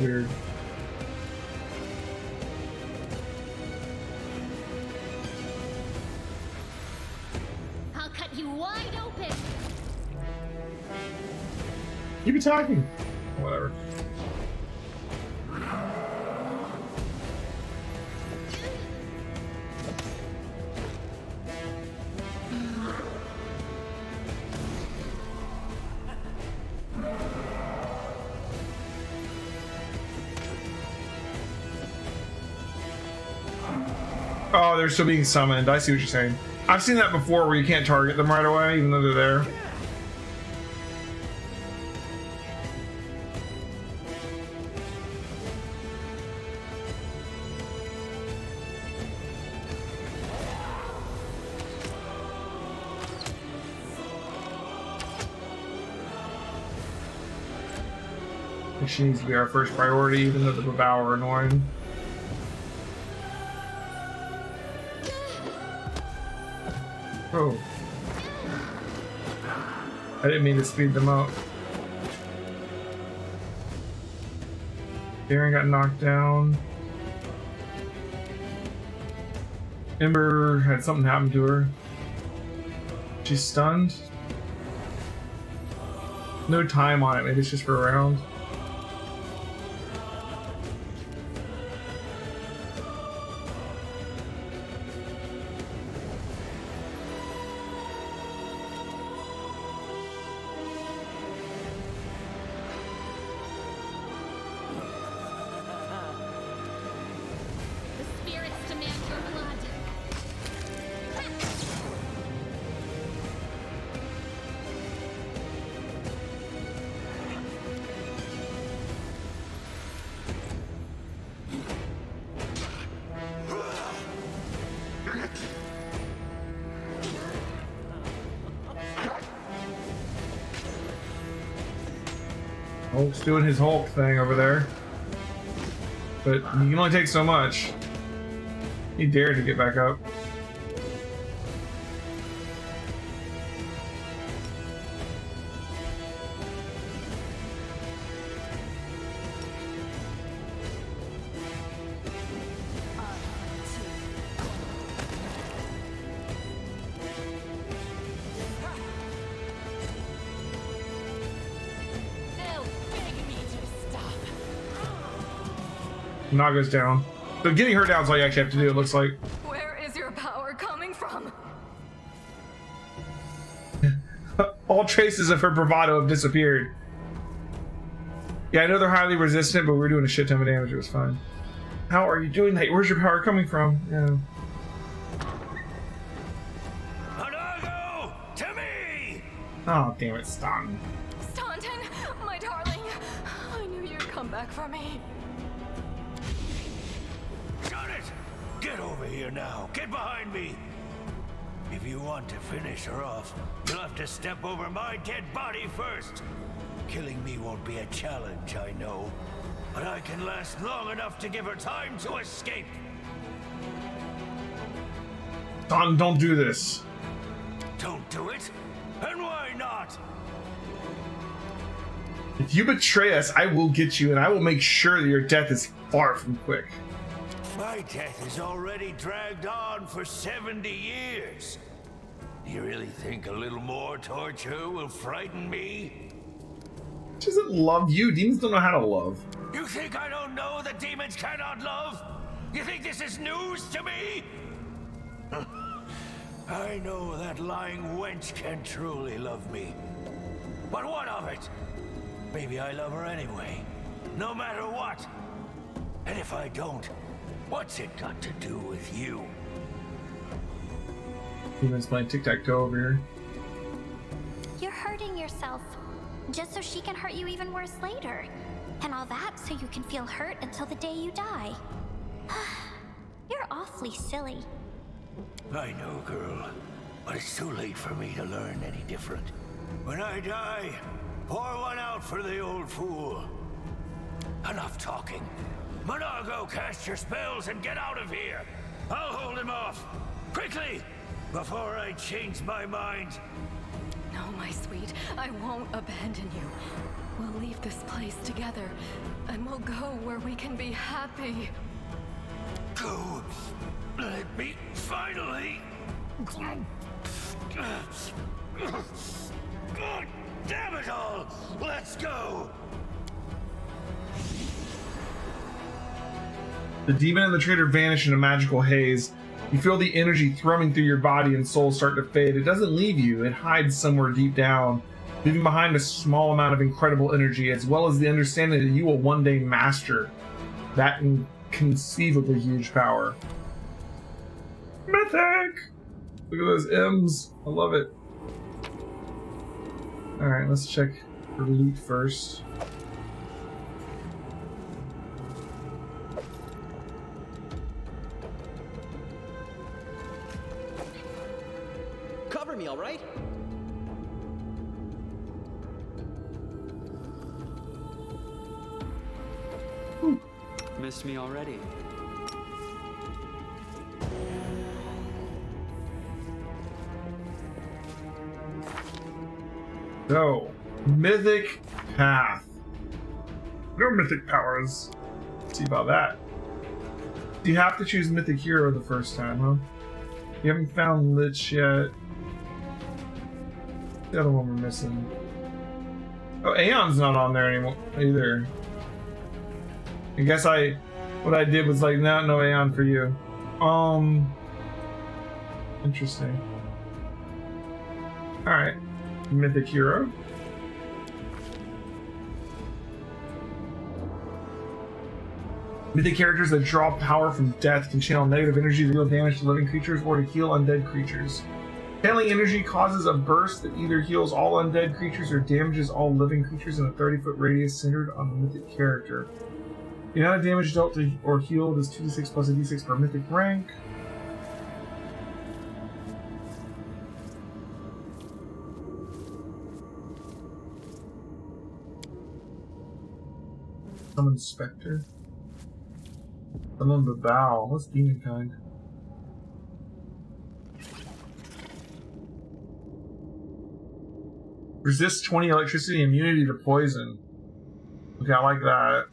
Weird. I'll cut you wide open. Keep attacking. Whatever. Oh, they're still being summoned. I see what you're saying. I've seen that before where you can't target them right away, even though they're there. She needs to be our first priority, even though the Babao are annoying. Oh. I didn't mean to speed them up. Baron got knocked down. Ember had something happen to her. She's stunned. No time on it, maybe it's just for a round. Hulk's doing his Hulk thing over there. But you can only take so much. He dared to get back up. Naga's down. So getting her down is all you actually have to do, it looks like. Where is your power coming from? All traces of her bravado have disappeared. Yeah, I know they're highly resistant, but we were doing a shit ton of damage. It was fine. How are you doing that? Where's your power coming from? Yeah. Anago, to me! Oh, damn it, Staunton. Staunton, my darling. I knew you'd come back for me. Got it! Get over here now. Get behind me. If you want to finish her off, you'll have to step over my dead body first. Killing me won't be a challenge, I know. But I can last long enough to give her time to escape. Staunton, don't do this. Don't do it? And why not? If you betray us, I will get you, and I will make sure that your death is far from quick. My death is already dragged on for 70 years. Do you really think a little more torture will frighten me? She doesn't love you. Demons don't know how to love. You think I don't know that demons cannot love? You think this is news to me? I know that lying wench can truly love me. But what of it? Maybe I love her anyway, no matter what. And if I don't, what's it got to do with you? Demons playing tic-tac-toe over here. You're hurting yourself, just so she can hurt you even worse later. And all that so you can feel hurt until the day you die. You're awfully silly. I know, girl, but it's too late for me to learn any different. When I die, pour one out for the old fool. Enough talking. Monago, cast your spells and get out of here. I'll hold him off. Quickly, before I change my mind. No, my sweet, I won't abandon you. We'll leave this place together, and we'll go where we can be happy. Go. Let me finally. God damn it all! Let's go! The demon and the traitor vanish in a magical haze. You feel the energy thrumming through your body and soul start to fade. It doesn't leave you, it hides somewhere deep down, leaving behind a small amount of incredible energy, as well as the understanding that you will one day master that inconceivably huge power. Mythic! Look at those M's. I love it. Alright, let's check for loot first. Cover me, all right? Missed me already. So, Mythic Path. No mythic powers. Let's see about that. You have to choose Mythic Hero the first time, huh? You haven't found Lich yet. The other one we're missing. Oh, Aeon's not on there anymore either. I guess what I did was like, no Aeon for you. Interesting. Alright. Mythic Hero. Mythic characters that draw power from death can channel negative energy to deal damage to living creatures or to heal undead creatures. Channeling energy causes a burst that either heals all undead creatures or damages all living creatures in a 30-foot radius centered on the mythic character. The amount of damage dealt to or healed is 2d6 plus a d6 per mythic rank. Summon Spectre. Summon Babao. What's demon kind? Resist 20 electricity, immunity to poison. Okay, I like that.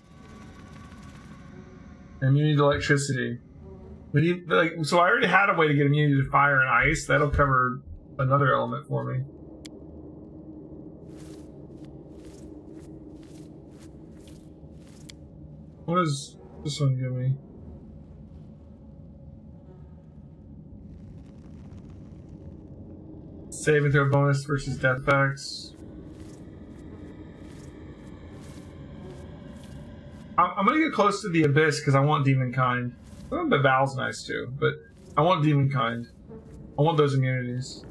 Immunity to electricity. So I already had a way to get immunity to fire and ice. That'll cover another element for me. What does this one give me? Save and throw bonus versus death effects. I'm gonna get close to the abyss because I want demon kind. But Val's nice too, but I want demon kind. I want those immunities.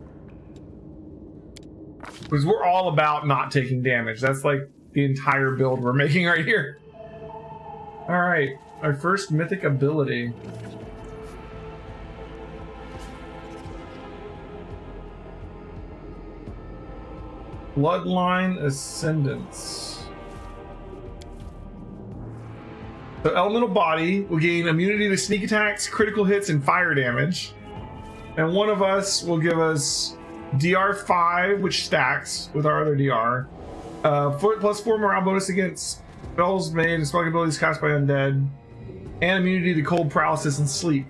Because we're all about not taking damage. That's like the entire build we're making right here. Alright, our first mythic ability. Bloodline Ascendance. So Elemental Body will gain immunity to sneak attacks, critical hits, and fire damage. And one of us will give us DR5, which stacks with our other DR. Plus 4 morale bonus against spells made and spell abilities cast by undead. And immunity to cold, paralysis, and sleep.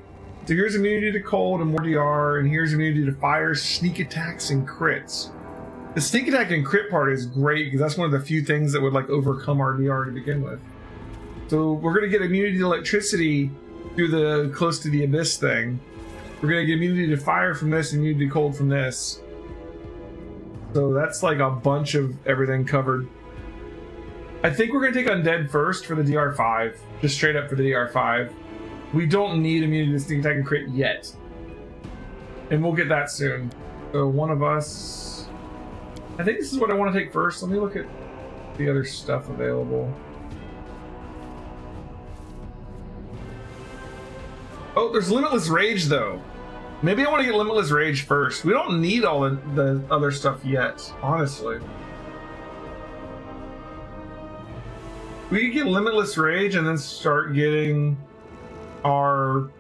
So here's immunity to cold and more DR, and here's immunity to fire, sneak attacks, and crits. The sneak attack and crit part is great because that's one of the few things that would like overcome our DR to begin with. So we're gonna get immunity to electricity through the close to the abyss thing. We're gonna get immunity to fire from this and immunity to cold from this. So that's like a bunch of everything covered. I think we're gonna take undead first for the DR5, just straight up for the DR5. We don't need immunity to sneak attack and crit yet, and we'll get that soon. So one of us. I think this is what I want to take first. Let me look at the other stuff available. Oh, there's Limitless Rage though. Maybe I want to get Limitless Rage first. We don't need all the other stuff yet, honestly. We could get Limitless Rage and then start getting our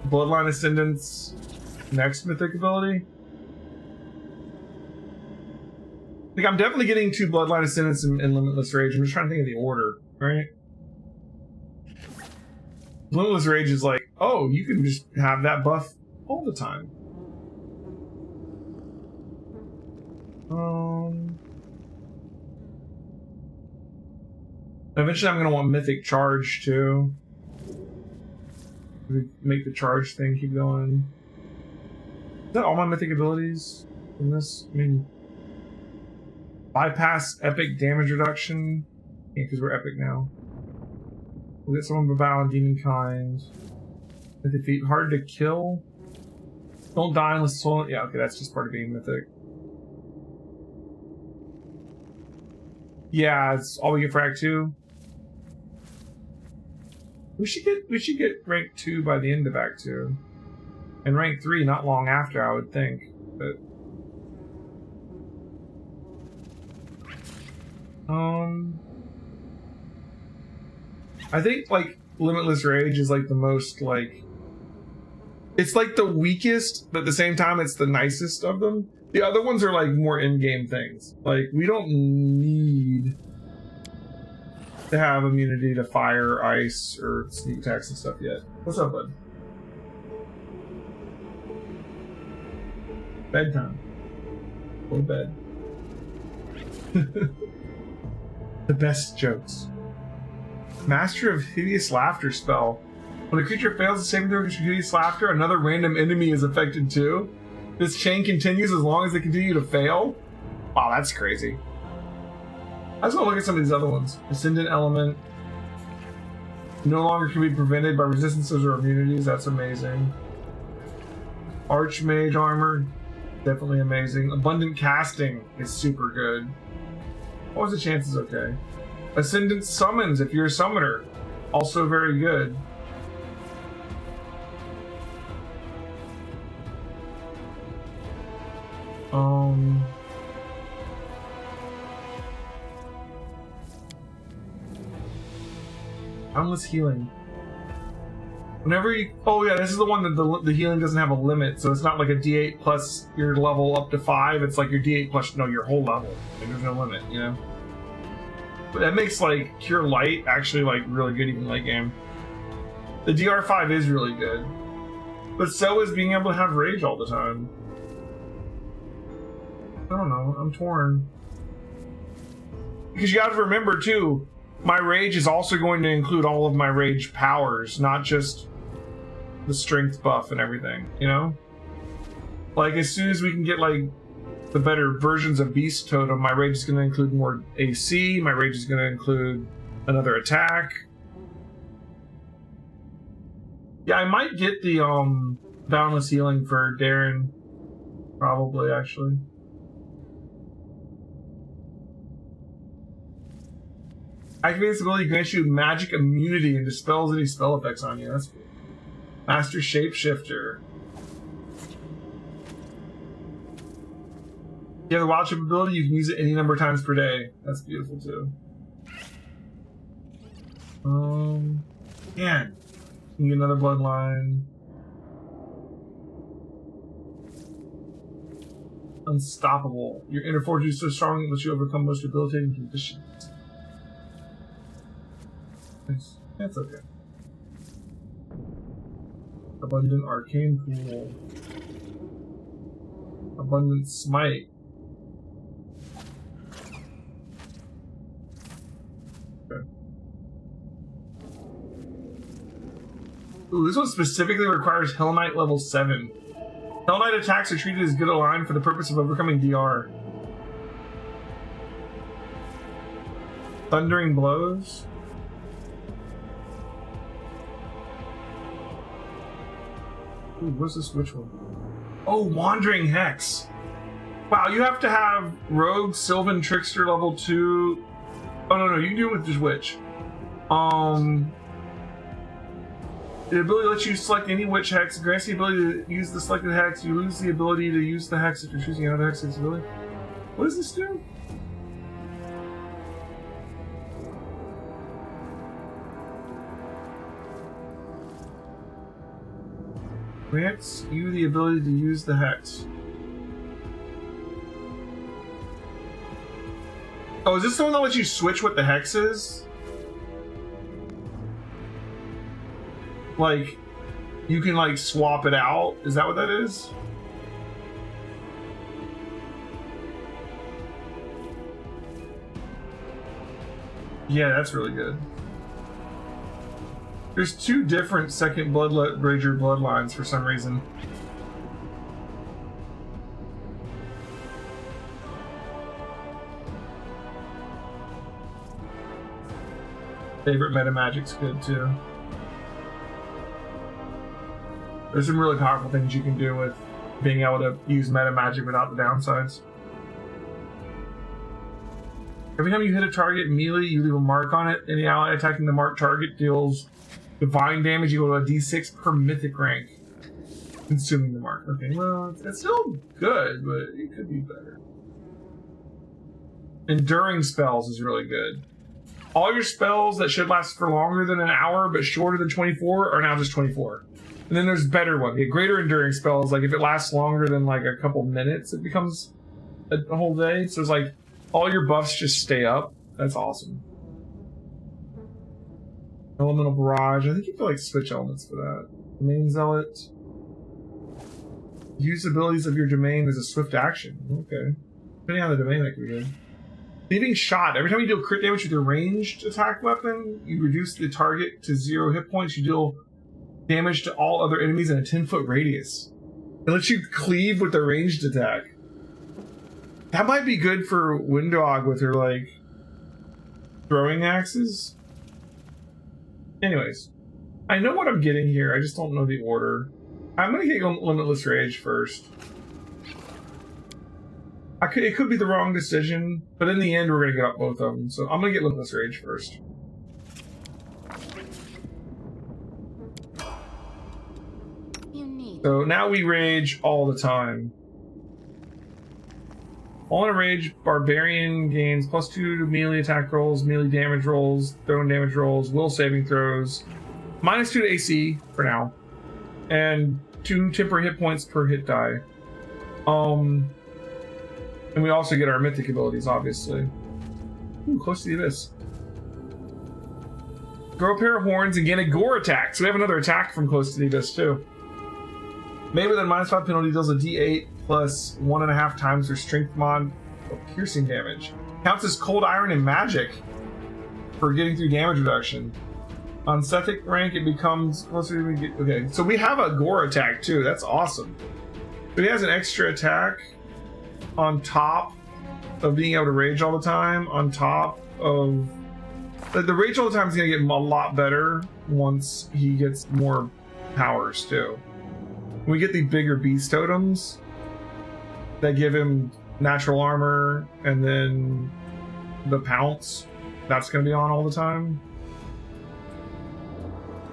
Bloodline Ascendant's next mythic ability. Like, I'm definitely getting 2 Bloodline Ascendants and Limitless Rage. I'm just trying to think of the order, right? Limitless Rage is like, oh, you can just have that buff all the time. Eventually I'm going to want Mythic Charge, too. Make the charge thing keep going. Is that all my mythic abilities in this? I mean... Bypass epic damage reduction. Yeah, because we're epic now. We'll get someone Babao and Demon Kind. Defeat hard to kill. Don't die unless soul. Yeah, okay, that's just part of being mythic. Yeah, it's all we get for Act 2. We should get rank 2 by the end of Act 2. And rank 3 not long after, I would think. But I think like Limitless Rage is like the most like, it's like the weakest, but at the same time it's the nicest of them. The other ones are like more in-game things. Like, we don't need to have immunity to fire, ice, or sneak attacks and stuff yet. What's up, bud? Bedtime. Go to bed. The best jokes. Master of Hideous Laughter spell. When a creature fails to save throw hideous laughter, another random enemy is affected too. This chain continues as long as they continue to fail. Wow, that's crazy. I just want to look at some of these other ones. Ascendant Element. No longer can be prevented by resistances or immunities. That's amazing. Archmage Armor. Definitely amazing. Abundant Casting is super good. What was the chances? Okay. Ascendant Summons if you're a summoner. Also very good. Boundless Healing. Whenever you... Oh yeah, this is the one that the healing doesn't have a limit, so it's not like a D8 plus your level up to 5, it's like your D8 plus, no, your whole level. Like, there's no limit, you know? But that makes, like, Cure Light actually, like, really good even late game. The DR5 is really good. But so is being able to have Rage all the time. I don't know, I'm torn. Because you have to remember, too, my Rage is also going to include all of my Rage powers, not just the strength buff and everything, you know? Like, as soon as we can get, like, the better versions of Beast Totem, my Rage is going to include more AC, my Rage is going to include another attack. Yeah, I might get the, Boundless Healing for Darren. Probably, actually. Activating this ability grants you magic immunity and dispels any spell effects on you. That's cool. Master Shapeshifter. If you have the Wild Shape ability, you can use it any number of times per day. That's beautiful too. Man. You get another bloodline. Unstoppable. Your inner fortitude is so strong that you overcome most debilitating conditions. That's okay. Abundant Arcane Pool. Abundant Smite. Okay. Ooh, this one specifically requires Hell Knight level 7. Hell Knight attacks are treated as good aligned for the purpose of overcoming DR. Thundering Blows. Ooh, what's this? Which one? Oh, Wandering Hex. Wow, you have to have Rogue, Sylvan, Trickster level 2. Oh, no, you can do it with just Witch. The ability lets you select any Witch Hex. It grants the ability to use the selected Hex. You lose the ability to use the Hex if you're choosing another Hex ability. What does this do? Grants you the ability to use the Hex. Oh, is this the one that lets you switch what the Hex is? Like, you can, like, swap it out? Is that what that is? Yeah, that's really good. There's 2 different second Rager bloodlines for some reason. Favorite meta magic's good too. There's some really powerful things you can do with being able to use meta magic without the downsides. Every time you hit a target melee, you leave a mark on it. Any ally attacking the marked target deals divine damage equal to a d6 per mythic rank, consuming the mark. Okay, well, it's still good, but it could be better. Enduring spells is really good. All your spells that should last for longer than an hour but shorter than 24 are now just 24. And then there's better ones. The greater enduring spells, like if it lasts longer than like a couple minutes, it becomes a whole day. So it's like all your buffs just stay up. That's awesome. Elemental Barrage. I think you can like switch elements for that. Domain Zealot. Use abilities of your domain as a swift action. Okay. Depending on the domain, that could be good. Leaving Shot. Every time you deal crit damage with your ranged attack weapon, you reduce the target to 0 hit points. You deal damage to all other enemies in a 10-foot radius. It lets you cleave with the ranged attack. That might be good for Windog with her, like, throwing axes. Anyways, I know what I'm getting here. I just don't know the order. I'm going to get Limitless Rage first. It could be the wrong decision, but in the end, we're going to get up both of them. So I'm going to get Limitless Rage first. So now we rage all the time. All in a rage, Barbarian gains +2 to melee attack rolls, melee damage rolls, thrown damage rolls, will saving throws, -2 to AC for now, and 2 temporary hit points per hit die. And we also get our mythic abilities, obviously. Ooh, close to the abyss. Grow a pair of horns and gain a gore attack. So we have another attack from close to the abyss too. Made with a -5 penalty deals a D8 plus 1.5 times their strength mod of piercing damage. Counts as cold iron and magic for getting through damage reduction. On Sethic rank, it becomes closer to get. Okay, so we have a gore attack too. That's awesome. But he has an extra attack on top of being able to rage all the time. On top of the rage all the time is going to get a lot better once he gets more powers too. We get the bigger beast totems that give him natural armor, and then the pounce. That's going to be on all the time.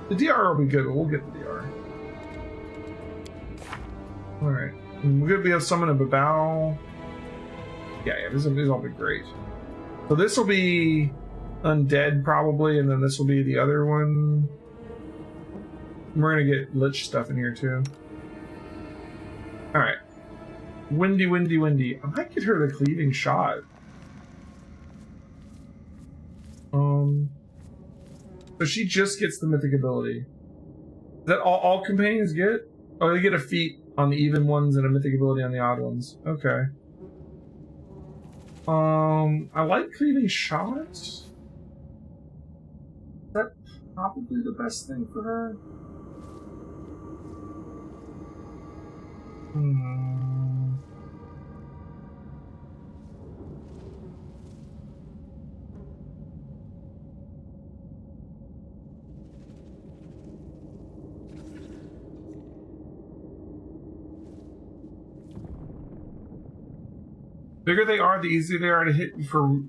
The DR will be good, but we'll get the DR. Alright. We're going to be able to summon a Babao. Yeah, this will all be great. So this will be undead probably, and then this will be the other one. We're going to get Lich stuff in here too. Alright. Windy. I might get her the cleaving shot. So she just gets the mythic ability. Is that all companions get? Oh, they get a feat on the even ones and a mythic ability on the odd ones. Okay. I like cleaving shot. Is that probably the best thing for her? Bigger they are, the easier they are to hit for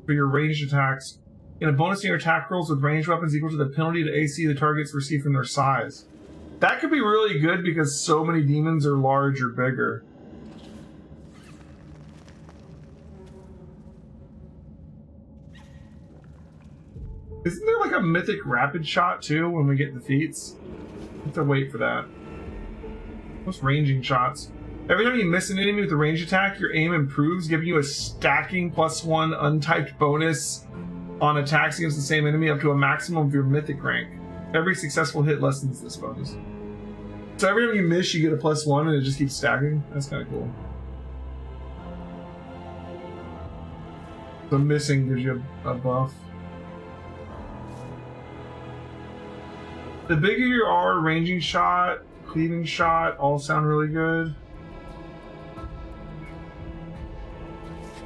your ranged attacks. Get a bonus to your attack rolls with ranged weapons equal to the penalty to AC the targets receive from their size. That could be really good because so many demons are large or bigger. Isn't there like a mythic rapid shot too when we get the feats? I have to wait for that. What's ranging shots? Every time you miss an enemy with a range attack, your aim improves, giving you a stacking +1 untyped bonus on attacks against the same enemy up to a maximum of your mythic rank. Every successful hit lessens this bonus. So every time you miss, you get a +1 and it just keeps stacking. That's kind of cool. So missing gives you a buff. The bigger you are, ranging shot, cleaving shot, all sound really good.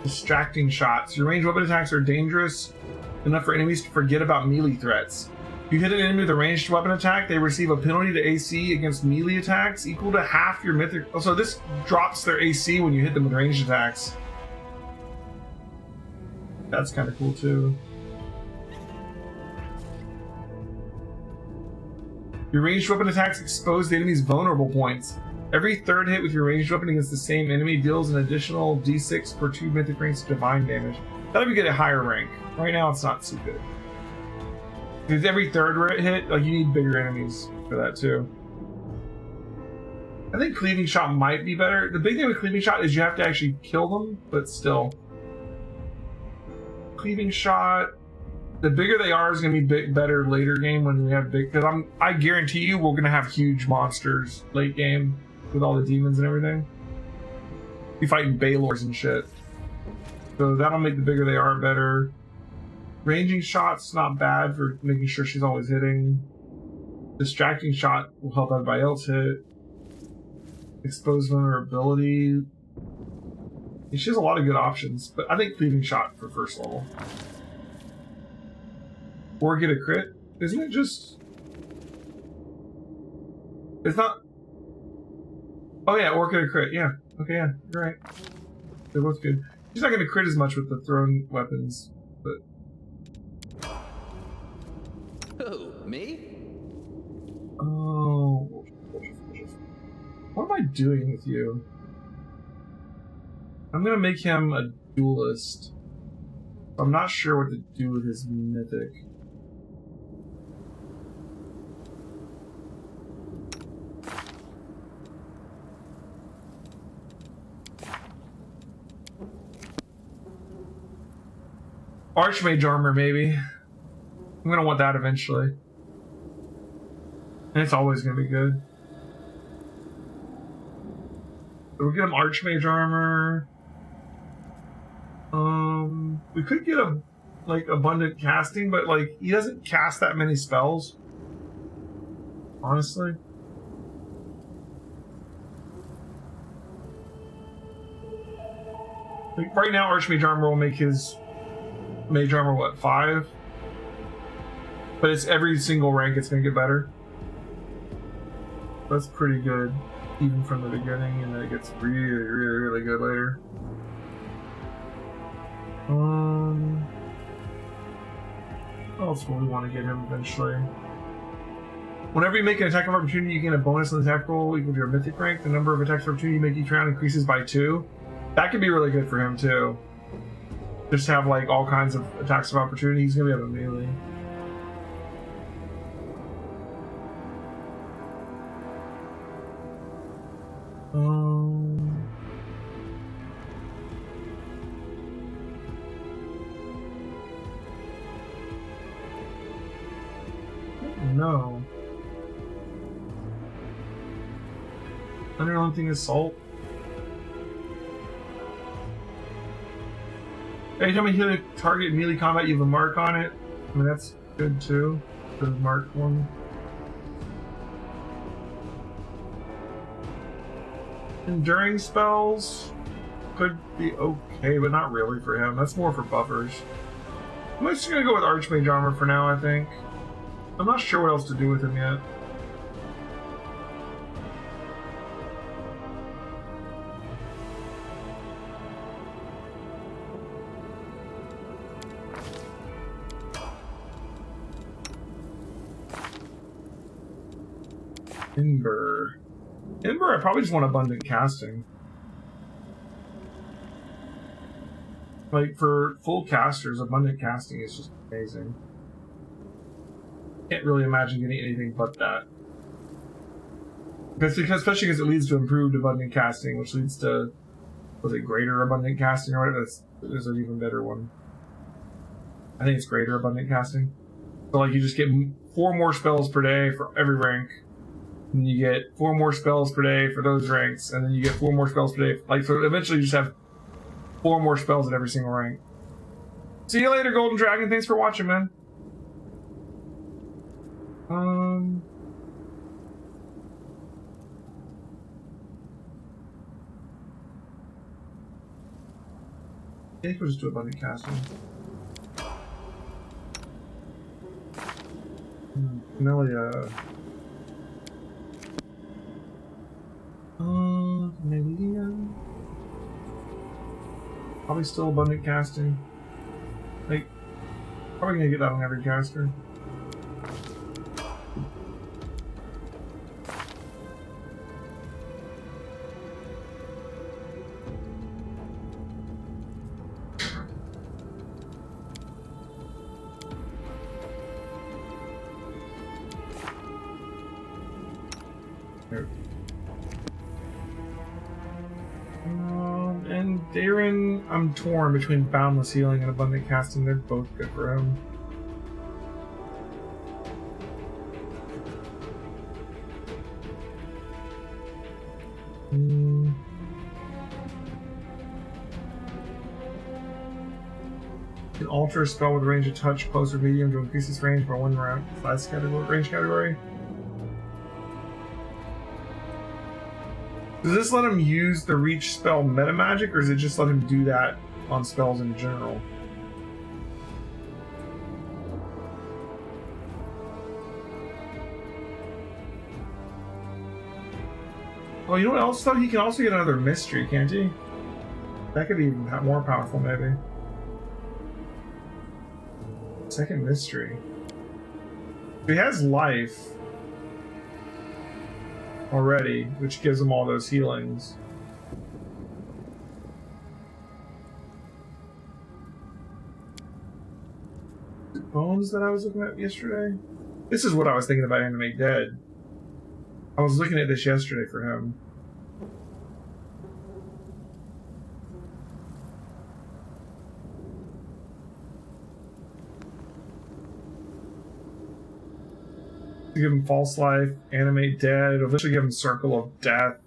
Distracting shots. Your ranged weapon attacks are dangerous enough for enemies to forget about melee threats. If you hit an enemy with a ranged weapon attack, they receive a penalty to AC against melee attacks equal to half your mythic. Oh, so this drops their AC when you hit them with ranged attacks. That's kind of cool too. Your ranged weapon attacks expose the enemy's vulnerable points. Every third hit with your ranged weapon against the same enemy deals an additional d6 per 2 mythic ranks of divine damage. That'll be good at higher rank. Right now it's not so good. Because every third hit, like, you need bigger enemies. for that too. I think cleaving shot might be better. The big thing with cleaving shot is you have to actually kill them, but still. Cleaving shot, the bigger they are is going to be better later game when we have big. Because I guarantee you we're going to have huge monsters late game with all the demons and everything. Be fighting Balors and shit. So that'll make the bigger they are better. Ranging shots not bad for making sure she's always hitting. Distracting shot will help everybody else hit. Exposed vulnerability. She has a lot of good options, but I think cleaving shot for first level. Or get a crit. Isn't it just... It's not... Oh yeah, or get a crit. Yeah. Okay, yeah, you're right. They're both good. She's not going to crit as much with the thrown weapons, but... Who, me? Oh... What am I doing with you? I'm gonna make him a duelist. I'm not sure what to do with his mythic. Archmage armor, maybe. I'm gonna want that eventually. And it's always gonna be good. So we'll get him Archmage armor. We could get a abundant casting, but he doesn't cast that many spells. Honestly. Right now Archmage armor will make his mage armor what, 5? But it's every single rank it's gonna get better. That's pretty good. Even from the beginning, and then it gets really, really, really good later. What else will we want to get him eventually? Whenever you make an attack of opportunity, you gain a bonus on the attack roll equal to your mythic rank. The number of attacks of opportunity you make each round increases by 2. That could be really good for him too. Just have all kinds of attacks of opportunity. He's gonna be able to melee. No. Unrelenting Assault. Anytime you hit a target in melee combat, you have a mark on it. I mean, that's good too. The marked one. Enduring spells could be okay, but not really for him. That's more for buffers. I'm just gonna go with Archmage armor for now, I think. I'm not sure what else to do with him yet. Ember. I probably just want abundant casting. For full casters, abundant casting is just amazing. Can't really imagine getting anything but that. Especially because it leads to improved abundant casting, which leads to, was it greater abundant casting or whatever? There's an even better one. I think it's greater abundant casting. So you just get 4 more spells per day for every rank. And you get 4 more spells per day for those ranks, and then you get 4 more spells per day. So eventually you just have 4 more spells at every single rank. See you later, Golden Dragon. Thanks for watching, man. I think we'll just do abundant casting. Camellia. Maybe. Probably still abundant casting. Probably gonna get that on every caster. And Darren, I'm torn between Boundless Healing and Abundant Casting. They're both good for him. Can alter a spell with a range of touch, close, or medium to increase its range by one round class category, range category. Does this let him use the reach spell meta magic, or does it just let him do that on spells in general? Oh, you know what else though? He can also get another mystery, can't he? That could be even more powerful, maybe. Second mystery. He has life already, which gives him all those healings. The bones that I was looking at yesterday? This is what I was thinking about Animate Dead. I was looking at this yesterday for him. Give him False Life, Animate Dead, it'll eventually give him Circle of Death.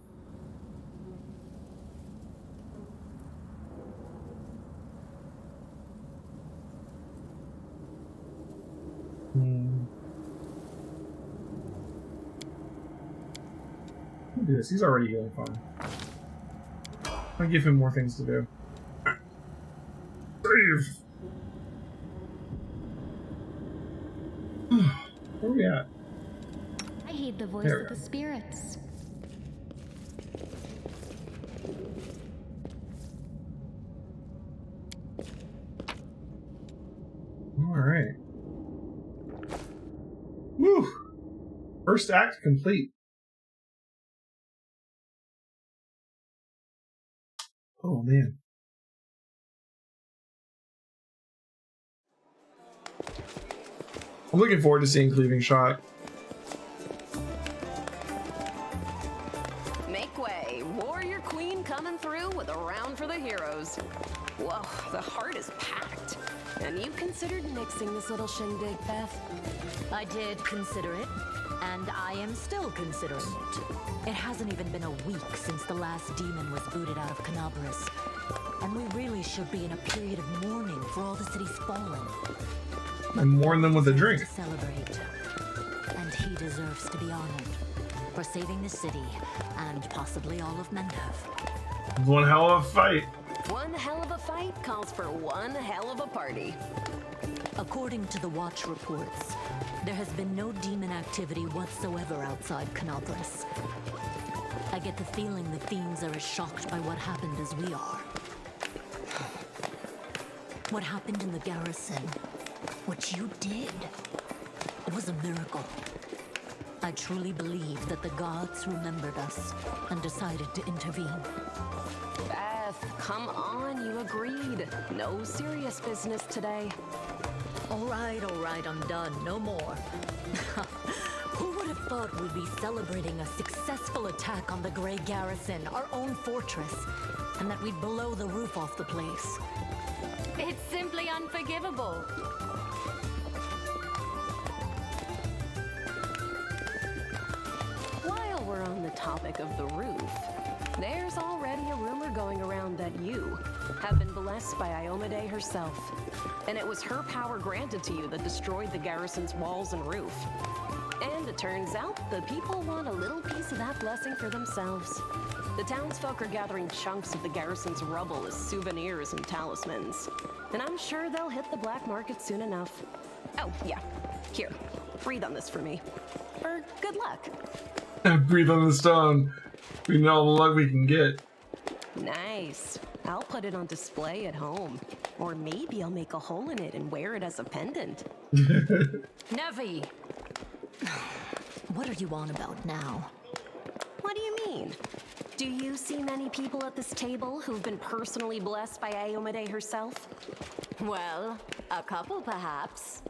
Do this. He's already healing fine. I'll give him more things to do. Save! Where are we at? I heed the voice of the spirits. Alright. Woo! First act complete. Oh man. I'm looking forward to seeing Cleaving Shot. Make way. Warrior Queen coming through with a round for the heroes. Whoa, the heart is packed. And you considered nixing this little shindig, Beth? I did consider it, and I am still considering it. It hasn't even been a week since the last demon was booted out of Canabras. And we really should be in a period of mourning for all the city's fallen. I mourn them with a drink. To celebrate. And he deserves to be honored for saving the city and possibly all of Mendov. One hell of a fight. One hell of a fight calls for one hell of a party. According to the Watch reports, there has been no demon activity whatsoever outside Canabras. I get the feeling the fiends are as shocked by what happened as we are. What happened in the garrison, what you did, was a miracle. I truly believe that the gods remembered us and decided to intervene. Beth, come on, you agreed. No serious business today. All right, I'm done. No more. Who would have thought we'd be celebrating a successful attack on the Grey Garrison, our own fortress, and that we'd blow the roof off the place? It's simply unforgivable. While we're on the topic of the roof, there's already a rumor going around that you have been blessed by Iomade herself. And it was her power granted to you that destroyed the garrison's walls and roof. And it turns out the people want a little piece of that blessing for themselves. The townsfolk are gathering chunks of the garrison's rubble as souvenirs and talismans. And I'm sure they'll hit the black market soon enough. Oh, yeah. Here, breathe on this for me. For good luck. Breathe on the stone. We know all the luck we can get. Nice. I'll put it on display at home. Or maybe I'll make a hole in it and wear it as a pendant. Nevi! What are you on about now? What do you mean? Do you see many people at this table who've been personally blessed by Iomade herself? Well, a couple perhaps.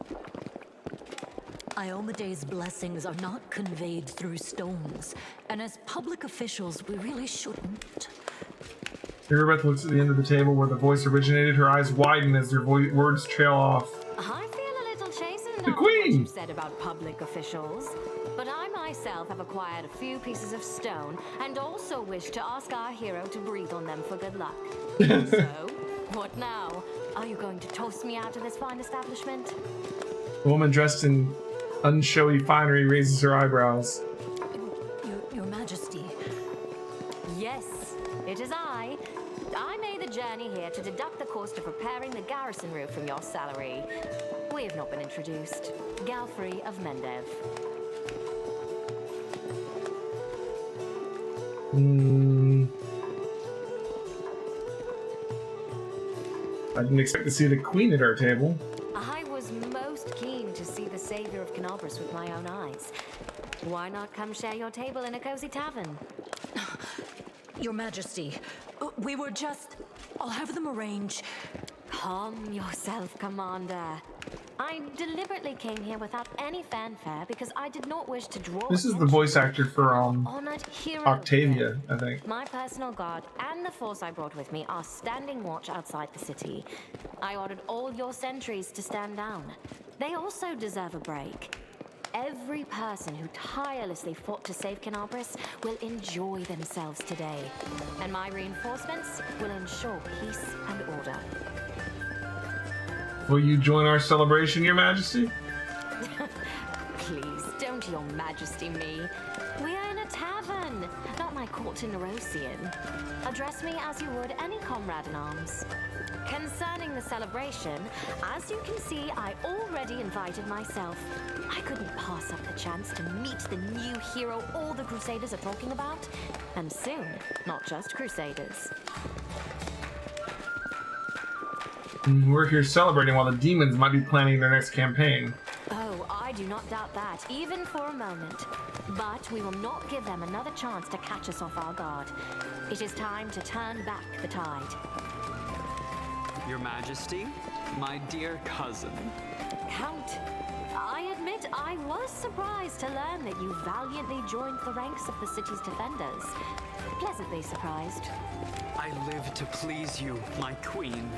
Iomade's blessings are not conveyed through stones, and as public officials, we really shouldn't. Irabeth looks at the end of the table where the voice originated. Her eyes widen as their words trail off. I feel a little chastened The on what Queen! you said about public officials, but I myself have acquired a few pieces of stone and also wish to ask our hero to breathe on them for good luck. So, what now? Are you going to toast me out of this fine establishment? The woman dressed in unshowy finery raises her eyebrows. Your Majesty. Yes, it is I. I made the journey here to deduct the cost of repairing the garrison roof from your salary. We have not been introduced. Galfrey of Mendev. I didn't expect to see the Queen at our table. I was most keen to see the savior of Canobris with my own eyes. Why not come share your table in a cozy tavern? Your Majesty, we were just... I'll have them arrange. Calm yourself, Commander. I deliberately came here without any fanfare because I did not wish to draw This is the attention voice actor for honored hero Octavia, I think. My personal guard and the force I brought with me are standing watch outside the city. I ordered all your sentries to stand down. They also deserve a break. Every person who tirelessly fought to save Canobris will enjoy themselves today. And my reinforcements will ensure peace and order. Will you join our celebration, Your Majesty? Please, don't Your Majesty me. We are in a tavern, not my court in Nerosian. Address me as you would any comrade in arms. Concerning the celebration, as you can see, I already invited myself. I couldn't pass up the chance to meet the new hero all the Crusaders are talking about. And soon, not just Crusaders. We're here celebrating while the demons might be planning their next campaign. Oh, I do not doubt that, even for a moment. But we will not give them another chance to catch us off our guard. It is time to turn back the tide. Your Majesty, my dear cousin. Count, I admit I was surprised to learn that you valiantly joined the ranks of the city's defenders. Pleasantly surprised. I live to please you, my queen.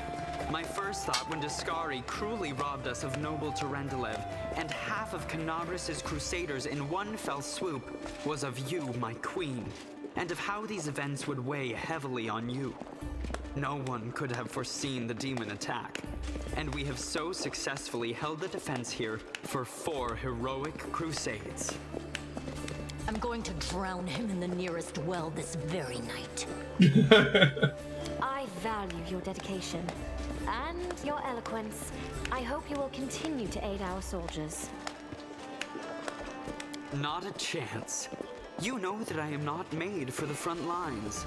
My first thought when Daskari cruelly robbed us of noble Terendelev and half of Canobris' crusaders in one fell swoop was of you, my queen, and of how these events would weigh heavily on you. No one could have foreseen the demon attack, and we have so successfully held the defense here for 4 heroic crusades. I'm going to drown him in the nearest well this very night. I value your dedication and your eloquence. I hope you will continue to aid our soldiers. Not a chance. You know that I am not made for the front lines.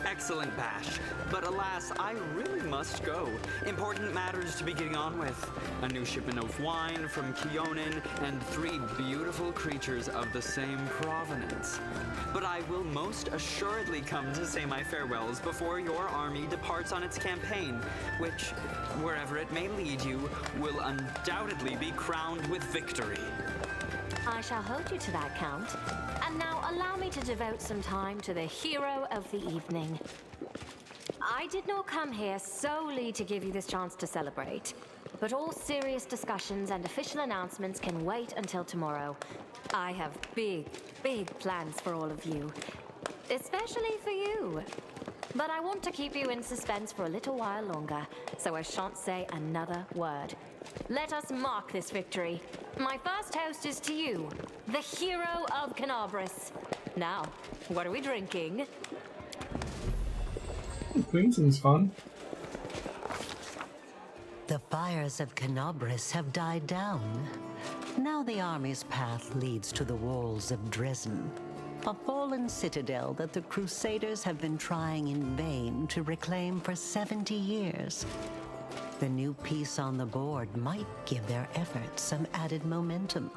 Excellent bash, but alas, I really must go. Important matters to be getting on with. A new shipment of wine from Keonan and 3 beautiful creatures of the same provenance. But I will most assuredly come to say my farewells before your army departs on its campaign, which, wherever it may lead you, will undoubtedly be crowned with victory. I shall hold you to that, Count. And now allow me to devote some time to the hero of the evening. I did not come here solely to give you this chance to celebrate, but all serious discussions and official announcements can wait until tomorrow. I have big, big plans for all of you, especially for you. But I want to keep you in suspense for a little while longer, so I shan't say another word. Let us mark this victory. My first toast is to you, the hero of Canobris. Now, what are we drinking? Queen seems fun. The fires of Canobris have died down. Now the army's path leads to the walls of Dresden, a fallen citadel that the Crusaders have been trying in vain to reclaim for 70 years. The new piece on the board might give their efforts some added momentum.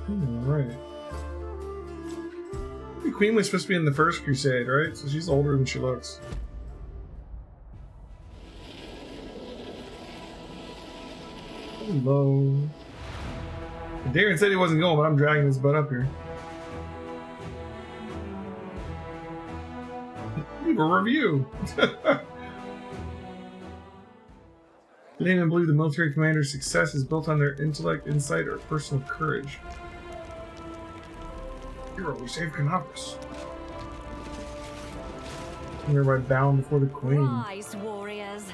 Right. The Queen was supposed to be in the first Crusade, right? So she's older than she looks. Hello. Darren said he wasn't going, but I'm dragging his butt up here. leave a review. Layman believe the military commander's success is built on their intellect, insight, or personal courage. Hero, we saved Canopus. Thereby bound before the queen. Rise, warriors.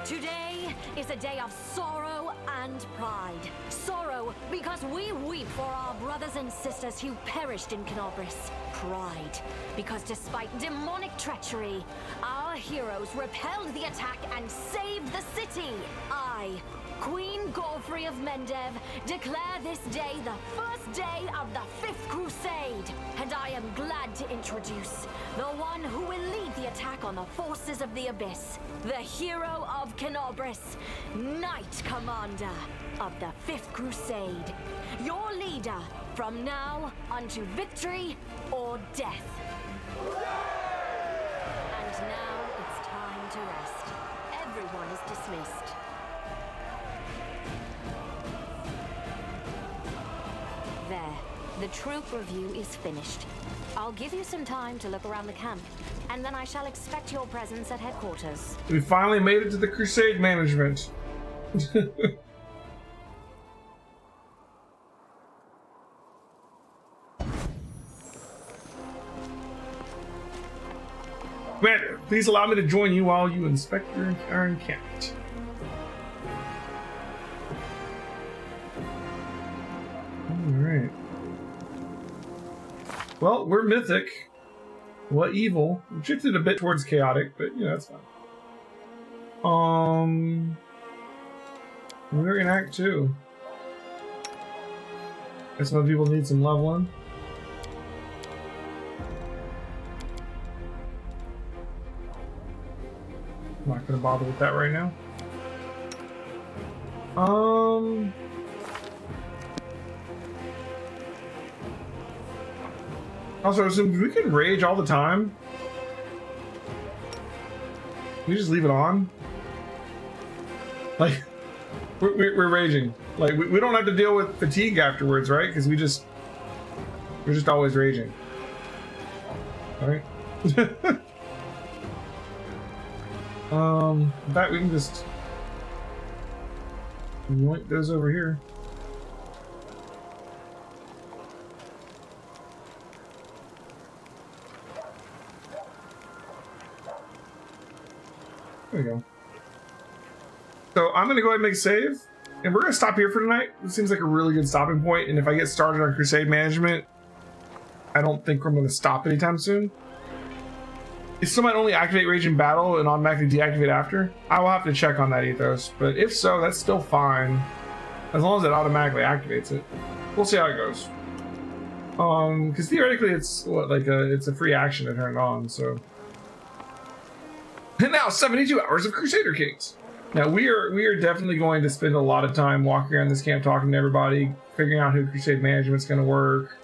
Today is a day of sorrow and pride. Sorrow because we weep for our brothers and sisters who perished in Canopus. Pride because despite demonic treachery, our heroes repelled the attack and saved the city. I, Queen Godfrey of Mendev, declare this day the first day of the 5th Crusade. And I am glad to introduce the one who will lead the attack on the forces of the Abyss. The hero of Canopus, Knight Commander of the 5th Crusade. Your leader from now unto victory or death. And now it's time to rest. Everyone is dismissed. There. The troop review is finished. I'll give you some time to look around the camp, and then I shall expect your presence at headquarters. We finally made it to the Crusade management. Commander, please allow me to join you while you inspect our encampment. Alright. Well, we're mythic. What evil? We shifted a bit towards chaotic, but you know, that's fine. We're in Act 2. Guess some people need some leveling. I'm not gonna bother with that right now. Also, so we can rage all the time. We just leave it on. Like, we're raging. Like, we don't have to deal with fatigue afterwards, right? Because we're just always raging. Alright? In fact, we can just yoink those over here. There we go. So I'm gonna go ahead and make a save, and we're gonna stop here for tonight. It seems like a really good stopping point, and if I get started on Crusade management, I don't think I'm gonna stop anytime soon. It still might only activate Rage in battle and automatically deactivate after. I will have to check on that ethos, but if so, that's still fine. As long as it automatically activates it. We'll see how it goes. Because theoretically it's what, like it's a free action to turn it on, so. And now 72 hours of Crusader Kings. Now we are definitely going to spend a lot of time walking around this camp talking to everybody, figuring out who Crusade management's gonna work,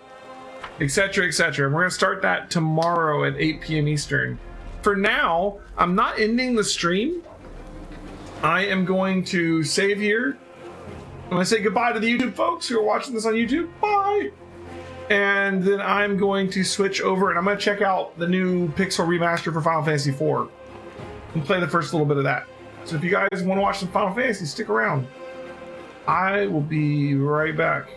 etc, etc. And we're gonna start that tomorrow at 8 p.m. Eastern. For now, I'm not ending the stream. I am going to save here. I'm gonna say goodbye to the YouTube folks who are watching this on YouTube. Bye! And then I'm going to switch over and I'm gonna check out the new Pixel remaster for Final Fantasy IV and play the first little bit of that. So if you guys want to watch some Final Fantasy, stick around. I will be right back.